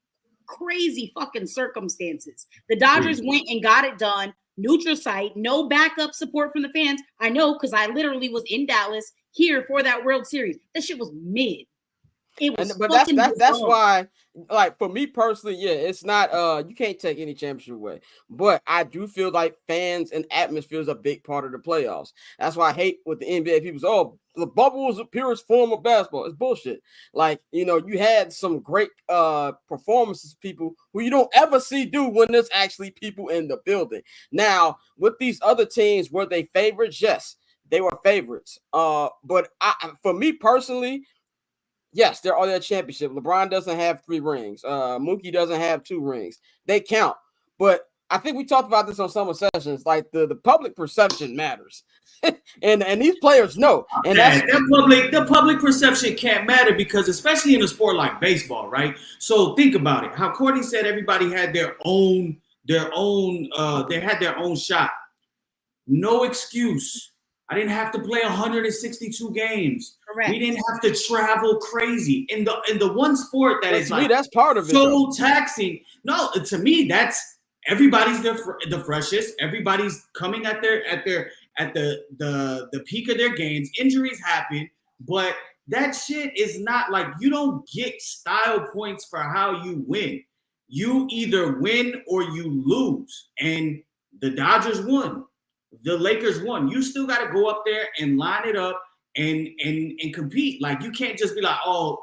crazy fucking circumstances. The Dodgers went and got it done. Neutral site, no backup support from the fans. I know because I literally was in Dallas here for that World Series. That shit was mid. It was, but that's why, like, for me personally, yeah, it's not you can't take any championship away. But I do feel like fans and atmosphere is a big part of the playoffs. That's why I hate with the NBA. People say, "Oh, the bubble is the purest form of basketball." It's bullshit. Like, you had some great performances, people who you don't ever see do when there's actually people in the building. Now, with these other teams, were they favorites? Yes, they were favorites. But for me personally, yes, they're all their championship. LeBron doesn't have 3 rings. Mookie doesn't have 2 rings. They count. But I think we talked about this on summer sessions. Like the public perception matters, and these players know. And the public perception can't matter because, especially in a sport like baseball, right? So think about it. How Courtney said everybody had their own. They had their own shot. No excuse. I didn't have to play 162 games. Correct. We didn't have to travel crazy in the one sport that is to me, that's part of it. So taxing. No, to me, that's everybody's the freshest. Everybody's coming at the peak of their games. Injuries happen, but that shit is not like you don't get style points for how you win. You either win or you lose, and the Dodgers won. The Lakers won. You still got to go up there and line it up and compete. Like, you can't just be like, oh,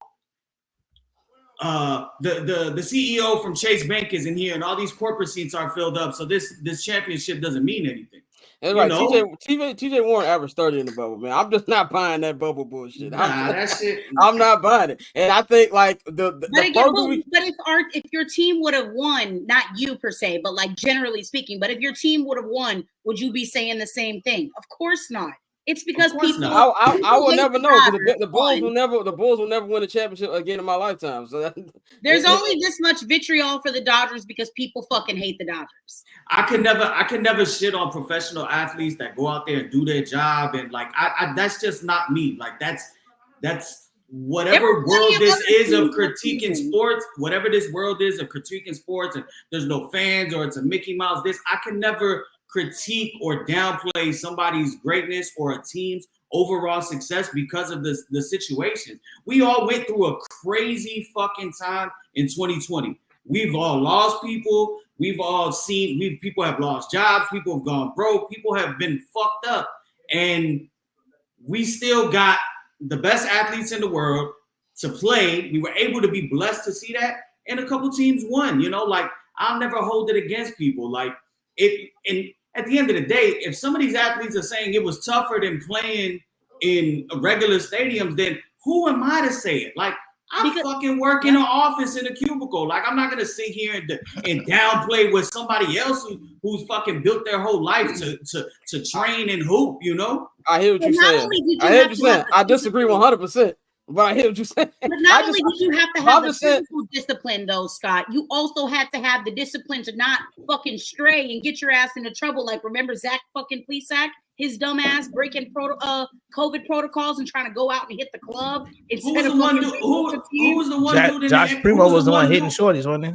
the CEO from Chase Bank is in here and all these corporate seats are filled up, so this championship doesn't mean anything. That's right. TJ Warren averaged 30 in the bubble, man. I'm just not buying that bubble bullshit. That shit. I'm not buying it. And I think like if your team would have won, not you per se, but like generally speaking, but if your team would have won, would you be saying the same thing? Of course not. It's because people. I will never know. The Bulls will never win a championship again in my lifetime. So there's only this much vitriol for the Dodgers because people fucking hate the Dodgers. I can never shit on professional athletes that go out there and do their job, and like I that's just not me. Like that's whatever world this is of critiquing sports, whatever this world is of critiquing sports, and there's no fans or it's a Mickey Mouse. I can never critique or downplay somebody's greatness or a team's overall success because of the situation. We all went through a crazy fucking time in 2020. We've all lost people. We've all seen people have lost jobs. People have gone broke. People have been fucked up. And we still got the best athletes in the world to play. We were able to be blessed to see that. And a couple teams won, like I'll never hold it against people. Like and at the end of the day, if some of these athletes are saying it was tougher than playing in regular stadiums, then who am I to say it? Like, I fucking work in an office in a cubicle. Like, I'm not going to sit here and downplay with somebody else who's fucking built their whole life to train and hoop, I hear what you're saying. I disagree 100%. But I hear what you're saying. But not only did you have to have the physical discipline, though, Scott, you also had to have the discipline to not fucking stray and get your ass into trouble. Like, remember Zach fucking Plesac? His dumb ass breaking COVID protocols and trying to go out and hit the club. Who was the one dude? Josh Primo was the one hitting shorties, wasn't it?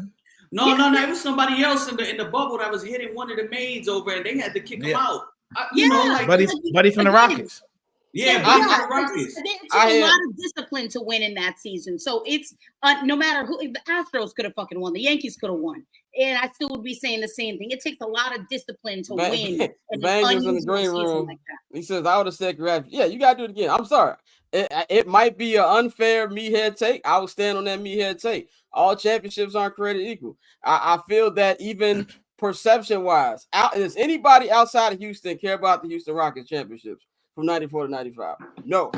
No, it was somebody else in the bubble that was hitting one of the maids over, and they had to kick him out. Buddy from the Rockets. Yeah, it took a lot of discipline to win in that season. So it's no matter who, the Astros could have fucking won, the Yankees could have won, and I still would be saying the same thing. It takes a lot of discipline to win. Bang was in the green room. Like he says, "I would have said, yeah, you gotta do it again." I'm sorry. It might be an unfair meathead take. I will stand on that meathead take. All championships aren't created equal. I feel that even perception-wise, does anybody outside of Houston care about the Houston Rockets championships from 94 to 95? No.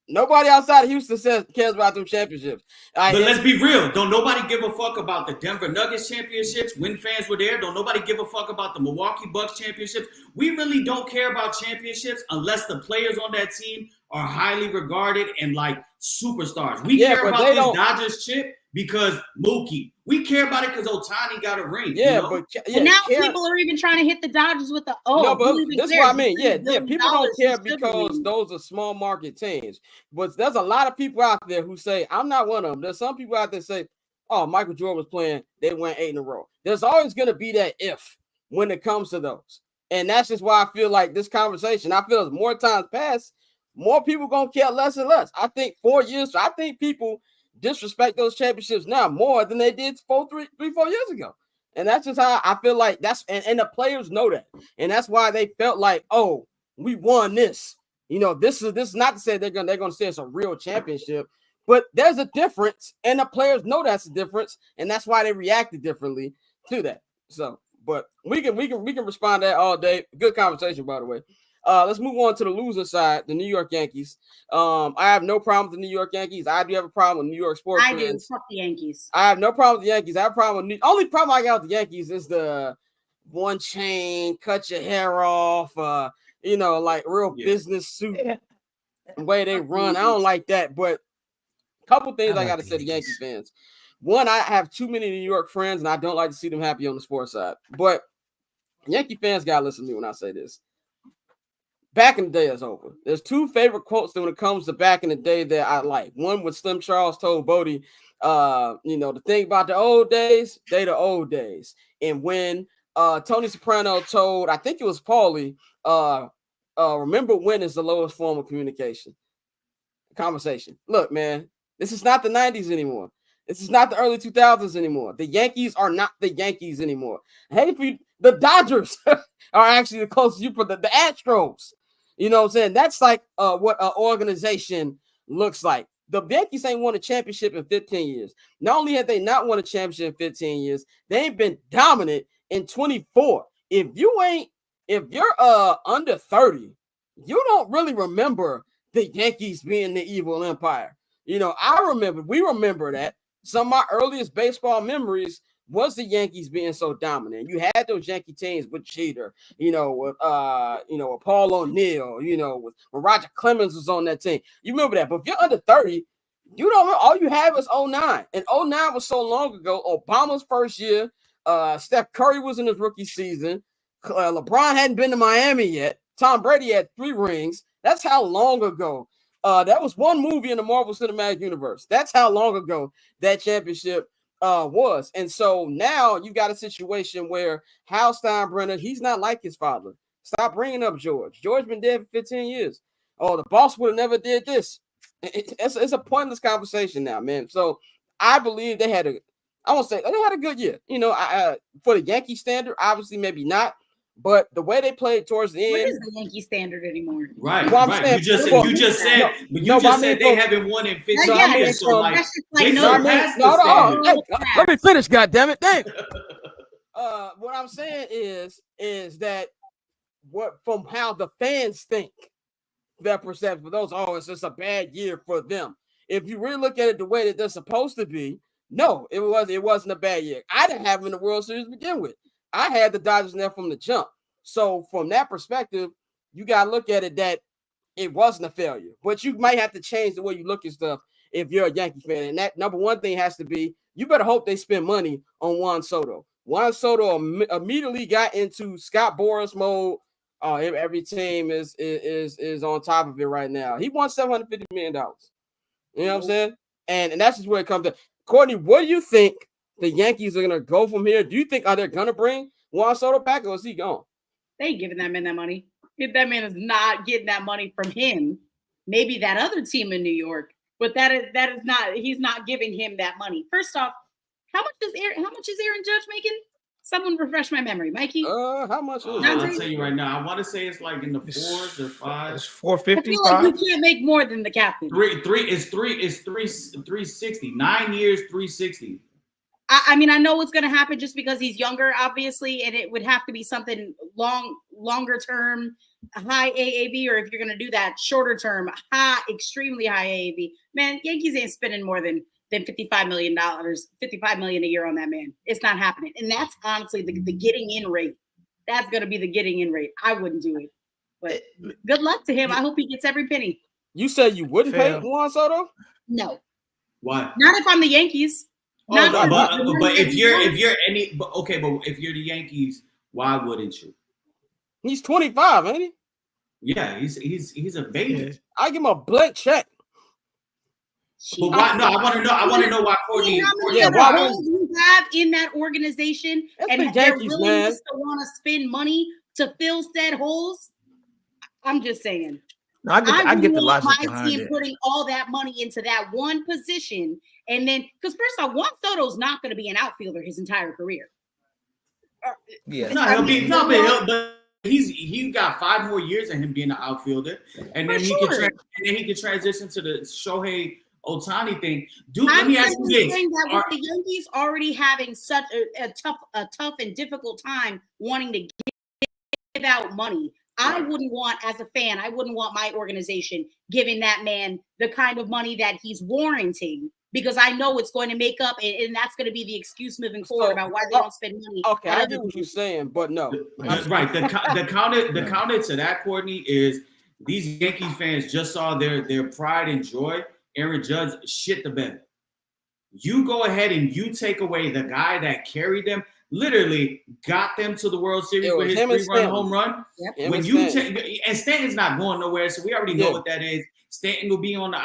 Nobody outside of Houston cares about them championships. But let's be real. Don't nobody give a fuck about the Denver Nuggets championships when fans were there. Don't nobody give a fuck about the Milwaukee Bucks championships. We really don't care about championships unless the players on that team are highly regarded and like superstars. We care about this Dodgers chip because Mookie. We care about it because Otani got a ring. Yeah, you know? but now people are even trying to hit the Dodgers with the No, but that's what I mean. Yeah, people don't care because those are small market teams. But there's a lot of people out there who say, I'm not one of them. There's some people out there say, oh, Michael Jordan was playing, they went 8 in a row. There's always going to be that if when it comes to those. And that's just why I feel like this conversation, I feel as more times pass, more people going to care less and less. I think 4 years, I think people disrespect those championships now more than they did 4 years ago. And that's just how I feel like that's and the players know that. And that's why they felt like, oh, we won this. You know, this is not to say they're gonna say it's a real championship, but there's a difference, and the players know that's a difference, and that's why they reacted differently to that. So, but we can respond to that all day. Good conversation, by the way. Let's move on to the loser side, the New York Yankees. I have no problem with the New York Yankees. I do have a problem with New York sports fans. I do. Fuck the Yankees. I have no problem with the Yankees. I have a problem with only problem I got with the Yankees is the one chain, cut your hair off, like real business suit way they run. I don't like that. But a couple things I got to say to Yankee fans. One, I have too many New York friends, and I don't like to see them happy on the sports side. But Yankee fans got to listen to me when I say this. Back in the day is over. There's 2 favorite quotes when it comes to back in the day that I like. One was Slim Charles told Bodie, the thing about the old days, they the old days. And when Tony Soprano told, I think it was Paulie, remember when is the lowest form of conversation. Look, man, this is not the 90s anymore. This is not the early 2000s anymore. The Yankees are not the Yankees anymore. Hey, the Dodgers are actually the closest you put the Astros. You know what I'm saying? That's like what an organization looks like. The Yankees ain't won a championship in 15 years. Not only have they not won a championship in 15 years, they ain't been dominant in 24. If you're under 30, you don't really remember the Yankees being the evil empire. You know, we remember that. Some of my earliest baseball memories was the Yankees being so dominant. You had those Yankee teams with Jeter, with Paul O'Neill, when Roger Clemens was on that team. You remember that. But if you're under 30, you don't remember. All you have is 09. And 09 was so long ago. Obama's first year. Steph Curry was in his rookie season. LeBron hadn't been to Miami yet. Tom Brady had 3 rings. That's how long ago. That was one movie in the Marvel Cinematic Universe. That's how long ago that championship was. And so now you got a situation where Hal Steinbrenner, he's not like his father. Stop bringing up George. George been dead for 15 years. Oh, the boss would have never did this. It's a pointless conversation now, man. So I believe they had a good year. For the Yankee standard, obviously maybe not. But the way they played towards the end, what is the Yankee standard anymore? Right, right. You just said they haven't won in 15 years. So like, let me finish. God damn it, damn. What I'm saying is that from how the fans think, their perception for those, it's just a bad year for them. If you really look at it the way that they're supposed to be, no, it wasn't a bad year. I didn't have them in the World Series to begin with. I had the Dodgers in there from the jump. So from that perspective, you got to look at it that it wasn't a failure. But you might have to change the way you look at stuff if you're a Yankee fan. And that number one thing has to be, you better hope they spend money on Juan Soto. Juan Soto immediately got into Scott Boras mode. Every team is on top of it right now. He won $750 million. You know what I'm saying? And that's just where it comes to. Courtney, what do you think the Yankees are going to go from here? Do you think are they going to bring Juan Soto back, or is he gone? They ain't giving that man that money. If that man is not getting that money from him, maybe that other team in New York, but that is not. He's not giving him that money. First off, how much is Aaron Judge making? Someone refresh my memory, Mikey. How much is it? I'll tell you right now. I want to say it's like in the 4s or 5s. It's 450. I feel like you can't make more than the captain. It's 360. 9 years, 360. I mean, I know what's going to happen just because he's younger, obviously, and it would have to be something longer term, high AAV, or if you're going to do that, shorter term, extremely high AAV. Man, Yankees ain't spending more than $55 million, $55 million a year on that man. It's not happening. And that's honestly the getting in rate. That's going to be the getting in rate. I wouldn't do it. But good luck to him. I hope he gets every penny. You said you wouldn't pay Juan Soto? No. Why? Not if I'm the Yankees. But if you're the Yankees, why wouldn't you? He's 25, ain't he? Yeah, he's a baby. I give him a blank check. But why? No, I want to know why Courtney. Why would you have in that organization and the their Yankees, willingness to want to spend money to fill said holes? I'm just saying. No, I get the logic behind my team putting all that money into that one position, and then because first off, Juan Soto's not going to be an outfielder his entire career. Yeah, but he got 5 more years of him being an outfielder, and then he can transition to the Shohei Ohtani thing. Dude, let me ask you this: with the Yankees already having such a tough and difficult time wanting to give out money. I wouldn't want, as a fan, my organization giving that man the kind of money that he's warranting, because I know it's going to make up, and that's going to be the excuse moving forward about why they don't spend money. Okay, I get what you're saying, but no. That's right. The counter to that, Courtney, is these Yankee fans just saw their pride and joy. Aaron Judge shit the bed. You go ahead and you take away the guy that carried them, literally got them to the World Series with his 3-run home run. Yep. When you take, and Stanton's not going nowhere, so we already know what that is. Stanton will be on the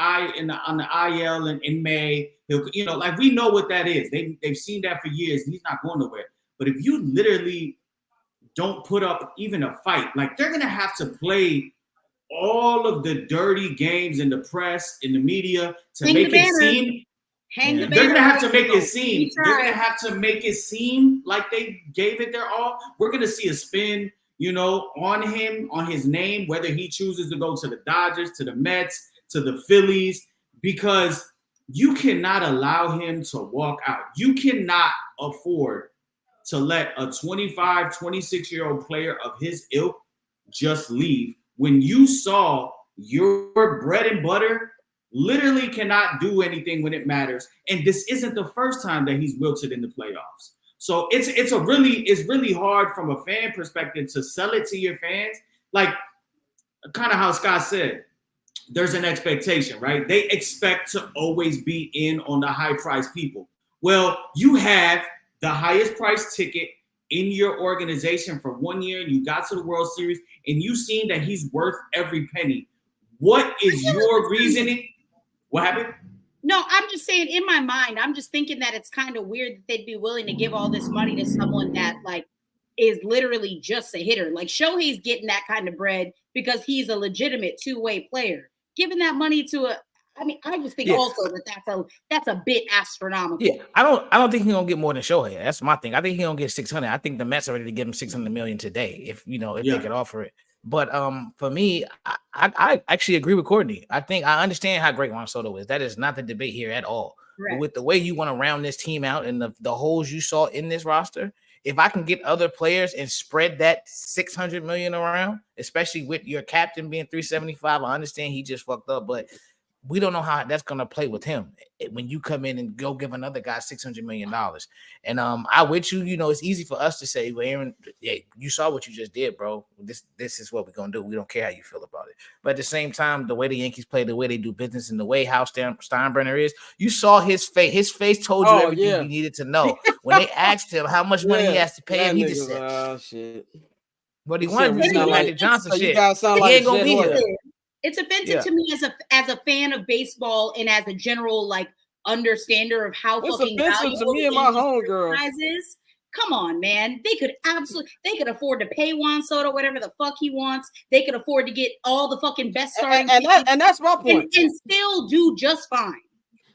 IL in May. He'll, we know what that is. They've seen that for years. He's not going nowhere. But if you literally don't put up even a fight, like they're gonna have to play all of the dirty games in the press, in the media to make it seem. They're gonna have to make it seem. They're gonna have to make it seem like they gave it their all. We're gonna see a spin, on him, on his name, whether he chooses to go to the Dodgers, to the Mets, to the Phillies, because you cannot allow him to walk out. You cannot afford to let a 25, 26-year-old player of his ilk just leave when you saw your bread and butter literally cannot do anything when it matters. And this isn't the first time that he's wilted in the playoffs. So it's really hard from a fan perspective to sell it to your fans. Like kind of how Scott said, there's an expectation, right? They expect to always be in on the high price people. Well, you have the highest price ticket in your organization for 1 year, and you got to the World Series, and you've seen that he's worth every penny. What is your reasoning? What happened? No, I'm just saying, in my mind, I'm just thinking that it's kind of weird that they'd be willing to give all this money to someone that is literally just a hitter. Like Shohei's getting that kind of bread because he's a legitimate two-way player. Giving that money to I just think also that's a bit astronomical. Yeah, I don't think he's gonna get more than Shohei. That's my thing. I think he's gonna get 600. I think the Mets are ready to give him 600 million today if they could offer it. But for me, I actually agree with Courtney. I think I understand how great Juan Soto is. That is not the debate here at all. But with the way you want to round this team out and the holes you saw in this roster, if I can get other players and spread that 600 million around, especially with your captain being 375, I understand he just fucked up, but we don't know how that's going to play with him when you come in and go give another guy $600 million. And I with you, it's easy for us to say, well, Aaron, you saw what you just did, bro. This is what we're going to do. We don't care how you feel about it. But at the same time, the way the Yankees play, the way they do business, and the way how Steinbrenner is, you saw his face. His face told you everything you needed to know. When they asked him how much money he has to pay him, he just said, oh, shit. But he wanted to do Magic Johnson shit. You guys sound like he ain't going to be here. It's offensive to me as a fan of baseball and as a general understander of how fucking valuable to me and my homegirl is. Come on, man. They could afford to pay Juan Soto whatever the fuck he wants. They could afford to get all the fucking best starting and that's my point. And still do just fine.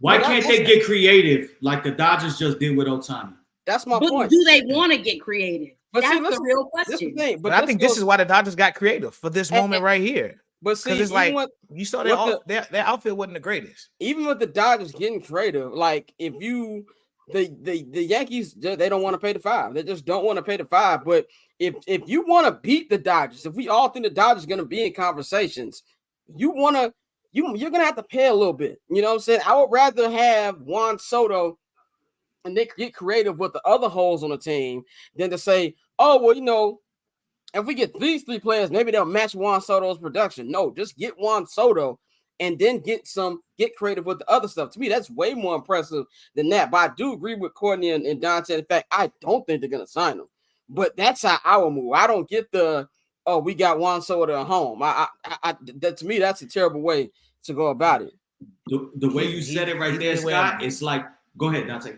Why can't they get creative like the Dodgers just did with Ohtani? That's my point. Do they want to get creative? That's the real question. But I think this is why the Dodgers got creative for this moment right here. But see, it's you saw their outfit wasn't the greatest. Even with the Dodgers getting creative, if you the Yankees, they don't want to pay the $5. They just don't want to pay the $5. But if you want to beat the Dodgers, if we all think the Dodgers are going to be in conversations, you're gonna have to pay a little bit. You know what I'm saying? I would rather have Juan Soto and they get creative with the other holes on the team than to say, oh, well, if we get these 3 players, maybe they'll match Juan Soto's production. No, just get Juan Soto and then get creative with the other stuff. To me, that's way more impressive than that. But I do agree with Courtney and Dante. In fact, I don't think they're going to sign him. But that's how I will move. I don't get we got Juan Soto at home. That, to me, that's a terrible way to go about it. The way you said it right there, Scott, it's like, go ahead, Dante.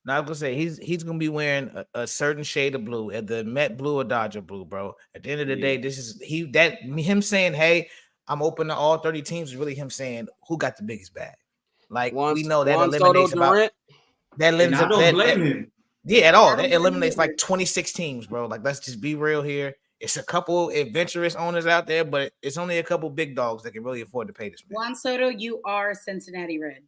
Now I was gonna say he's gonna be wearing a certain shade of blue, at the Met blue or Dodger blue, bro. At the end of the day, this is him saying, "Hey, I'm open to all 30 teams." Is really him saying, "Who got the biggest bag?" Like we know that eliminates about that. And I don't blame him. Yeah, at all. That eliminates like 26 teams, bro. Like, let's just be real here. It's a couple adventurous owners out there, but it's only a couple big dogs that can really afford to pay this man. Juan Soto, you are Cincinnati Red.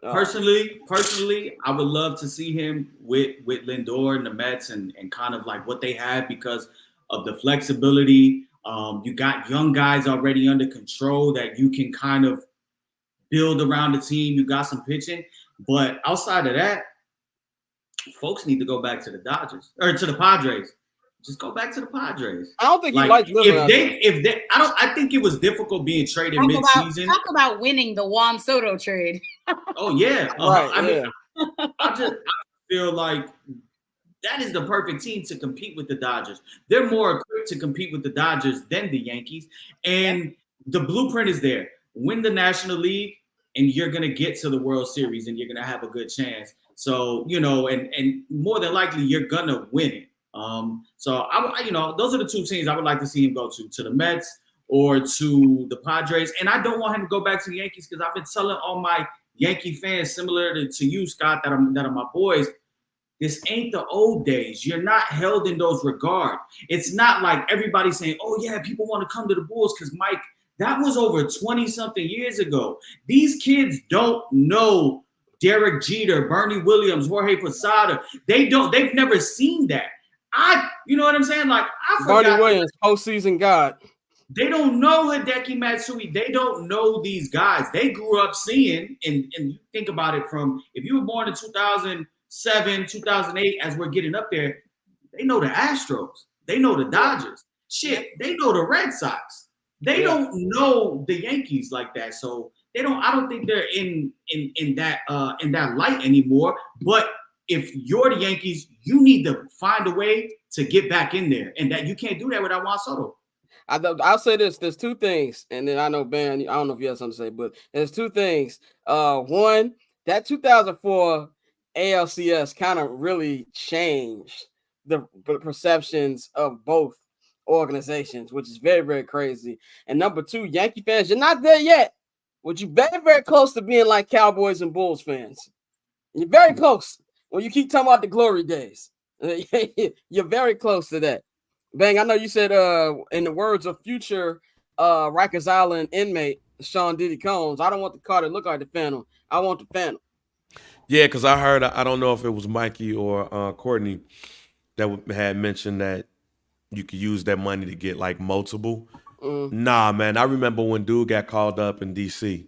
Personally, I would love to see him with Lindor and the Mets and kind of like what they have because of the flexibility. You got young guys already under control that you can kind of build around the team. You got some pitching. But outside of that, folks need to go back to the Dodgers or to the Padres. Just go back to the Padres. I don't think you like living I think it was difficult being traded mid-season. Talk about winning the Juan Soto trade. Oh yeah, right. I feel like that is the perfect team to compete with the Dodgers. They're more equipped to compete with the Dodgers than the Yankees, and the blueprint is there. Win the National League, and you're gonna get to the World Series, and you're gonna have a good chance. So and more than likely, you're gonna win it. So those are the 2 teams I would like to see him go to the Mets or to the Padres. And I don't want him to go back to the Yankees because I've been telling all my Yankee fans, similar to you, Scott, that are my boys, this ain't the old days. You're not held in those regard. It's not like everybody's saying, oh yeah, people want to come to the Bulls because Mike, that was over 20-something years ago. These kids don't know Derek Jeter, Bernie Williams, Jorge Posada. They've never seen that. You know what I'm saying? Like, I forgot. Bernie Williams, postseason god. They don't know Hideki Matsui. They don't know these guys. They grew up seeing, and you think about it from, if you were born in 2007, 2008, as we're getting up there, they know the Astros. They know the Dodgers. Shit, they know the Red Sox. They don't know the Yankees like that. So I don't think they're in that light anymore. But if you're the Yankees, you need to find a way to get back in there, and that you can't do that without Juan Soto. I'll say this: there's 2 things, and then I know Ben. I don't know if you have something to say, but there's 2 things. One, that 2004 ALCS kind of really changed the perceptions of both organizations, which is very, very crazy. And number 2, Yankee fans, you're not there yet, but you're very, very close to being like Cowboys and Bulls fans. You're very close. When you keep talking about the glory days, you're very close to that. Bang, I know you said, in the words of future Rikers Island inmate Sean Diddy Combs, I don't want the car to look like the Phantom. I want the Phantom. Yeah, because I heard, I don't know if it was Mikey or Courtney that had mentioned that you could use that money to get like multiple. Nah, man, I remember when dude got called up in D.C.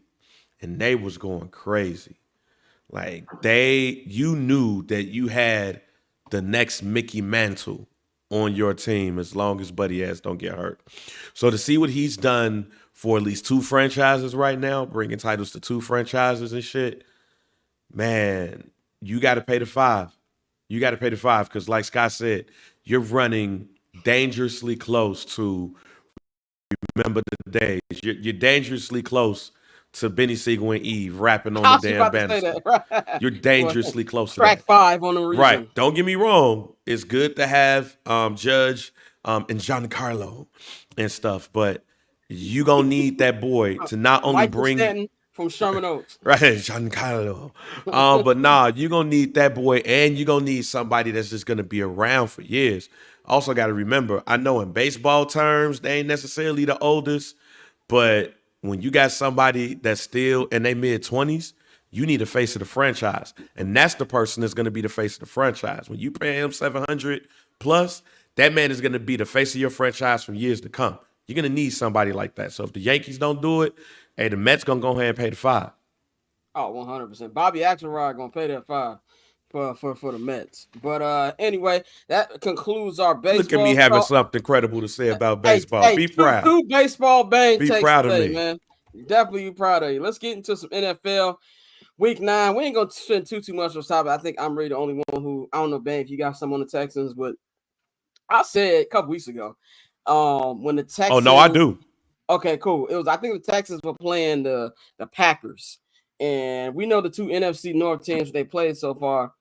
and they was going crazy. Like you knew that you had the next Mickey Mantle on your team as long as Buddy ass don't get hurt. So to see what he's done for at least 2 franchises right now, bringing titles to 2 franchises and shit, man, you got to pay the $5. You got to pay the $5 because, like Scott said, you're running dangerously close to remember the days. You're dangerously close to Benny Siegel and Eve rapping on the damn banister. Right. You're dangerously close to track 5 on the reason. Right. Don't get me wrong. It's good to have Judge and Giancarlo and stuff, but you gonna need that boy to not only Michael bring Stanton from Sherman Oaks. Right, Giancarlo. But nah, you're gonna need that boy, and you're gonna need somebody that's just gonna be around for years. Also got to remember, I know in baseball terms, they ain't necessarily the oldest, but when you got somebody that's still in their mid-20s, You need a face of the franchise, and that's the person that's going to be the face of the franchise. When you pay him $700 plus, that man is going to be the face of your franchise for years to come. You're going to need somebody like that. So if the Yankees don't do it, hey, the Mets going to go ahead and pay the $5. Oh, 100%. Bobby Axelrod gonna pay that $5 for the Mets. But anyway, that concludes our baseball. Look at me having talk. something credible to say about baseball. Hey, Be proud. Two baseball bang Be takes proud of today, me, man. Definitely proud of you. Let's get into some NFL. Week 9. We ain't gonna spend too much on top. I think I'm really the only one who, I don't know, Ben, if you got some on the Texans, but I said a couple weeks ago, when the Texans. Oh no, I do. Okay, cool. I think the Texans were playing the Packers, and we know the two NFC North teams they played so far.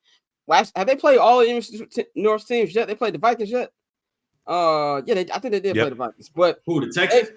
Have they played all the NFC North teams yet? They played the Vikings yet? Yeah, I think they did play the Vikings. But who, the Texans?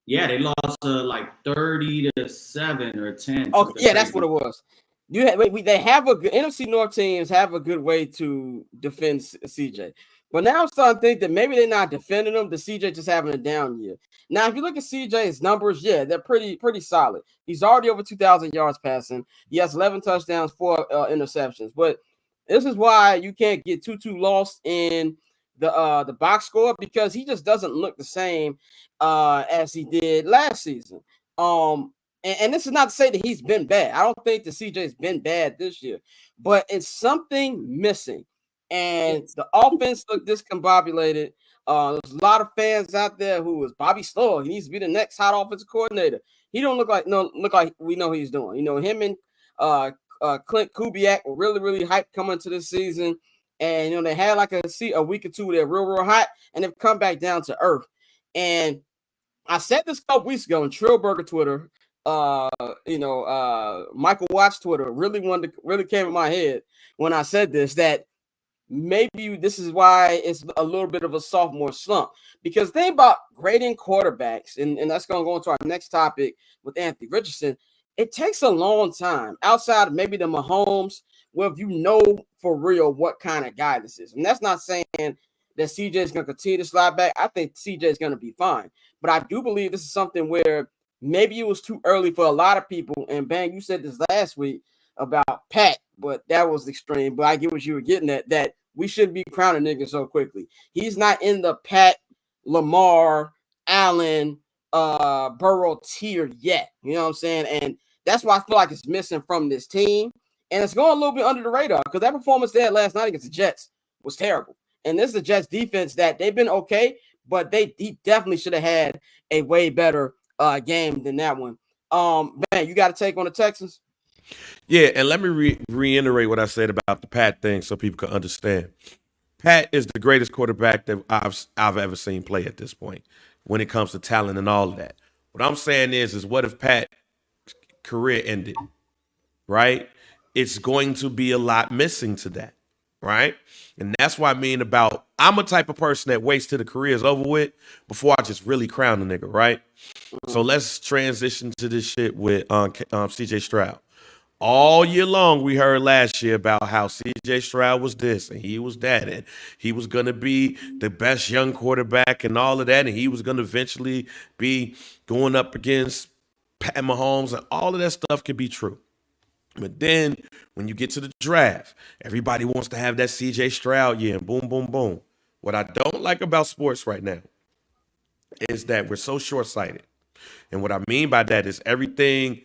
Yeah, they lost like 30-7 or 10. Okay, yeah, that's what it was. They have a good NFC North teams have a good way to defend CJ. But now I'm starting to think that maybe they're not defending him. The CJ just having a down year. Now, if you look at CJ's numbers, yeah, they're pretty solid. He's already over 2,000 yards passing. He has 11 touchdowns, 4 interceptions. But this is why you can't get too lost in the box score, because he just doesn't look the same as he did last season. And this is not to say that he's been bad. I don't think the CJ's been bad this year, but it's something missing. And the offense looked discombobulated. There's a lot of fans out there who is Bobby Slow. He needs to be the next hot offensive coordinator. He don't look like we know he's doing. You know, him and Clint Kubiak were really hyped coming into this season. And you know, they had like a week or two where they're real hot, and they've come back down to earth. And I said this a couple weeks ago on Trillburger Twitter. Michael Watts Twitter really came in my head when I said this, that maybe this is why it's a little bit of a sophomore slump, because think about grading quarterbacks, and that's going to go into our next topic with Anthony Richardson. It takes a long time outside of maybe the Mahomes, where you know for real what kind of guy this is. And that's not saying that CJ is going to continue to slide back. I think CJ is going to be fine, but I do believe this is something where maybe it was too early for a lot of people. And Bang, you said this last week about Pat, but that was extreme. But I get what you were getting at, that we shouldn't be crowning niggas so quickly. He's not in the Pat, Lamar, Allen, Burrow tier yet. You know what I'm saying? And that's why I feel like it's missing from this team. And it's going a little bit under the radar, because that performance they had last night against the Jets was terrible. And this is the Jets defense that they've been okay, but he definitely should have had a way better game than that one. Man, you got to take on the Texans? Yeah, and let me reiterate what I said about the Pat thing so people can understand. Pat is the greatest quarterback that I've ever seen play at this point when it comes to talent and all of that. What I'm saying is what if Pat's career ended, right? It's going to be a lot missing to that, right? And that's what I mean about, I'm a type of person that waits till the career is over with before I just really crown a nigga, right? So let's transition to this shit with CJ Stroud. All year long, we heard last year about how CJ Stroud was this and he was that, and he was going to be the best young quarterback and all of that, and he was going to eventually be going up against Pat Mahomes, and all of that stuff could be true. But then when you get to the draft, everybody wants to have that CJ Stroud year, and boom, boom, boom. What I don't like about sports right now is that we're so short-sighted. And what I mean by that is everything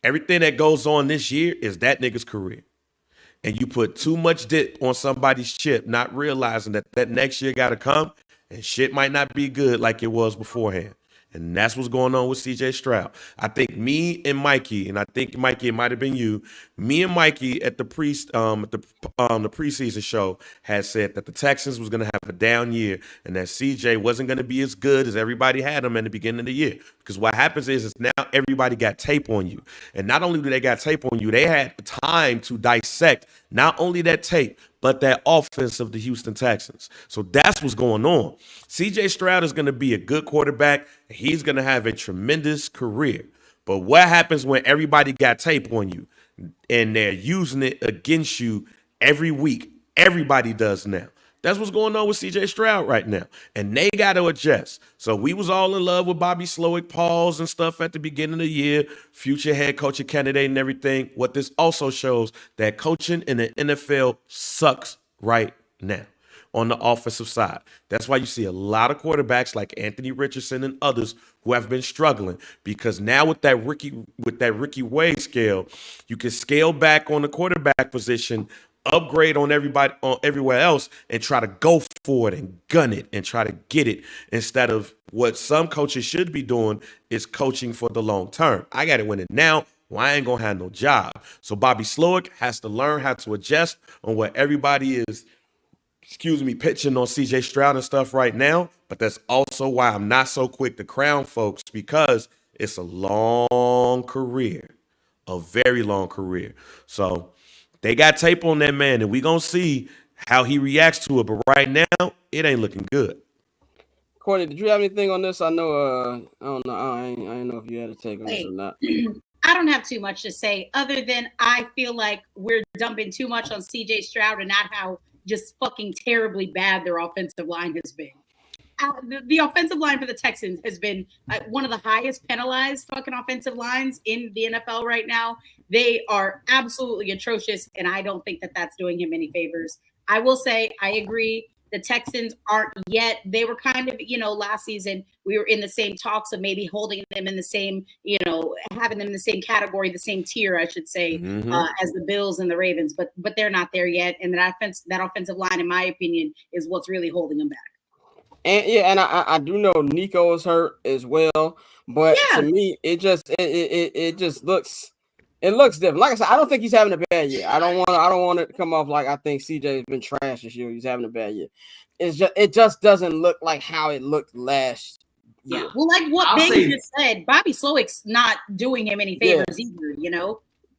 that goes on this year is that nigga's career. And you put too much dip on somebody's chip, not realizing that next year got to come and shit might not be good like it was beforehand. And that's what's going on with CJ Stroud. I think me and Mikey, and I think Mikey, it might have been you, me and Mikey at the preseason show had said that the Texans was going to have a down year and that CJ wasn't going to be as good as everybody had him in the beginning of the year. Because what happens is now everybody got tape on you. And not only do they got tape on you, they had time to dissect not only that tape, but that offense of the Houston Texans. So that's what's going on. CJ Stroud is going to be a good quarterback. He's going to have a tremendous career. But what happens when everybody got tape on you and they're using it against you every week? Everybody does now. That's what's going on with CJ Stroud right now. And they got to adjust. So we was all in love with Bobby Slowick, Pauls and stuff at the beginning of the year, future head coaching candidate and everything. What this also shows that coaching in the NFL sucks right now on the offensive side. That's why you see a lot of quarterbacks like Anthony Richardson and others who have been struggling, because now with that Ricky Wade scale, you can scale back on the quarterback position, upgrade on everybody on everywhere else, and try to go for it and gun it and try to get it, instead of what some coaches should be doing is coaching for the long term. I got to win it now. Well, I ain't gonna have no job. So Bobby Slowick has to learn how to adjust on what everybody is pitching on CJ Stroud and stuff right now. But that's also why I'm not so quick to crown folks, because it's a long career, a very long career. So they got tape on that man, and we going to see how he reacts to it. But right now, it ain't looking good. Courtney, did you have anything on this? I know, I don't know. I ain't know if you had a take on this or not. I don't have too much to say, other than I feel like we're dumping too much on CJ Stroud and not how just fucking terribly bad their offensive line has been. The offensive line for the Texans has been one of the highest penalized fucking offensive lines in the NFL right now. They are absolutely atrocious, and I don't think that that's doing him any favors. I will say, I agree, the Texans aren't yet. They were kind of, last season, we were in the same talks of maybe holding them in the same, having them in the same category, the same tier, I should say, as the Bills and the Ravens. But they're not there yet. And that offensive line, in my opinion, is what's really holding them back. And I do know Nico is hurt as well. But to me, it just looks different. Like I said, I don't think he's having a bad year. I don't want it to come off like I think CJ has been trash this year. He's having a bad year. It just doesn't look like how it looked last year. Yeah. Well, like what Big just said, Bobby Slowick's not doing him any favors either,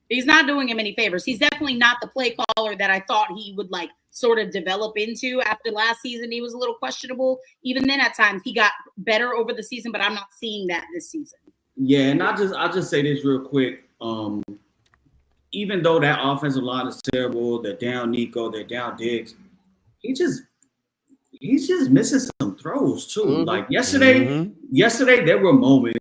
He's not doing him any favors. He's definitely not the play caller that I thought he would sort of develop into after last season. He was a little questionable. Even then, at times, he got better over the season, but I'm not seeing that this season. Yeah, and I'll just say this real quick. Even though that offensive line is terrible, they're down Nico, they're down Diggs, he's just missing some throws too. Like yesterday there were moments.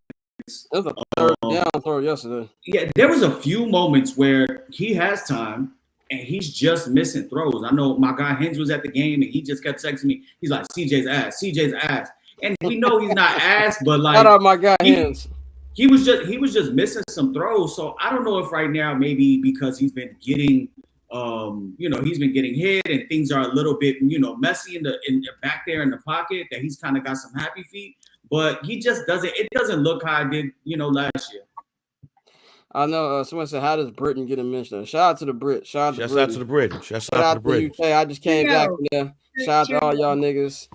There was a third down throw yesterday. Yeah, there was a few moments where he has time and he's just missing throws. I know my guy Hens was at the game and he just kept texting me. He's like, CJ's ass. And we know he's not ass, but shout out my guy Hens. He was just missing some throws. So I don't know if right now, maybe because he's been getting he's been getting hit and things are a little bit, messy in the back there in the pocket, that he's kind of got some happy feet. But he just it doesn't look how I did, last year. I know someone said, how does Britain get a mention? Shout out to the Brit. Shout out to the Brit. Shout out to the Brit. I just came back from there. Shout out to all y'all niggas.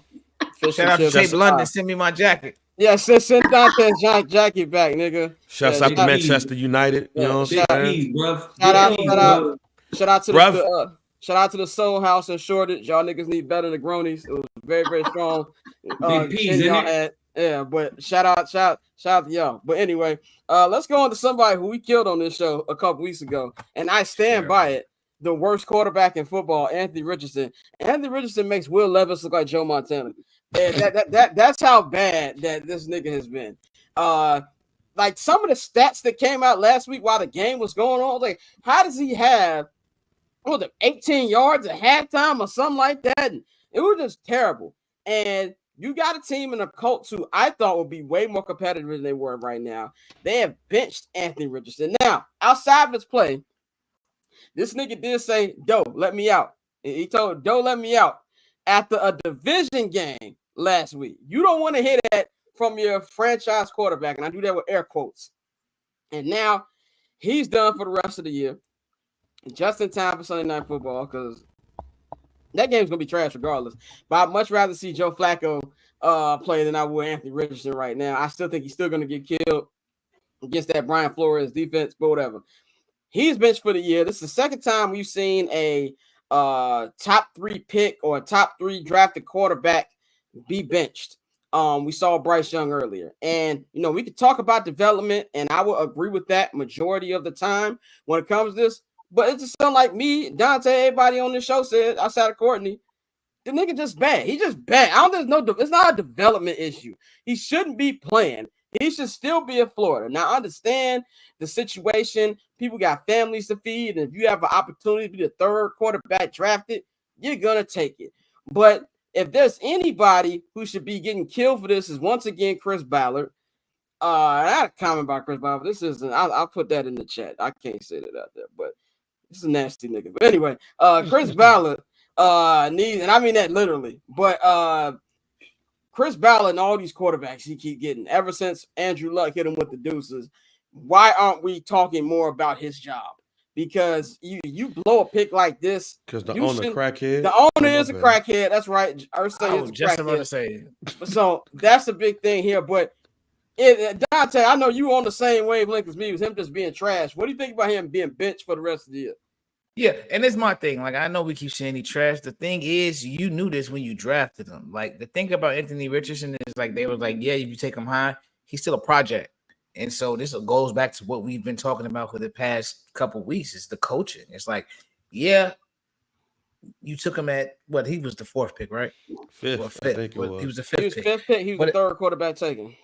Shout out to Tape London. Send me my jacket. Yeah, send Dante's jacket back, nigga. Shouts out to Manchester United. You know what I'm saying? Shout out to the Soul House in Shoreditch. Y'all niggas need better Negronis. It was very, very strong. Big P's in it. Yeah, but shout out to y'all. But anyway, let's go on to somebody who we killed on this show a couple weeks ago, and I stand by it. The worst quarterback in football, Anthony Richardson. Anthony Richardson makes Will Levis look like Joe Montana. And that's how bad that this nigga has been. Like some of the stats that came out last week while the game was going on, like how does he have 18 yards at halftime or something like that? And it was just terrible. And you got a team in the Colts who I thought would be way more competitive than they were right now. They have benched Anthony Richardson. Now, outside of his play, this nigga did say, Doe, let me out. He told Doe, let me out after a division game last week. You don't want to hear that from your franchise quarterback, and I do that with air quotes. And now he's done for the rest of the year, just in time for Sunday Night Football, because that game's going to be trash regardless. But I'd much rather see Joe Flacco play than I would Anthony Richardson right now. I still think he's still going to get killed against that Brian Flores defense, but whatever. He's benched for the year. This is the second time we've seen a top 3 pick or a top 3 drafted quarterback be benched. We saw Bryce Young earlier. And, we could talk about development, and I will agree with that majority of the time when it comes to this. But it just sounds like me, Dante, everybody on this show said, outside of Courtney, The nigga just bad. He just bad. I don't know. It's not a development issue. He shouldn't be playing. He should still be in Florida. Now, I understand the situation. People got families to feed. And if you have an opportunity to be the third quarterback drafted, you're going to take it. But if there's anybody who should be getting killed for this is once again Chris Ballard. I had a comment about Chris Ballard. This isn't. I'll put that in the chat. I can't say that out there, but this is a nasty nigga. But anyway, Chris Ballard needs, and I mean that literally. But Chris Ballard and all these quarterbacks he keep getting ever since Andrew Luck hit him with the deuces. Why aren't we talking more about his job? Because you blow a pick like this. Because the owner crackhead. The owner is a crackhead. That's right. Ursay is just about to say. So that's a big thing here. But Dante, I know you on the same wavelength as me with him just being trash. What do you think about him being benched for the rest of the year? Yeah, and it's my thing. Like, I know we keep saying he trash. The thing is, you knew this when you drafted him. Like, the thing about Anthony Richardson is, like, they were like, yeah, if you take him high, he's still a project. And so this goes back to what we've been talking about for the past couple of weeks. Is the coaching. It's like, yeah, you took him at what? He was the fourth pick, right? Fifth. Well, fifth. I think it was. He was the fifth. He was fifth pick. He was the third quarterback taken.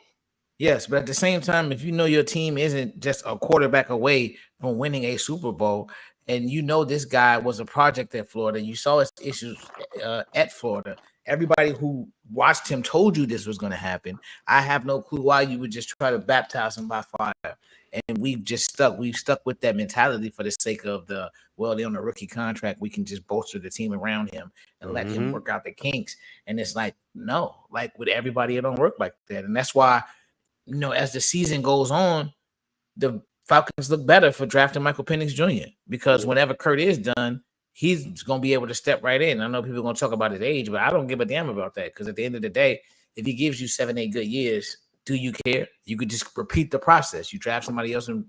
Yes, but at the same time, if you know your team isn't just a quarterback away from winning a Super Bowl, and you know this guy was a project at Florida, you saw his issues at Florida. Everybody who watched him told you this was going to happen. I have no clue why you would just try to baptize him by fire. And we've stuck with that mentality for the sake of they're on a rookie contract. We can just bolster the team around him and let him work out the kinks. And it's like, no, like with everybody, it don't work like that. And that's why, as the season goes on, the Falcons look better for drafting Michael Penix Jr. because whenever Kurt is done, he's going to be able to step right in. I know people are going to talk about his age, but I don't give a damn about that because at the end of the day, if he gives you 7-8 good years, do you care? You could just repeat the process. You draft somebody else and,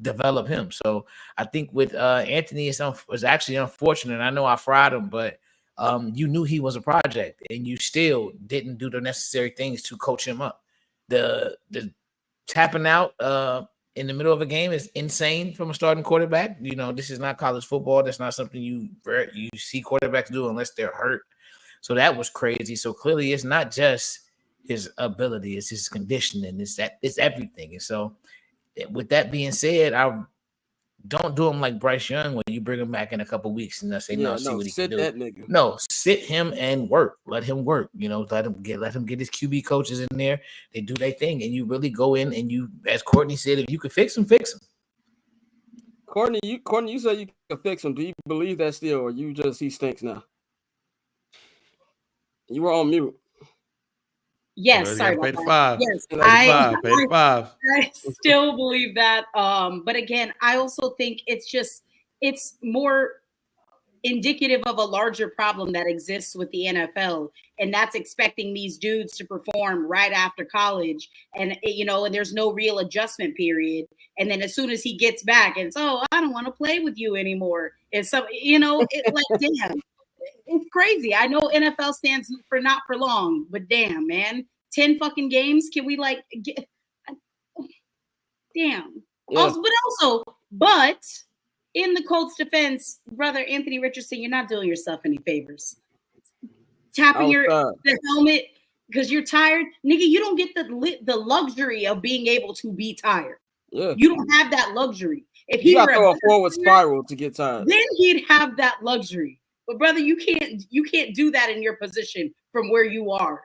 develop him. So I think with Anthony, it was actually unfortunate. I know I fried him, but you knew he was a project and you still didn't do the necessary things to coach him up. The tapping out in the middle of a game is insane from a starting quarterback. This is not college football. That's not something you see quarterbacks do unless they're hurt. So that was crazy. So clearly it's not just his ability, it's his conditioning, it's everything. And so with that being said, I don't do him like Bryce Young when you bring him back in a couple weeks and see what he can do. That nigga. No, sit him and work. Let him work. Let him get his QB coaches in there. They do their thing, and you really go in and you, as Courtney said, if you could fix him, fix him. Courtney, you said you could fix him. Do you believe that still, or you just he stinks now? You were on mute. Yes, sorry about that. Yes, I still believe that. But again, I also think it's more indicative of a larger problem that exists with the NFL, and that's expecting these dudes to perform right after college, and and there's no real adjustment period. And then as soon as he gets back, it's I don't want to play with you anymore. And so it's like damn. It's crazy. I know NFL stands for not for long, but damn, man. 10 fucking games. Can we get damn. Yeah. But in the Colts defense, brother Anthony Richardson, you're not doing yourself any favors. Tapping the helmet because you're tired. Nigga, you don't get the luxury of being able to be tired. Yeah. You don't have that luxury. If he were a forward spiral to get tired, then he'd have that luxury. But brother, you can't do that in your position from where you are.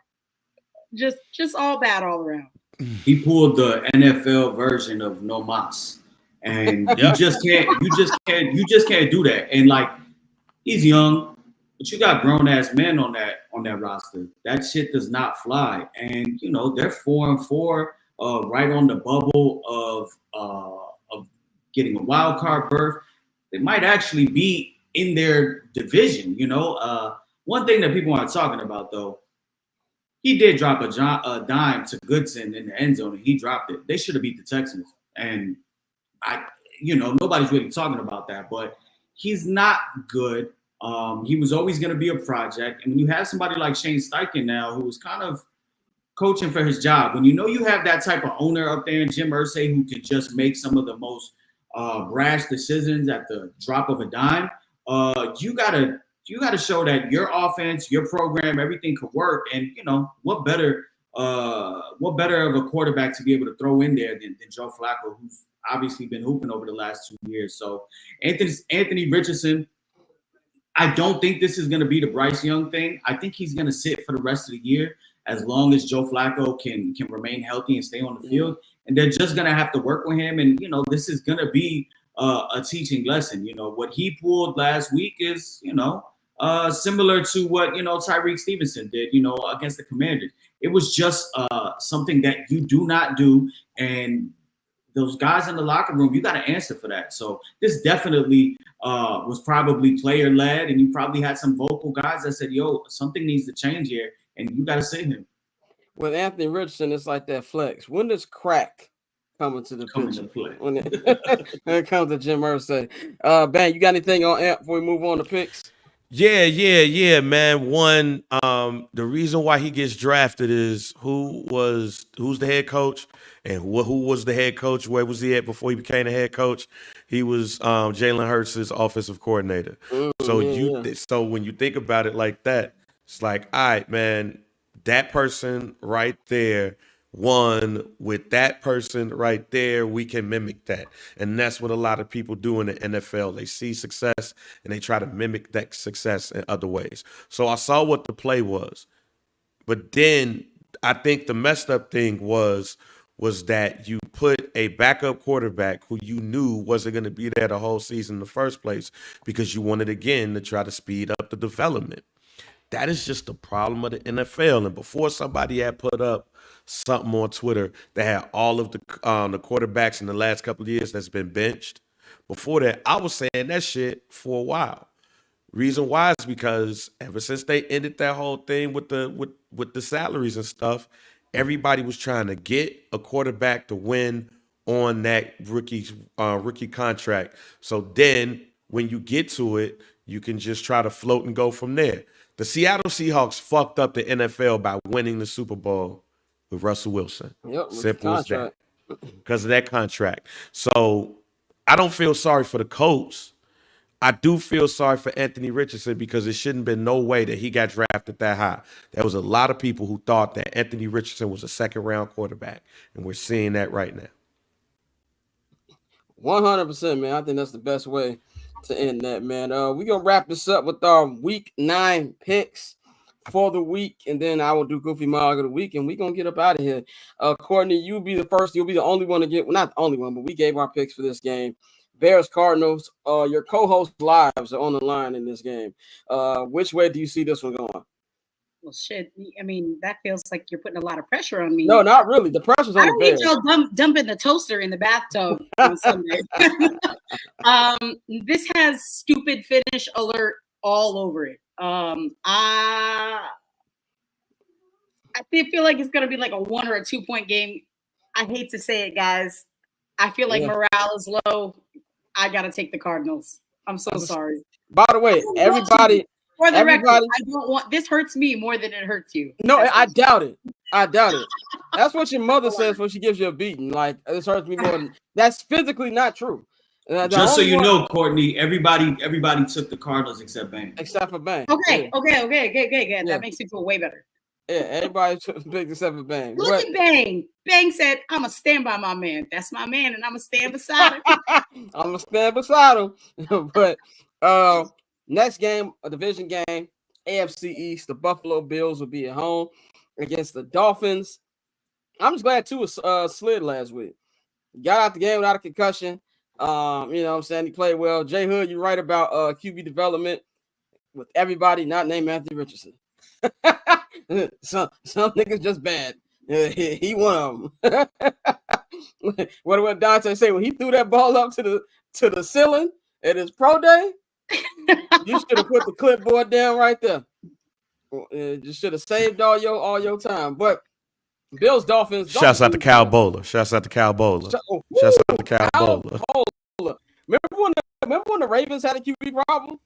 Just all bad all around. He pulled the NFL version of no mas, and you just can't do that. And he's young, but you got grown ass men on that roster. That shit does not fly. And they're 4-4, right on the bubble of getting a wild card berth. They might actually be in their division. One thing that people aren't talking about though, he did drop a dime to Goodson in the end zone, and he dropped it. They should have beat the Texans, and nobody's really talking about that. But he's not good. He was always going to be a project, and when you have somebody like Shane Steichen now, who was kind of coaching for his job, when you have that type of owner up there, and Jim Irsay, who can just make some of the most rash decisions at the drop of a dime. You gotta you got to show that your offense, your program, everything could work. And what better of a quarterback to be able to throw in there than Joe Flacco, who's obviously been hooping over the last 2 years. So Anthony Richardson, I don't think this is going to be the Bryce Young thing. I think he's going to sit for the rest of the year as long as Joe Flacco can remain healthy and stay on the field. And they're just going to have to work with him. And, this is going to be a teaching lesson. What he pulled last week is, similar to what, Tyreek Stevenson did, against the Commanders. It was just something that you do not do. And those guys in the locker room, you got to answer for that. So this definitely was probably player-led, and you probably had some vocal guys that said, yo, something needs to change here, and you got to sit him. With Anthony Richardson, it's like that flex. When does crack come into the picture? When it comes to Jim Irsay. Bang, you got anything on Amp before we move on to picks? Yeah, man. One, the reason why he gets drafted is who's the head coach and who was the head coach? Where was he at before he became the head coach? He was Jalen Hurts' offensive coordinator. So when you think about it like that, it's like, all right, man, that person right there won. With that person right there, we can mimic that. And that's what a lot of people do in the NFL. They see success and they try to mimic that success in other ways. So I saw what the play was. But then I think the messed up thing was that you put a backup quarterback who you knew wasn't going to be there the whole season in the first place because you wanted, again, to try to speed up the development. That is just the problem of the NFL. And before somebody had put up something on Twitter that had all of the quarterbacks in the last couple of years that's been benched, before that, I was saying that shit for a while. Reason why is because ever since they ended that whole thing with the salaries and stuff, everybody was trying to get a quarterback to win on that rookie contract. So then when you get to it, you can just try to float and go from there. The Seattle Seahawks fucked up the NFL by winning the Super Bowl with Russell Wilson. Yep, simple as that. Because of that contract. So I don't feel sorry for the Colts. I do feel sorry for Anthony Richardson because it shouldn't have been no way that he got drafted that high. There was a lot of people who thought that Anthony Richardson was a second-round quarterback, and we're seeing that right now. 100%, man. I think that's the best way to end that, man. We're going to wrap this up with our Week 9 picks for the week, and then I will do Goofy Mog of the week, and we're going to get up out of here. Courtney, you'll be the first. You'll be the only one to get – well, not the only one, but we gave our picks for this game. Bears, Cardinals, your co-host lives are on the line in this game. Which way do you see this one going? Well, shit. I mean, that feels like you're putting a lot of pressure on me. No, not really. The pressure's on the Bears. I don't need y'all dumping the toaster in the bathtub on Sunday. This has stupid finish alert all over it. I feel like it's going to be like a 1 or a 2 point game. I hate to say it, guys. I feel like morale is low. I got to take the Cardinals. I'm so sorry. By the way, everybody. For the record, I don't want this. Hurts me more than it hurts you. No, I doubt it. That's what your mother says when she gives you a beating. Like, this hurts me more than that's physically not true. Just so you know, Courtney, everybody took the Cardinals except Bang. Except for Bang. Okay. Yeah. That makes me feel way better. Yeah, everybody took the except for Bang. Look at Bang. Bang said, I'm going to stand by my man. That's my man, and I'm going to stand beside him. I'm going to stand beside him. But next game, a division game, AFC East, the Buffalo Bills will be at home against the Dolphins. I'm just glad Tua slid last week. Got out the game without a concussion. You know what I'm saying? He played well. Jay Hood, you're right about QB development with everybody not named Anthony Richardson. some niggas just bad. He one of them. What did Dante say when he threw that ball up to the ceiling at his pro day? You should have put the clipboard down right there. You should have saved all your time. But Bills, Dolphins. Shouts out to Cal Bowler. Shouts out to Cal Bowler. Shouts out to Cal Bowler. Remember when the Ravens had a QB problem?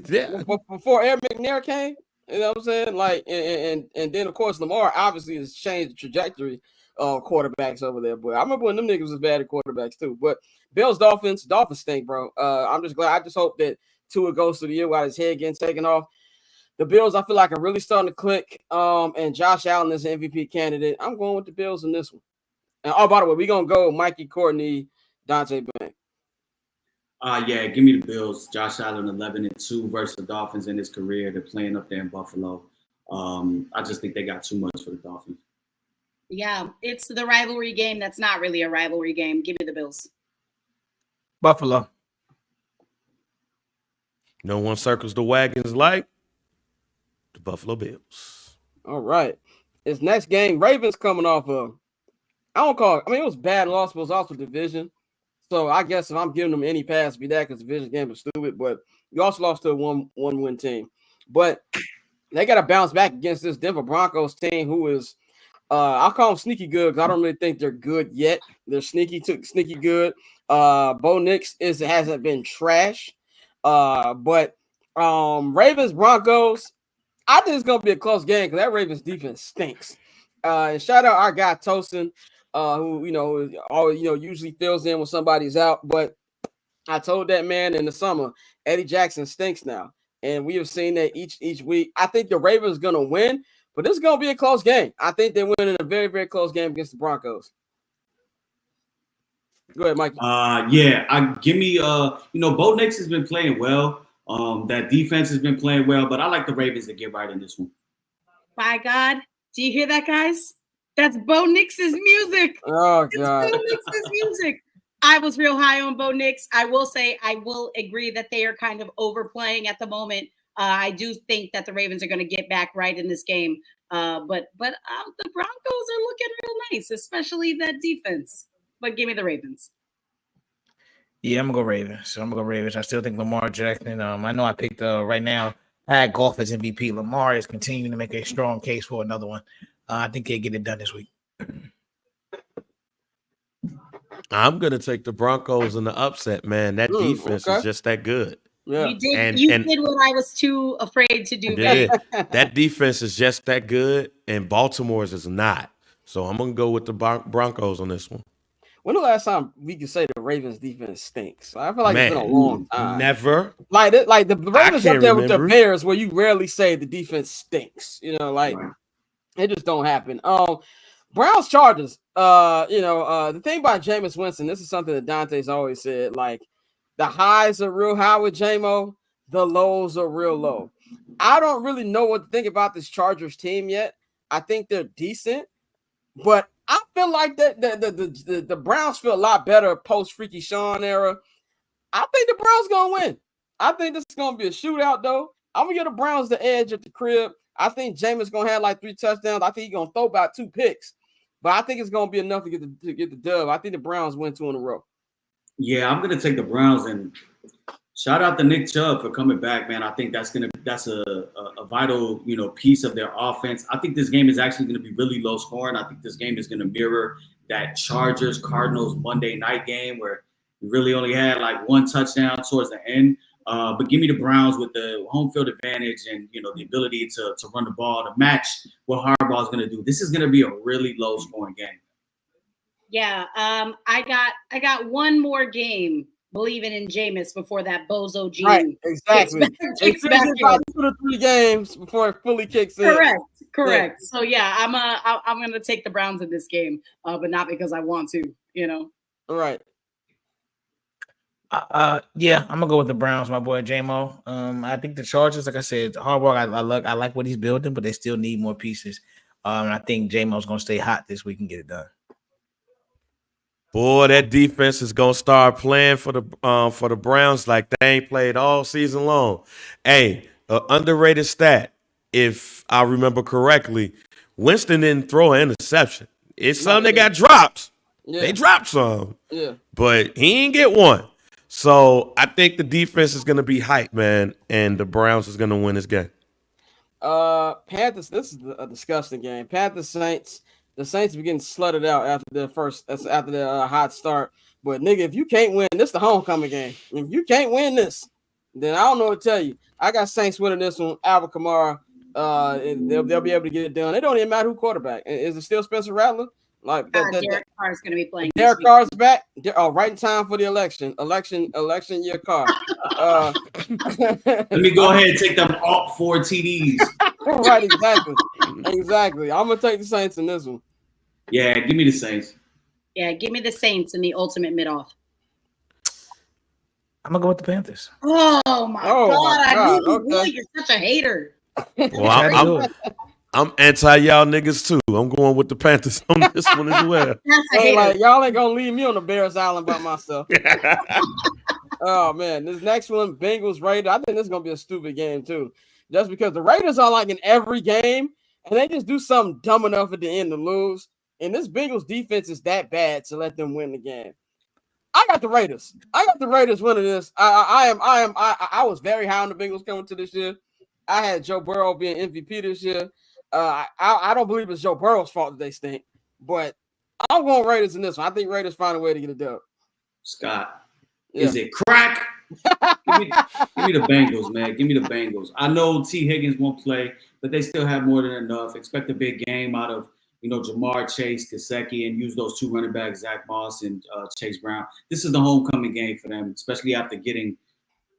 Yeah. Before Aaron McNair came? You know what I'm saying? Like, and then of course Lamar obviously has changed the trajectory of quarterbacks over there. But I remember when them niggas was bad at quarterbacks too. But Bills, Dolphins stink, bro. I'm just glad. I just hope that Tua goes through the year while his head getting taken off. The Bills, I feel like, are really starting to click. And Josh Allen is an MVP candidate. I'm going with the Bills in this one. And by the way, we're gonna go Mikey, Courtney, Dante Bank. Yeah, give me the Bills. Josh Allen 11-2 versus the Dolphins in his career. They're playing up there in Buffalo. I just think they got too much for the Dolphins. Yeah, it's the rivalry game. That's not really a rivalry game. Give me the Bills. Buffalo. No one circles the wagons like the Buffalo Bills. All right. This next game, Ravens coming off of, I don't call it, I mean, it was bad loss, but it was also division. So I guess if I'm giving them any pass, it'd be that because the division game was stupid. But you also lost to a one-win team. But they got to bounce back against this Denver Broncos team who is, I'll call them sneaky good because I don't really think they're good yet. They're sneaky good. Bo Nix hasn't been trash. But Ravens, Broncos, I think it's going to be a close game because that Ravens defense stinks. And shout out our guy Tosin, who always usually fills in when somebody's out. But I told that man in the summer, Eddie Jackson stinks now, and we have seen that each week. I think the Ravens going to win, but this is going to be a close game. I think they win in a very, very close game against the Broncos. Go ahead, Mikey. Give me Bo Nix has been playing well. That defense has been playing well, but I like the Ravens to get right in this one. By God, do you hear that, guys? That's Bo Nix's music. Oh God, Bo Nix's music. I was real high on Bo Nix. I will say I will agree that they are kind of overplaying at the moment. I do think that the Ravens are going to get back right in this game. But the Broncos are looking real nice, especially that defense. But give me the Ravens. Yeah, I'm gonna go Ravens. I still think Lamar Jackson. I know I picked right now. I had golf as MVP. Lamar is continuing to make a strong case for another one. I think they get it done this week. I'm gonna take the Broncos in the upset, man. That defense is just that good. Yeah. You did what I was too afraid to do. Yeah, that defense is just that good, and Baltimore's is not. So I'm gonna go with the Broncos on this one. When the last time we could say the Ravens defense stinks? I feel like it's been a long time. Never. Like the Ravens up there with the Bears, where you rarely say the defense stinks. It just don't happen. Browns Chargers. The thing about Jameis Winston, this is something that Dante's always said. Like the highs are real high with J-Mo, the lows are real low. I don't really know what to think about this Chargers team yet. I think they're decent, but I feel like that the Browns feel a lot better post Freaky Sean era. I think the Browns gonna win. I think this is gonna be a shootout though. I'm gonna give the Browns the edge at the crib. I think Jameis gonna have like 3 touchdowns. I think he's gonna throw about 2 picks, but I think it's gonna be enough to get the dub. I think the Browns win 2 in a row. Yeah, I'm gonna take the Browns, and shout out to Nick Chubb for coming back, man. I think that's a vital piece of their offense. I think this game is actually gonna be really low scoring. I think this game is gonna mirror that Chargers Cardinals Monday night game where you really only had like 1 touchdown towards the end. But give me the Browns with the home field advantage and the ability to run the ball to match what Harbaugh's going to do. This is going to be a really low scoring game. Yeah, I got one more game believing in Jameis before that bozo gene. Right, exactly. Kicks back about 2 to 3 games before it fully kicks in. Correct. Yeah. So yeah, I'm gonna take the Browns in this game, but not because I want to. All right. Yeah, I'm gonna go with the Browns, my boy J-Mo. I think the Chargers, like I said, Harbaugh, I like what he's building, but they still need more pieces. And I think J-Mo's gonna stay hot this week and get it done. Boy, that defense is gonna start playing for the Browns like they ain't played all season long. Hey, underrated stat, if I remember correctly, Winston didn't throw an interception. It's some that got drops. Yeah. They dropped some. Yeah. But he ain't get one. So I think the defense is going to be hyped, man, and the Browns is going to win this game. Panthers, this is a disgusting game. Panthers Saints. The Saints be getting slutted out after the hot start. But nigga, if you can't win, this is the homecoming game. If you can't win this, then I don't know what to tell you. I got Saints winning this one. Alvin Kamara, they'll be able to get it done. It don't even matter who quarterback. Is it still Spencer Rattler? Like Derek Carr is going to be playing. Derek Carr's back. Right in time for the election year Carr. Let me go ahead and take them all 4 TDs. Right, exactly. I'm gonna take the Saints in this one. Yeah, give me the Saints. Yeah, give me the Saints in the ultimate mid-off. I'm gonna go with the Panthers. Oh my God! I knew you would. You're such a hater. Well, I'm anti y'all niggas too. I'm going with the Panthers on this one as well. Like, y'all ain't gonna leave me on the Bears Island by myself. Oh man, this next one, Bengals Raiders. I think this is gonna be a stupid game too, just because the Raiders are like in every game, and they just do something dumb enough at the end to lose. And this Bengals defense is that bad to let them win the game. I got the Raiders. Winning this. I was very high on the Bengals coming to this year. I had Joe Burrow being MVP this year. I don't believe it's Joe Burrow's fault that they stink, but I'm going Raiders in this one. I think Raiders find a way to get it done. Scott, is it crack? give me the Bengals, man. Give me the Bengals. I know T. Higgins won't play, but they still have more than enough. Expect a big game out of Jamar Chase, Gesicki, and use those 2 running backs, Zach Moss and Chase Brown. This is the homecoming game for them, especially after getting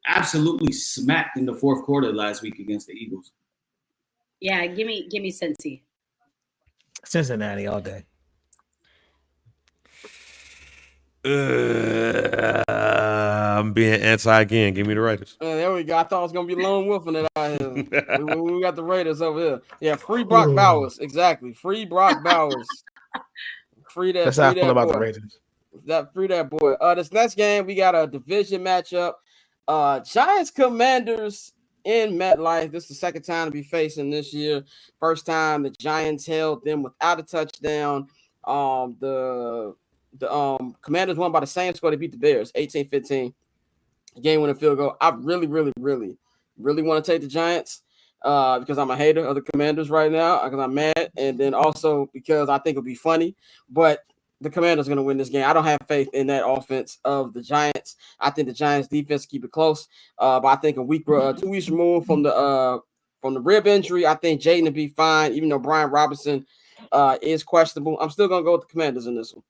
absolutely smacked in the 4th quarter last week against the Eagles. Yeah, give me Cincy. Cincinnati all day. I'm being anti again. Give me the Raiders. There we go. I thought it was gonna be lone wolfing it out here. we got the Raiders over here. Yeah, free Brock Bowers. Exactly. Free Brock Bowers. Free that. That's how I feel about the Raiders. Free that boy. This next game we got a division matchup. Giants Commanders in MetLife. This is the second time to be facing this year. First time the Giants held them without a touchdown. The Commanders won by the same score. They beat the Bears 18-15. Game winning field goal. I really want to take the Giants because I'm a hater of the Commanders right now because I'm mad, and then also because I think it'll be funny. But the Commanders are going to win this game. I don't have faith in that offense of the Giants. I think the Giants defense keep it close. But I think 2 weeks removed from the rib injury, I think Jaden will be fine, even though Brian Robinson is questionable. I'm still going to go with the Commanders in this one.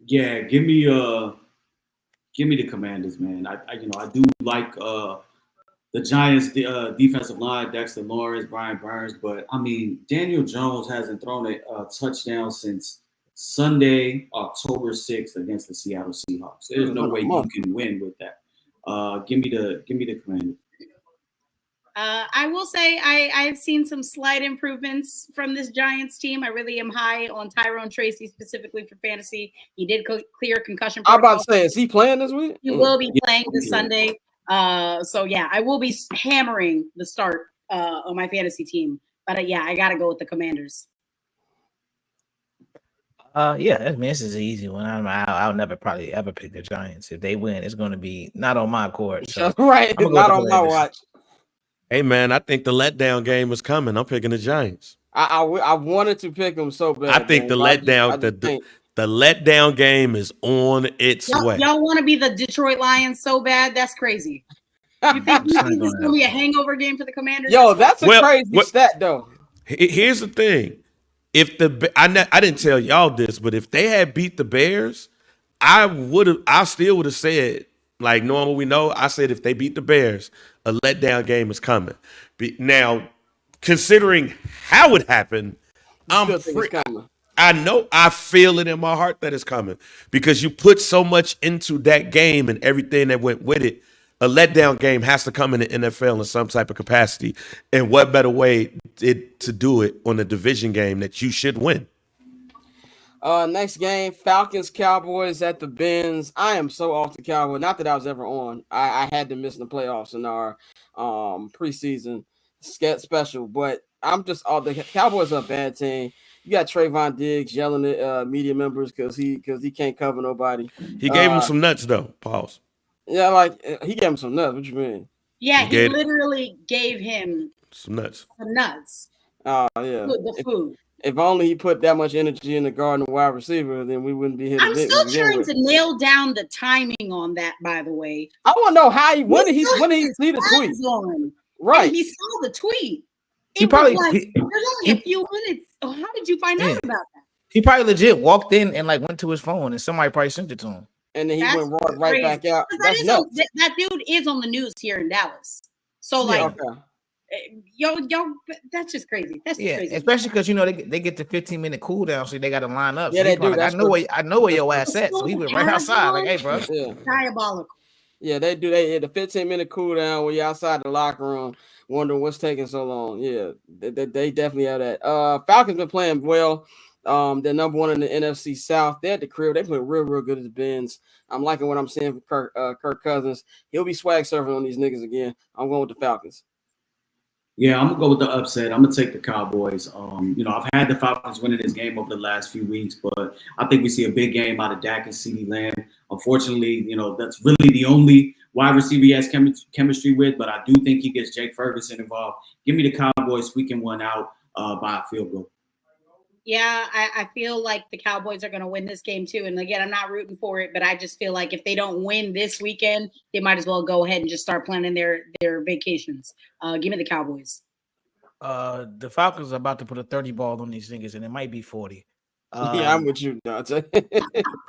Yeah, give me the Commanders, man. I do like the Giants defensive line, Dexter Lawrence, Brian Burns, but I mean Daniel Jones hasn't thrown a touchdown since Sunday, October 6th against the Seattle Seahawks. There's no way you can win with that. Give me the Commanders. I will say I've seen some slight improvements from this Giants team. I really am high on Tyrone Tracy specifically for fantasy. He did clear concussion protocol. I'm about to say, is he playing this week? He will be playing this Sunday. So yeah, I will be hammering the start on my fantasy team. But I got to go with the Commanders. This is an easy one. I'll never probably ever pick the Giants. If they win, it's going to be not on my court. So right, it's not on my watch. Hey man, I think the letdown game is coming. I'm picking the Giants. I wanted to pick them so bad. I think the letdown game is on its way. Y'all want to be the Detroit Lions so bad? That's crazy. You think this is going to be a hangover game for the Commanders? Yo, that's a crazy stat though. Here's the thing. If I didn't tell y'all this, but if they had beat the Bears, I still would have said, like normal we know, I said if they beat the Bears, a letdown game is coming. Now, considering how it happened, I know I feel it in my heart that it's coming because you put so much into that game and everything that went with it. A letdown game has to come in the NFL in some type of capacity. And what better way to do it on a division game that you should win? Next game, Falcons Cowboys at the Benz. I am so off the Cowboys. Not that I was ever on. I had to miss the playoffs in our preseason special, but I'm just all the Cowboys are a bad team. You got Trayvon Diggs yelling at media members because he can't cover nobody. He gave him some nuts though. Pause. Yeah, like he gave him some nuts. What you mean? Yeah, he literally gave him some nuts. Oh yeah, the food. If only he put that much energy in the guard and wide receiver, then we wouldn't be hitting. I'm still trying to nail down the timing on that. By the way, I want to know how when did he see the tweet? Right, and he saw the tweet. He probably there's only a few minutes. How did you find out about that? He probably legit walked in and like went to his phone, and somebody probably sent it to him. And then he That's went right back out. That's nuts. That dude is on the news here in Dallas. So like, Okay. yo, that's just crazy. That's just crazy. Especially because they get the 15-minute cool down, so they got to line up. Yeah, so they do. Like, I know where your ass at. So he went right outside. Like, hey, bro. Yeah. Diabolical. Yeah, they do. They the 15-minute cool down when you're outside the locker room, wondering what's taking so long. Yeah, they definitely have that. Falcons been playing well. They're number one in the NFC South. They're at the crib. They play real good at the Benz. I'm liking what I'm seeing for Kirk Cousins. He'll be swag surfing on these niggas again. I'm going with the Falcons. Yeah, I'm gonna go with the upset. I'm gonna take the Cowboys. I've had the Falcons winning this game over the last few weeks, but I think we see a big game out of Dak and CeeDee Lamb. Unfortunately, that's really the only wide receiver he has chemistry with, but I do think he gets Jake Ferguson involved. Give me the Cowboys squeaking one out by a field goal. Yeah, I feel like the Cowboys are going to win this game too. And again, I'm not rooting for it, but I just feel like if they don't win this weekend, they might as well go ahead and just start planning their vacations. Give me the Cowboys. The Falcons are about to put a 30 ball on these niggas, and it might be 40. Yeah, I'm with you, Dante.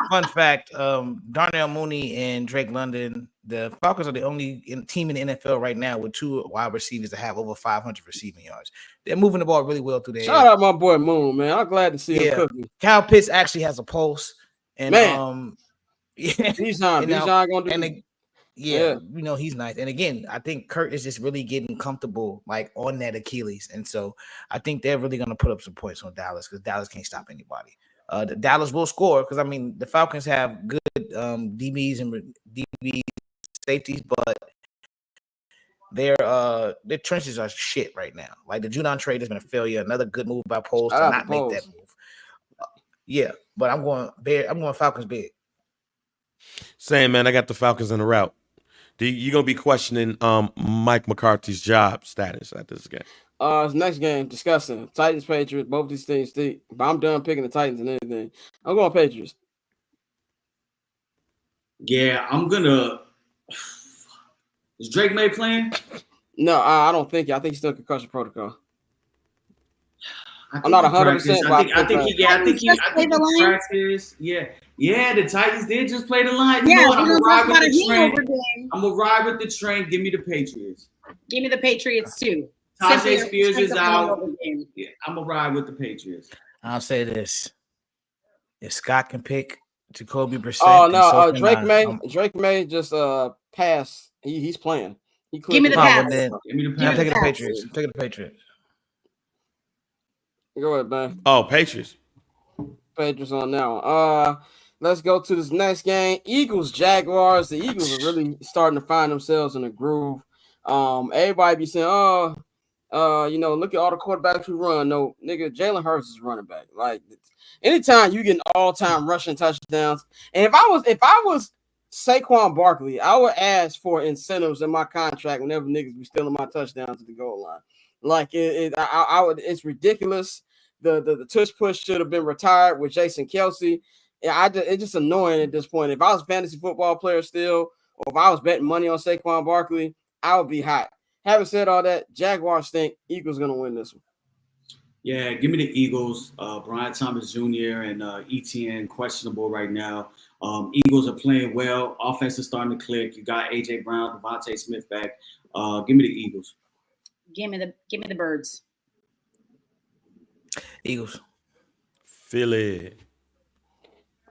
Fun fact, Darnell Mooney and Drake London, the Falcons are the only team in the NFL right now with two wide receivers that have over 500 receiving yards. They're moving the ball really well through there. Shout out my boy Moon, man. I'm glad to see him cooking. Kyle Pitts actually has a pulse. And man, Bijan gonna do he's nice. And again, I think Kurt is just really getting comfortable like on that Achilles. And so I think they're really gonna put up some points on Dallas because Dallas can't stop anybody. Dallas will score because the Falcons have good DBs and DB safeties, but their trenches are shit right now. Like the Judon trade has been a failure. Another good move by Poles to not make that move. But I'm going Falcons big. Same, man. I got the Falcons in the route. You're gonna be questioning Mike McCarthy's job status at this game. It's next game, discussing Titans, Patriots, both these things. But I'm done picking the Titans and everything. I'm going Patriots. Yeah, I'm gonna. Is Drake May playing? No, I don't think. I think he's still concussion protocol. I'm not 100%. I think he practiced. Yeah, the Titans did just play the Lions. Yeah, I'm gonna ride with the train. I'm gonna ride with the train. Give me the Patriots. Give me the Patriots too. Tajay Spears is out. Yeah, I'm gonna ride with the Patriots. I'll say this: if Scott can pick Jacoby Brissett, oh no, Drake May just passed. He's playing. Give me the pass. Give me the pass. I'm taking the Patriots. I'm taking the Patriots. Go ahead, man. Oh, Patriots. Patriots on now. Let's go to this next game. Eagles, Jaguars. The Eagles are really starting to find themselves in a groove. Everybody be saying, look at all the quarterbacks who run. No, nigga, Jalen Hurts is running back. Like, anytime you get an all-time rushing touchdowns, and if I was Saquon Barkley, I would ask for incentives in my contract whenever niggas be stealing my touchdowns at the goal line. Like it's ridiculous. The tush push should have been retired with Jason Kelsey. It's just annoying at this point. If I was a fantasy football player still, or if I was betting money on Saquon Barkley, I would be hot. Having said all that, Jaguars think Eagles gonna win this one. Yeah, give me the Eagles. Brian Thomas Jr. and ETN questionable right now. Eagles are playing well. Offense is starting to click. You got AJ Brown, Devontae Smith back. Give me the Eagles. Give me the birds. Eagles. Philly.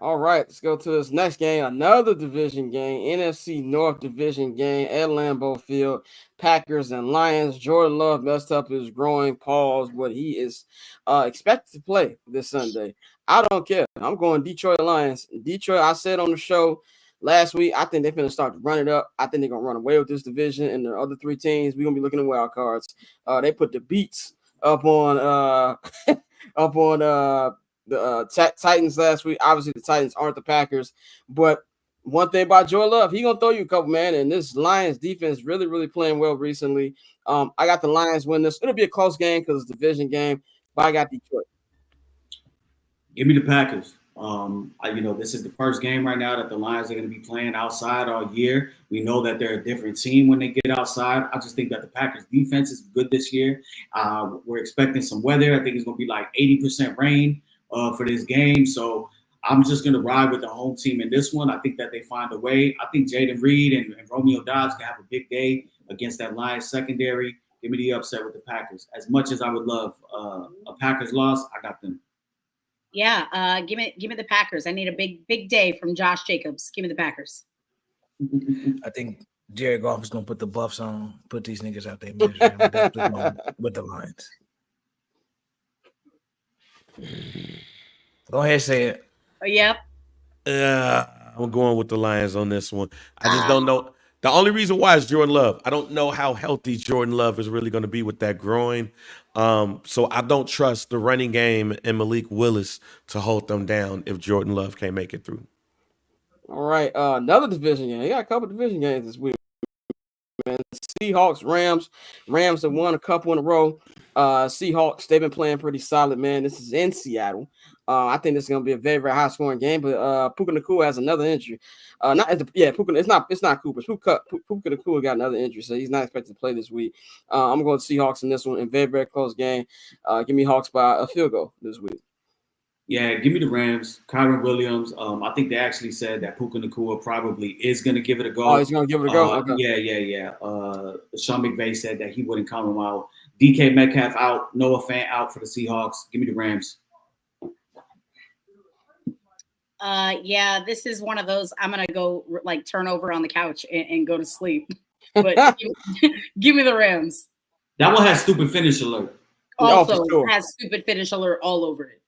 All right, let's go to this next game. Another division game, NFC North division game at Lambeau Field. Packers and Lions. Jordan Love messed up his groin, pause, but he is expected to play this Sunday. I don't care. I'm going Detroit Lions. Detroit, I said on the show last week, I think they're going to start to run it up. I think they're going to run away with this division, and the other three teams, we're going to be looking at wild cards. They put the beats up on the Titans last week. Obviously, the Titans aren't the Packers, but one thing about Jordan Love, he's going to throw you a couple, man, and this Lions defense really, really playing well recently. I got the Lions win this. It'll be a close game because it's a division game, but I got Detroit. Give me the Packers. This is the first game right now that the Lions are going to be playing outside all year. We know that they're a different team when they get outside. I just think that the Packers defense is good this year. We're expecting some weather. I think it's going to be like 80% rain for this game. So I'm just going to ride with the home team in this one. I think that they find a way. I think Jaden Reed and Romeo Dobbs can have a big day against that Lions secondary. Give me the upset with the Packers. As much as I would love a Packers loss, I got them. Yeah, give me the Packers. I need a big day from Josh Jacobs. Give me the Packers. I think Jared Goff is gonna put the buffs on, put these niggas out there measuring with the Lions. Go ahead, say it. Oh, yep. I'm going with the Lions on this one. I just don't know. The only reason why is Jordan Love. I don't know how healthy Jordan Love is really going to be with that groin. So I don't trust the running game and Malik Willis to hold them down if Jordan Love can't make it through. All right, another division game. You got a couple division games this week, man. Seahawks, Rams. Rams have won a couple in a row. Seahawks, they've been playing pretty solid, man. This is in Seattle. I think this is going to be a very, very high scoring game. But Puka Nacua has another injury. Puka. It's not Cooper. Puka Nacua got another injury, so he's not expected to play this week. I'm going to Seahawks in this one, in very, very close game. Give me Hawks by a field goal this week. Yeah, give me the Rams. Kyron Williams. I think they actually said that Puka Nacua probably is going to give it a go. Oh, he's going to give it a go? Okay. Yeah. Sean McVay said that he wouldn't count him out. DK Metcalf out. Noah Fant out for the Seahawks. Give me the Rams. Yeah, this is one of those. I'm going to go like turn over on the couch and go to sleep. But give me the Rams. That one has stupid finish alert. Also has stupid finish alert all over it.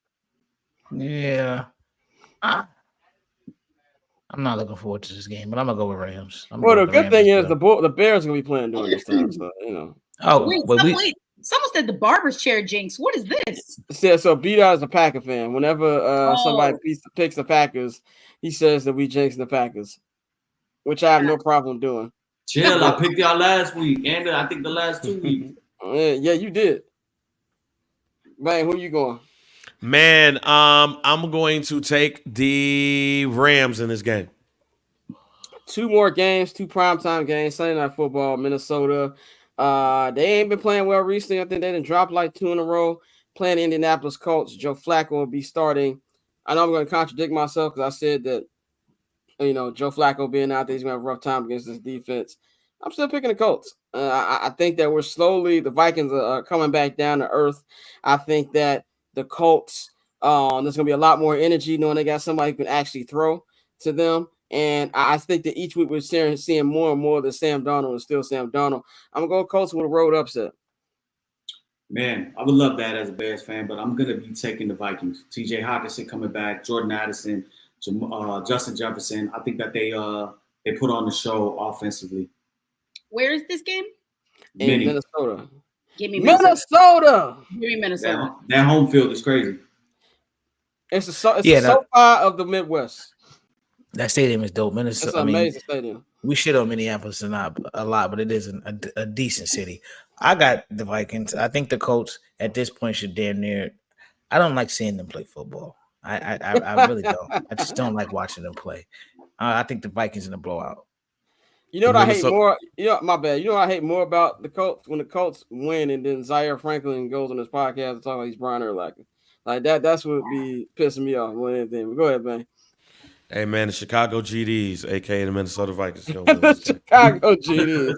Yeah. I'm not looking forward to this game, but I'm gonna go with Rams. Well, the good thing is the Bears are gonna be playing during this time, so you know. Oh, wait. Someone said the barber's chair jinx. What is this? So B-Dot is a Packer fan. Whenever somebody picks the Packers, he says that we jinx the Packers, which I have no problem doing. Chill, I picked y'all last week, and I think the last 2 weeks. Yeah, you did. Man, who you going? Man, I'm going to take the Rams in this game. 2 more games, 2 primetime games, Sunday Night Football, Minnesota. They ain't been playing well recently. I think they didn't drop like 2 in a row. Playing Indianapolis Colts. Joe Flacco will be starting. I know I'm going to contradict myself because I said that, you know, Joe Flacco being out there, he's going to have a rough time against this defense. I'm still picking the Colts. I think that the Vikings are coming back down to earth. I think that the Colts, there's going to be a lot more energy knowing they got somebody who can actually throw to them. And I think that each week we're seeing more and more that Sam Darnold is still Sam Darnold. I'm going to go Colts with a road upset. Man, I would love that as a Bears fan, but I'm going to be taking the Vikings. TJ Hockenson coming back, Jordan Addison, Justin Jefferson. I think that they put on the show offensively. Where is this game? In Minnesota. Give me Minnesota. Give me Minnesota. That home field is crazy. It's the SoFi of the Midwest. That stadium is dope. Minnesota. It's an amazing stadium. We shit on Minneapolis a lot, but it is a decent city. I got the Vikings. I think the Colts at this point should damn near. I don't like seeing them play football. I really don't. I just don't like watching them play. I think the Vikings in the blowout. You know what I hate more? My bad. You know what I hate more about the Colts when the Colts win and then Zaire Franklin goes on his podcast and talk about he's Brian Urlacher. Like that. That's what would be pissing me off more than anything. But go ahead, man. Hey, man, the Chicago GDs, a.k.a. the Minnesota Vikings. The Chicago GDs.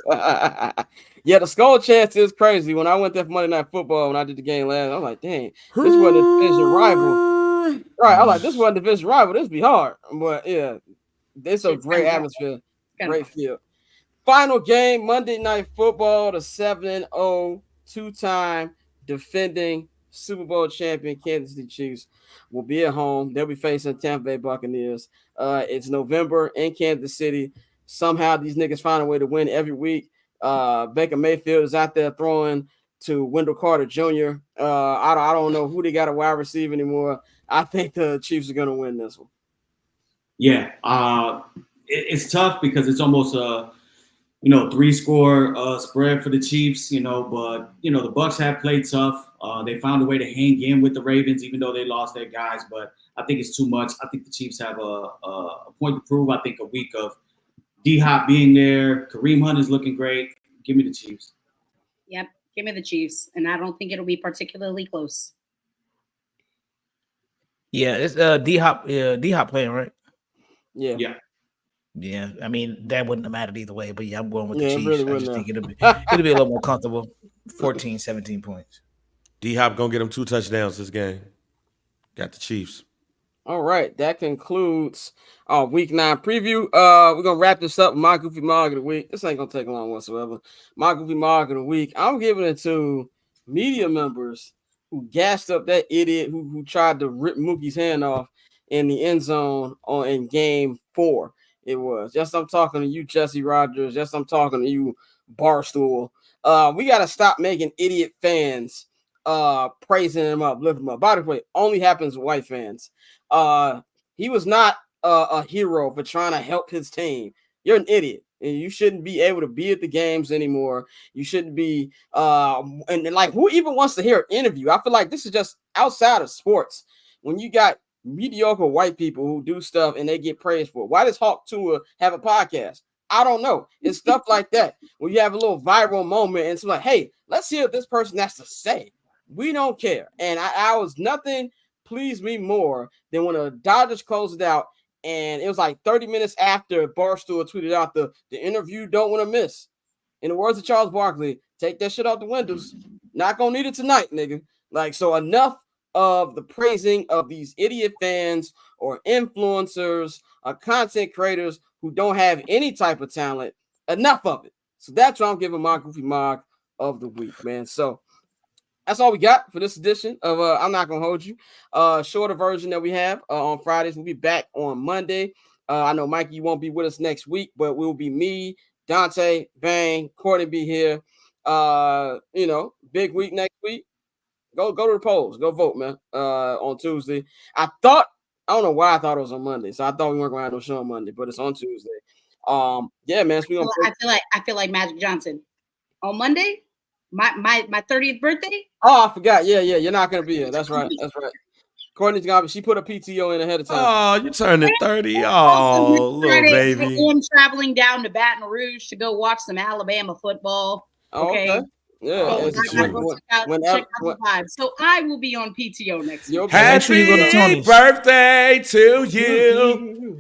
Yeah, the skull chance is crazy. When I went there for Monday Night Football, when I did the game last, I'm like, dang, this wasn't a division rival. Right, I'm like, this wasn't a division rival. This be hard. But, yeah, it's a great atmosphere. Great field. Final game, Monday Night Football, the 7-0, 2-time defending Super Bowl champion Kansas City Chiefs will be at home. They'll be facing Tampa Bay Buccaneers. It's November in Kansas City. Somehow these niggas find a way to win every week. Baker Mayfield is out there throwing to Wendell Carter Jr. I don't know who they got a wide receiver anymore. I think the Chiefs are going to win this one. Yeah, it's tough because it's almost a 3-score spread for the Chiefs, but the Bucs have played tough. They found a way to hang in with the Ravens, even though they lost their guys, but I think it's too much. I think the Chiefs have a point to prove. I think a week of D-Hop being there, Kareem Hunt is looking great. Give me the Chiefs. Yep, give me the Chiefs, and I don't think it'll be particularly close. Yeah, it's D-Hop playing, right? Yeah. Yeah, I mean that wouldn't have mattered either way, but yeah, I'm going with the Yeah, it Chiefs. really I just wouldn't think have. it'll be a little more comfortable. 14, 17 points. D-Hop gonna get him 2 touchdowns this game. Got the Chiefs. All right, that concludes our week 9 preview. We're gonna wrap this up with my goofy mog of the week. This ain't gonna take long whatsoever. My goofy mog of the week. I'm giving it to media members who gassed up that idiot who tried to rip Mookie's hand off in the end zone in game 4. It was. Yes, I'm talking to you, Jesse Rogers. Yes, I'm talking to you, Barstool. We gotta stop making idiot fans praising him up, lifting him up. By the way, only happens with white fans. He was not a hero for trying to help his team. You're an idiot, and you shouldn't be able to be at the games anymore. You shouldn't be and like, who even wants to hear an interview? I feel like this is just outside of sports. When you got mediocre white people who do stuff and they get praised for it. Why does Hawk Tua have a podcast? I don't know. It's stuff like that when you have a little viral moment and it's like, hey, let's hear what this person has to say. We don't care. And I was nothing pleased me more than when the Dodgers closed it out, and it was like 30 minutes after Barstool tweeted out the interview don't want to miss. In the words of Charles Barkley, take that shit out the windows. Not gonna need it tonight, nigga. Like, so enough of the praising of these idiot fans or influencers or content creators who don't have any type of talent. Enough of it. So that's what I'm giving my goofy mog of the week, man. So that's all we got for this edition of I'm Not Gonna Hold You. Shorter version that we have on Fridays. We'll be back on Monday. I know Mikey, you won't be with us next week, but we'll be me, Dante, Bang, Courtney be here. Big week next week. Go to the polls. Go vote, man. On Tuesday. I don't know why I thought it was on Monday. So I thought we weren't gonna have no show on Monday, but it's on Tuesday. Yeah, man. So I feel like Magic Johnson. On Monday? My 30th birthday? Oh, I forgot. Yeah. You're not gonna be here. That's right. Courtney's gonna be. She put a PTO in ahead of time. Oh, you turning 30. Oh, little baby. I am traveling down to Baton Rouge to go watch some Alabama football. Okay. Yeah. Check out the vibe. So I will be on PTO next week. Happy birthday to you.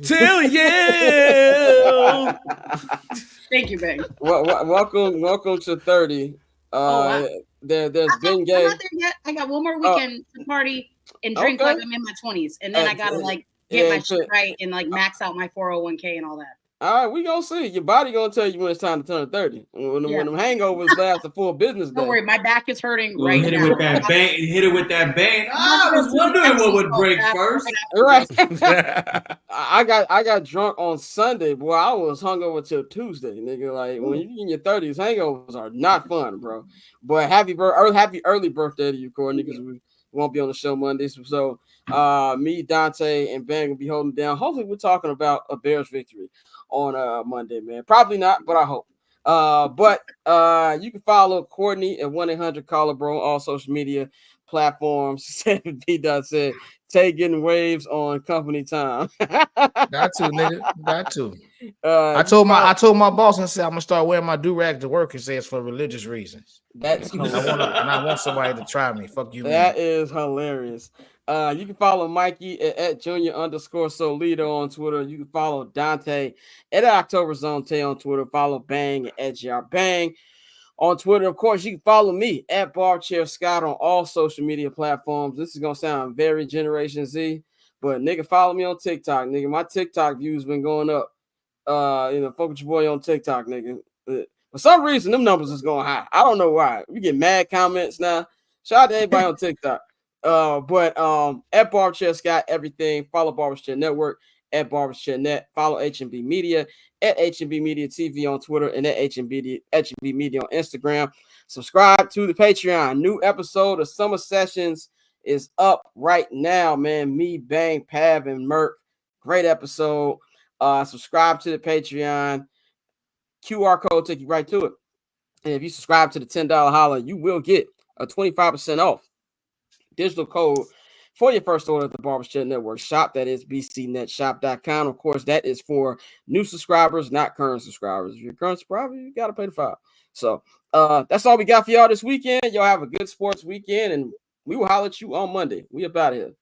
Thank you, babe. Welcome to 30. Wow. There's been gay. I'm not there yet. I got one more weekend to party and drink like I'm in my 20s, and then I gotta get my shit right and max out my 401k and all that. All right, we gonna see. Your body gonna tell you when it's time to turn 30. When them hangovers last a full business day. Don't worry, my back is hurting right hit now. Hit it with that bang. I was wondering what would break first. Right. I got drunk on Sunday, boy. I was hungover till Tuesday, nigga. Like, when you're in your 30s, hangovers are not fun, bro. But happy early birthday to you, Courtney, because we won't be on the show Monday. So me, Dante, and Ben will be holding down. Hopefully, we're talking about a Bears victory on Monday, man. Probably not, but I hope. But you can follow Courtney at 1-800-CALLER-BRO on all social media platforms. B. said, Tay getting waves on company time. Got to, nigga. Got to. I told my boss and said I'm gonna start wearing my do-rag to work and say it's for religious reasons. That's I want somebody to try me. Fuck you. That is hilarious. You can follow Mikey at Junior_Solito on Twitter. You can follow Dante at October Zone Tay on Twitter. Follow Bang at GR Bang on Twitter. Of course, you can follow me at Barbchair Scott on all social media platforms. This is gonna sound very Generation Z, but nigga, follow me on TikTok, nigga. My TikTok views been going up. Fuck with your boy on TikTok, nigga. For some reason, them numbers is going high. I don't know why. We get mad comments now. Shout out to everybody on TikTok. But at Barberchair Scott, everything. Follow Barberchair Network at Barberchair Net. Follow HMB Media at HMB Media TV on Twitter and at HMB Media on Instagram. Subscribe to the Patreon. New episode of Summer Sessions is up right now, man. Me, Bang, Pav, and Merc. Great episode. Subscribe to the Patreon. QR code take you right to it. And if you subscribe to the $10 holler, you will get a 25% off digital code for your first order at the Barbershop Network shop. That is bcnetshop.com. Of course, that is for new subscribers, not current subscribers. If you're a current subscriber, you got to pay the $5. So that's all we got for y'all this weekend. Y'all have a good sports weekend, and we will holler at you on Monday. We up out of here.